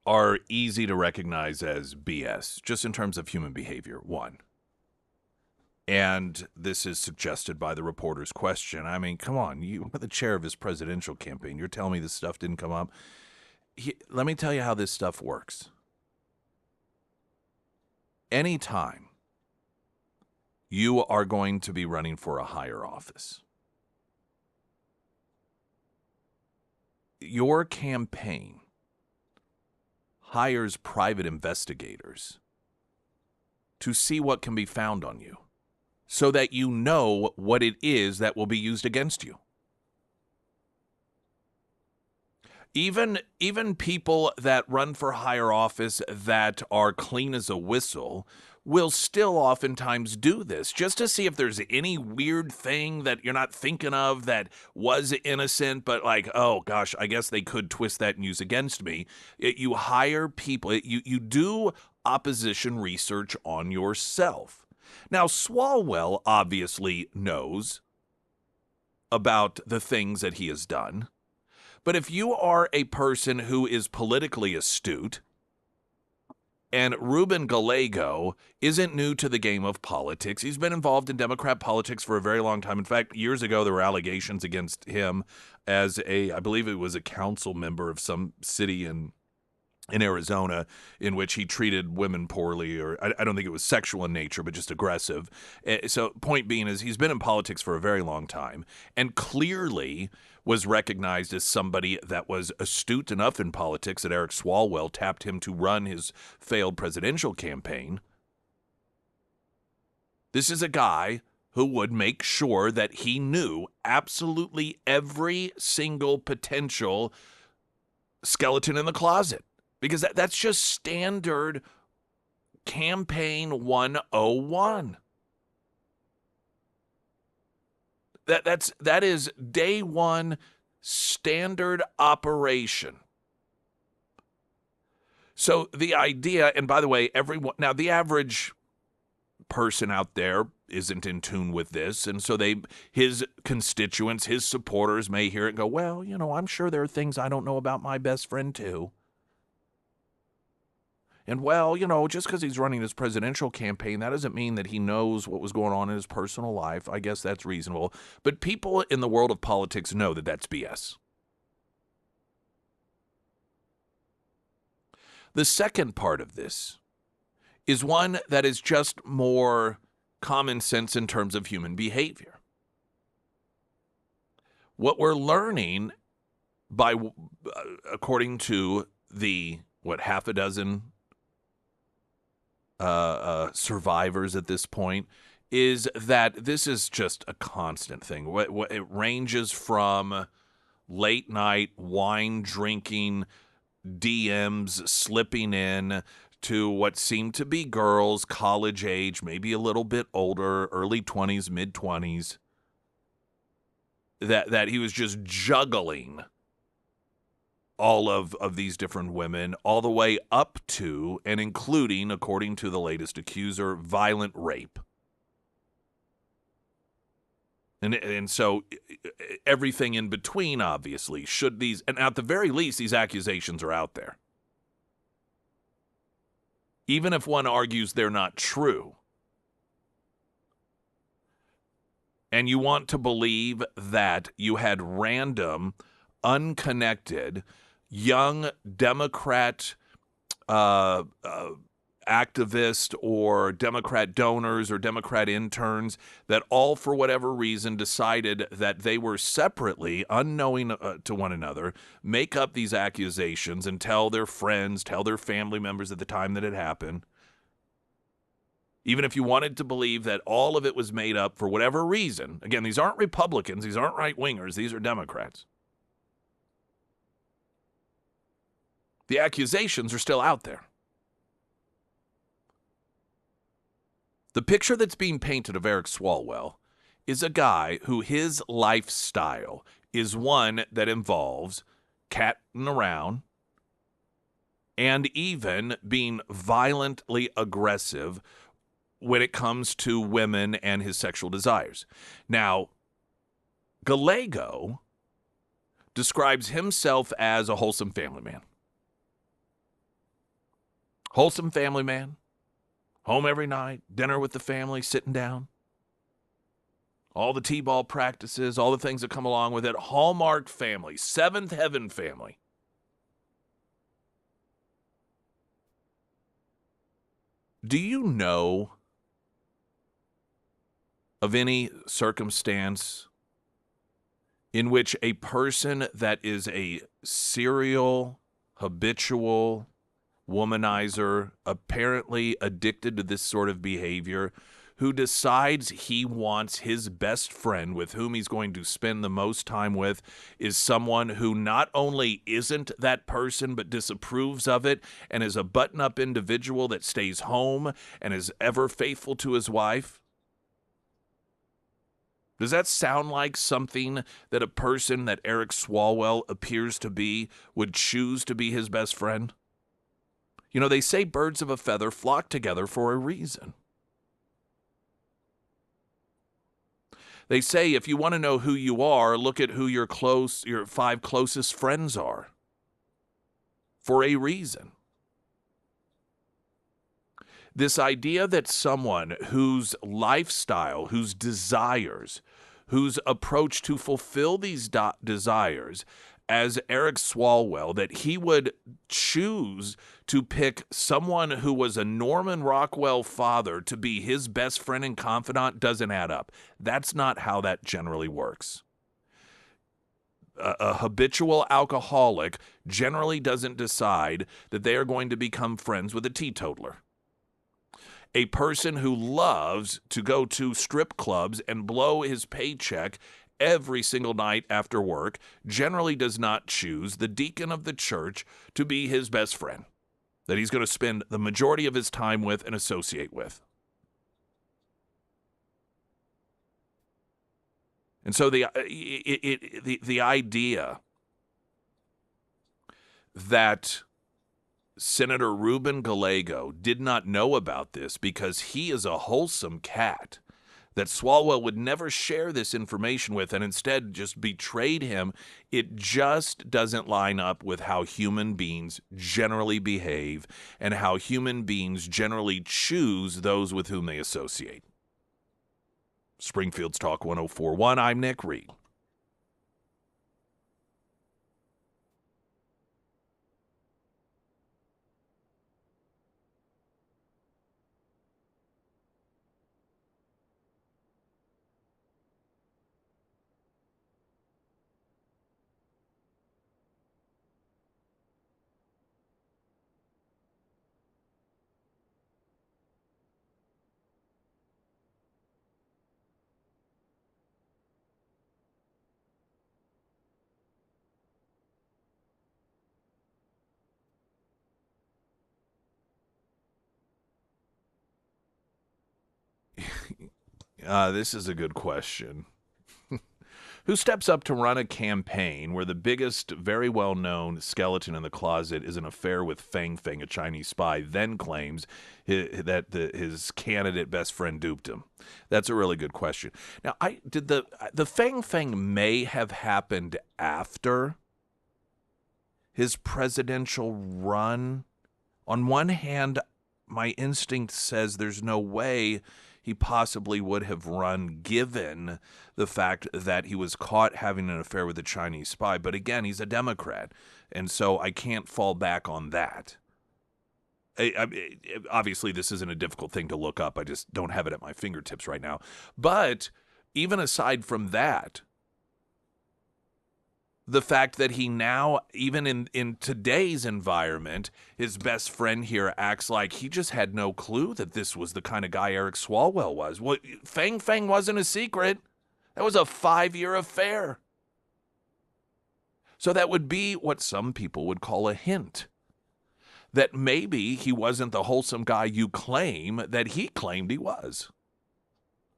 are easy to recognize as BS, just in terms of human behavior. One, and this is suggested by the reporter's question. I mean, come on, you were the chair of his presidential campaign. You're telling me this stuff didn't come up? Let me tell you how this stuff works. Anytime you are going to be running for a higher office, your campaign hires private investigators to see what can be found on you so that you know what it is that will be used against you. Even people that run for higher office that are clean as a whistle will still oftentimes do this just to see if there's any weird thing that you're not thinking of that was innocent, but like, oh gosh, I guess they could twist that and use against me. You hire people, you do opposition research on yourself. Now, Swalwell obviously knows about the things that he has done. But if you are a person who is politically astute, and Ruben Gallego isn't new to the game of politics. He's been involved in Democrat politics for a very long time. In fact, years ago, there were allegations against him as I believe it was a council member of some city in Arizona, in which he treated women poorly, or I don't think it was sexual in nature, but just aggressive. So point being is he's been in politics for a very long time and clearly was recognized as somebody that was astute enough in politics that Eric Swalwell tapped him to run his failed presidential campaign. This is a guy who would make sure that he knew absolutely every single potential skeleton in the closet. Because that's just standard campaign 101. That is day one standard operation. So the idea, and by the way, now the average person out there isn't in tune with this, and so his constituents, his supporters may hear it and go, well, I'm sure there are things I don't know about my best friend too. And well, just because he's running his presidential campaign, that doesn't mean that he knows what was going on in his personal life. I guess that's reasonable. But people in the world of politics know that that's BS. The second part of this is one that is just more common sense in terms of human behavior. What we're learning according to the, half a dozen survivors at this point, is that this is just a constant thing. It ranges from late night wine drinking, DMs slipping in, to what seemed to be girls, college age, maybe a little bit older, early 20s, mid 20s, that he was just juggling all of these different women, all the way up to and including, according to the latest accuser, violent rape. And so everything in between, obviously, and at the very least, these accusations are out there. Even if one argues they're not true. And you want to believe that you had random, unconnected, young Democrat activists or Democrat donors or Democrat interns that all, for whatever reason, decided that they were separately, unknowing to one another, make up these accusations and tell their friends, tell their family members at the time that it happened. Even if you wanted to believe that all of it was made up for whatever reason, again, these aren't Republicans, these aren't right-wingers, these are Democrats. The accusations are still out there. The picture that's being painted of Eric Swalwell is a guy who his lifestyle is one that involves catting around and even being violently aggressive when it comes to women and his sexual desires. Now, Gallego describes himself as a wholesome family man. Wholesome family man, home every night, dinner with the family, sitting down. All the t-ball practices, all the things that come along with it. Hallmark family, seventh heaven family. Do you know of any circumstance in which a person that is a serial, habitual womanizer, apparently addicted to this sort of behavior, who decides he wants his best friend with whom he's going to spend the most time with is someone who not only isn't that person but disapproves of it and is a button-up individual that stays home and is ever faithful to his wife? Does that sound like something that a person that Eric Swalwell appears to be would choose to be his best friend? You know, they say birds of a feather flock together for a reason. They say if you want to know who you are, look at who your 5 closest friends are. For a reason. This idea that someone whose lifestyle, whose desires, whose approach to fulfill these desires, as Eric Swalwell, that he would choose to pick someone who was a Norman Rockwell father to be his best friend and confidant doesn't add up. That's not how that generally works. A habitual alcoholic generally doesn't decide that they are going to become friends with a teetotaler. A person who loves to go to strip clubs and blow his paycheck every single night after work generally does not choose the deacon of the church to be his best friend that he's going to spend the majority of his time with and associate with. And so the idea that Senator Ruben Gallego did not know about this because he is a wholesome cat that Swalwell would never share this information with and instead just betrayed him, it just doesn't line up with how human beings generally behave and how human beings generally choose those with whom they associate. Springfield's Talk 104.1, I'm Nick Reed. This is a good question. Who steps up to run a campaign where the biggest, very well-known skeleton in the closet is an affair with Fang Fang, a Chinese spy, then claims his candidate best friend duped him? That's a really good question. Now, the Fang Fang may have happened after his presidential run. On one hand, my instinct says there's no way he possibly would have run given the fact that he was caught having an affair with a Chinese spy. But again, he's a Democrat, and so I can't fall back on that. Obviously, this isn't a difficult thing to look up. I just don't have it at my fingertips right now. But even aside from that, the fact that he now, even in today's environment, his best friend here acts like he just had no clue that this was the kind of guy Eric Swalwell was. Well, Fang Fang wasn't a secret. That was a 5-year affair. So that would be what some people would call a hint that maybe he wasn't the wholesome guy you claim that he claimed he was.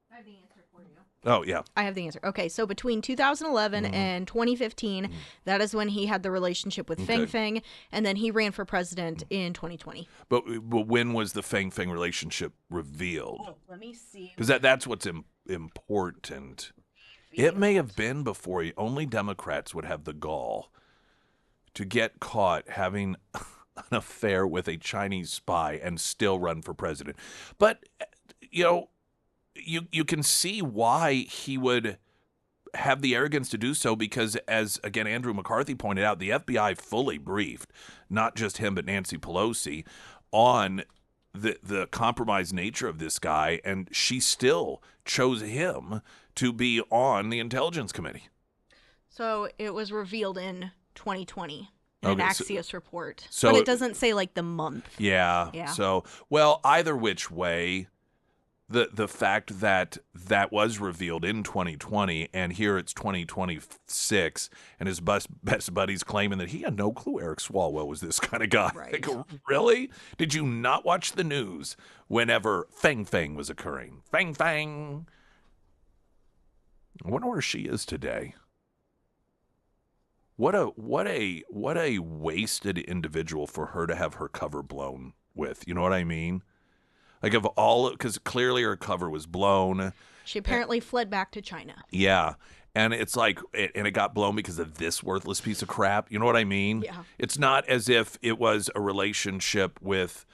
I have the answer for you. Oh, yeah. I have the answer. Okay, so between 2011 and 2015, that is when he had the relationship with Fang Fang, and then he ran for president in 2020. But when was the Fang Fang relationship revealed? Oh, let me see. Because that's what's important. It may have been before only Democrats would have the gall to get caught having an affair with a Chinese spy and still run for president. But, you know, you can see why he would have the arrogance to do so because, as, again, Andrew McCarthy pointed out, the FBI fully briefed, not just him but Nancy Pelosi, on the compromised nature of this guy, and she still chose him to be on the Intelligence Committee. So it was revealed in 2020 in an Okay, Axios report. so But it doesn't say like the month. yeah. Yeah. So, well, either which way, the fact that that was revealed in 2020 and here it's 2026 and his best buddy's claiming that he had no clue Eric Swalwell was this kind of guy. Right. Like, really? Did you not watch the news whenever Fang Fang was occurring? Fang Fang. I wonder where she is today. What a wasted individual for her to have her cover blown with. You know what I mean? Like, of all, because clearly her cover was blown. She apparently fled back to China. Yeah. And it's like, and it got blown because of this worthless piece of crap. You know what I mean? Yeah. It's not as if it was a relationship with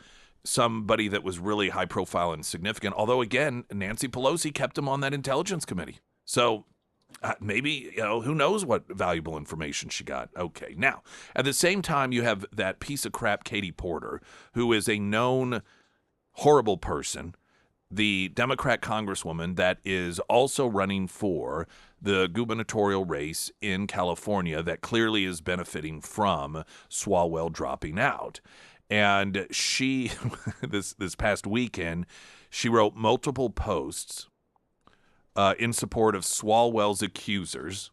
somebody that was really high profile and significant. Although, again, Nancy Pelosi kept him on that intelligence committee. So maybe, who knows what valuable information she got. Okay. Now, at the same time, you have that piece of crap, Katie Porter, who is a known horrible person, the Democrat congresswoman that is also running for the gubernatorial race in California that clearly is benefiting from Swalwell dropping out. And she, this past weekend, she wrote multiple posts in support of Swalwell's accusers.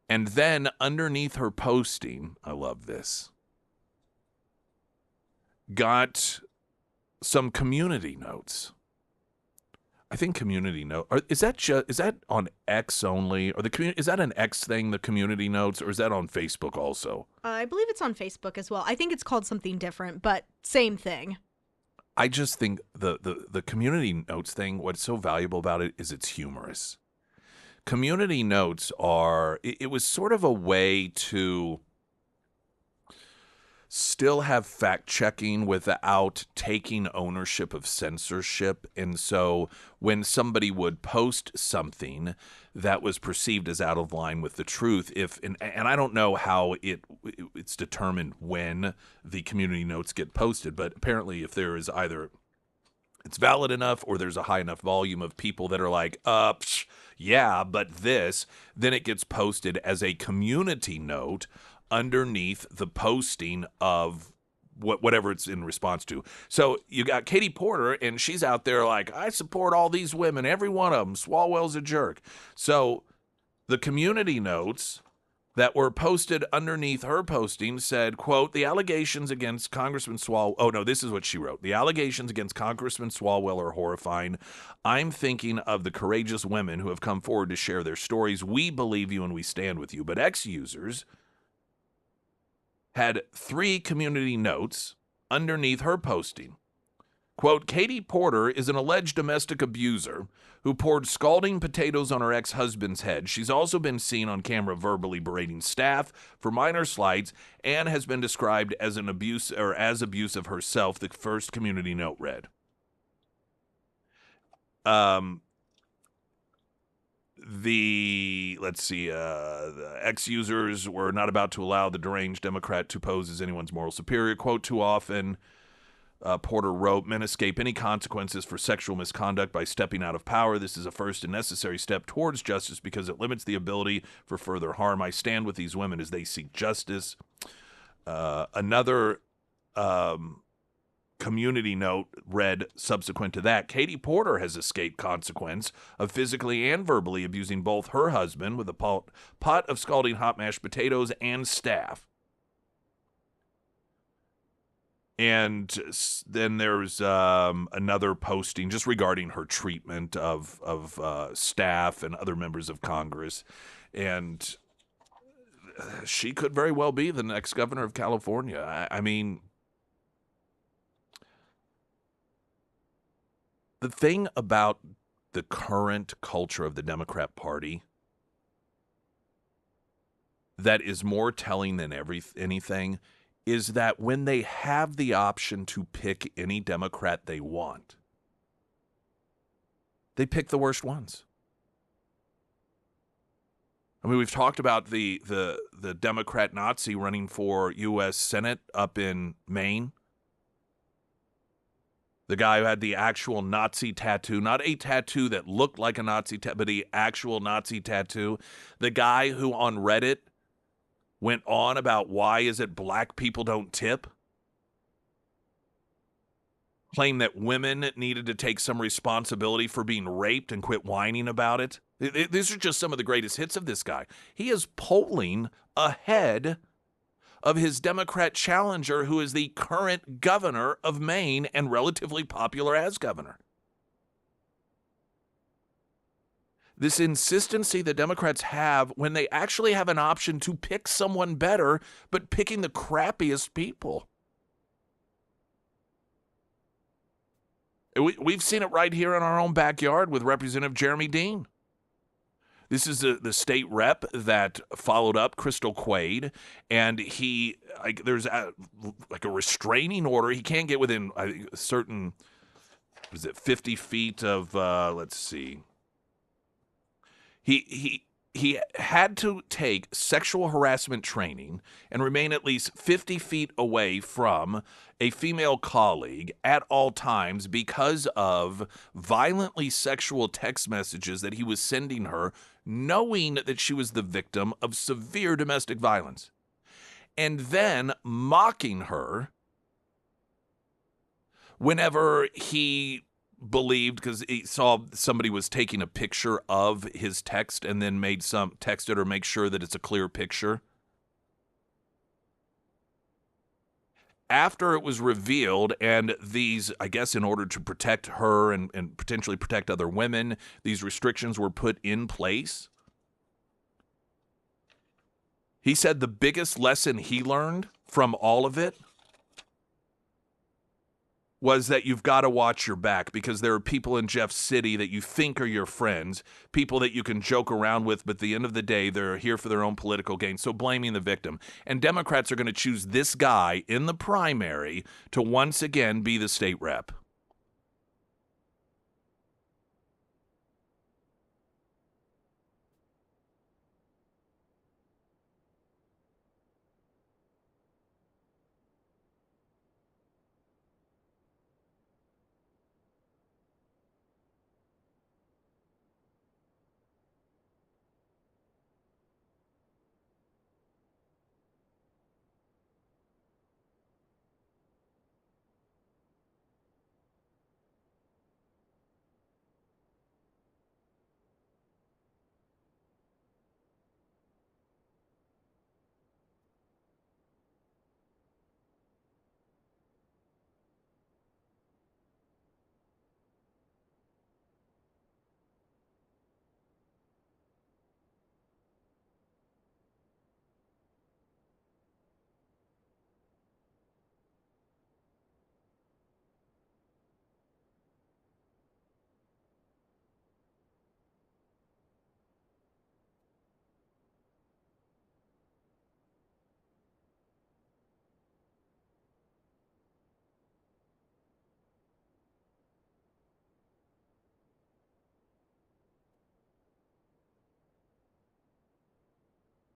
And then underneath her posting, I love this, got some community notes. I think community note is that on X only, or the community, is that an X thing, the community notes, or is that on Facebook also? I believe it's on Facebook as well. I think it's called something different, but same thing. I just think the community notes thing, what's so valuable about it is it's humorous. Community notes it was sort of a way to still have fact-checking without taking ownership of censorship. And so when somebody would post something that was perceived as out of line with the truth, and I don't know how it's determined when the community notes get posted, but apparently if there is either it's valid enough or there's a high enough volume of people that are like, yeah, but this, then it gets posted as a community note underneath the posting of whatever it's in response to. So you got Katie Porter, and she's out there like, I support all these women, every one of them. Swalwell's a jerk. So the community notes that were posted underneath her posting said, quote, the allegations against Congressman Swalwell. Oh, no, this is what she wrote. The allegations against Congressman Swalwell are horrifying. I'm thinking of the courageous women who have come forward to share their stories. We believe you and we stand with you. But ex-users had 3 community notes underneath her posting. Quote, Katie Porter is an alleged domestic abuser who poured scalding potatoes on her ex-husband's head. She's also been seen on camera verbally berating staff for minor slights and has been described as as abusive herself, the first community note read. The ex-users were not about to allow the deranged Democrat to pose as anyone's moral superior. Quote, too often, Porter wrote, men escape any consequences for sexual misconduct by stepping out of power. This is a first and necessary step towards justice because it limits the ability for further harm. I stand with these women as they seek justice. Another community note read subsequent to that, Katie Porter has escaped consequence of physically and verbally abusing both her husband with a pot of scalding hot mashed potatoes and staff. And then there's another posting just regarding her treatment of staff and other members of Congress. And she could very well be the next governor of California. I mean, the thing about the current culture of the Democrat Party that is more telling than anything is that when they have the option to pick any Democrat they want, they pick the worst ones. I mean, we've talked about the Democrat Nazi running for U.S. Senate up in Maine. The guy who had the actual Nazi tattoo, not a tattoo that looked like a Nazi tattoo, but the actual Nazi tattoo. The guy who on Reddit went on about why is it black people don't tip. Claimed that women needed to take some responsibility for being raped and quit whining about it. These are just some of the greatest hits of this guy. He is polling ahead of his Democrat challenger, who is the current governor of Maine and relatively popular as governor. This insistency the Democrats have when they actually have an option to pick someone better, but picking the crappiest people. We've seen it right here in our own backyard with Representative Jeremy Dean. This is the state rep that followed up Crystal Quaid, and there's a restraining order. He can't get within a certain, 50 feet of, let's see. He had to take sexual harassment training and remain at least 50 feet away from a female colleague at all times because of violently sexual text messages that he was sending her, knowing that she was the victim of severe domestic violence, and then mocking her whenever he believed, because he saw somebody was taking a picture of his text and then texted her make sure that it's a clear picture. After it was revealed, and these, I guess in order to protect her and potentially protect other women, these restrictions were put in place. He said the biggest lesson he learned from all of it was that you've got to watch your back, because there are people in Jeff City that you think are your friends, people that you can joke around with, but at the end of the day, they're here for their own political gain. So blaming the victim. And Democrats are going to choose this guy in the primary to once again be the state rep.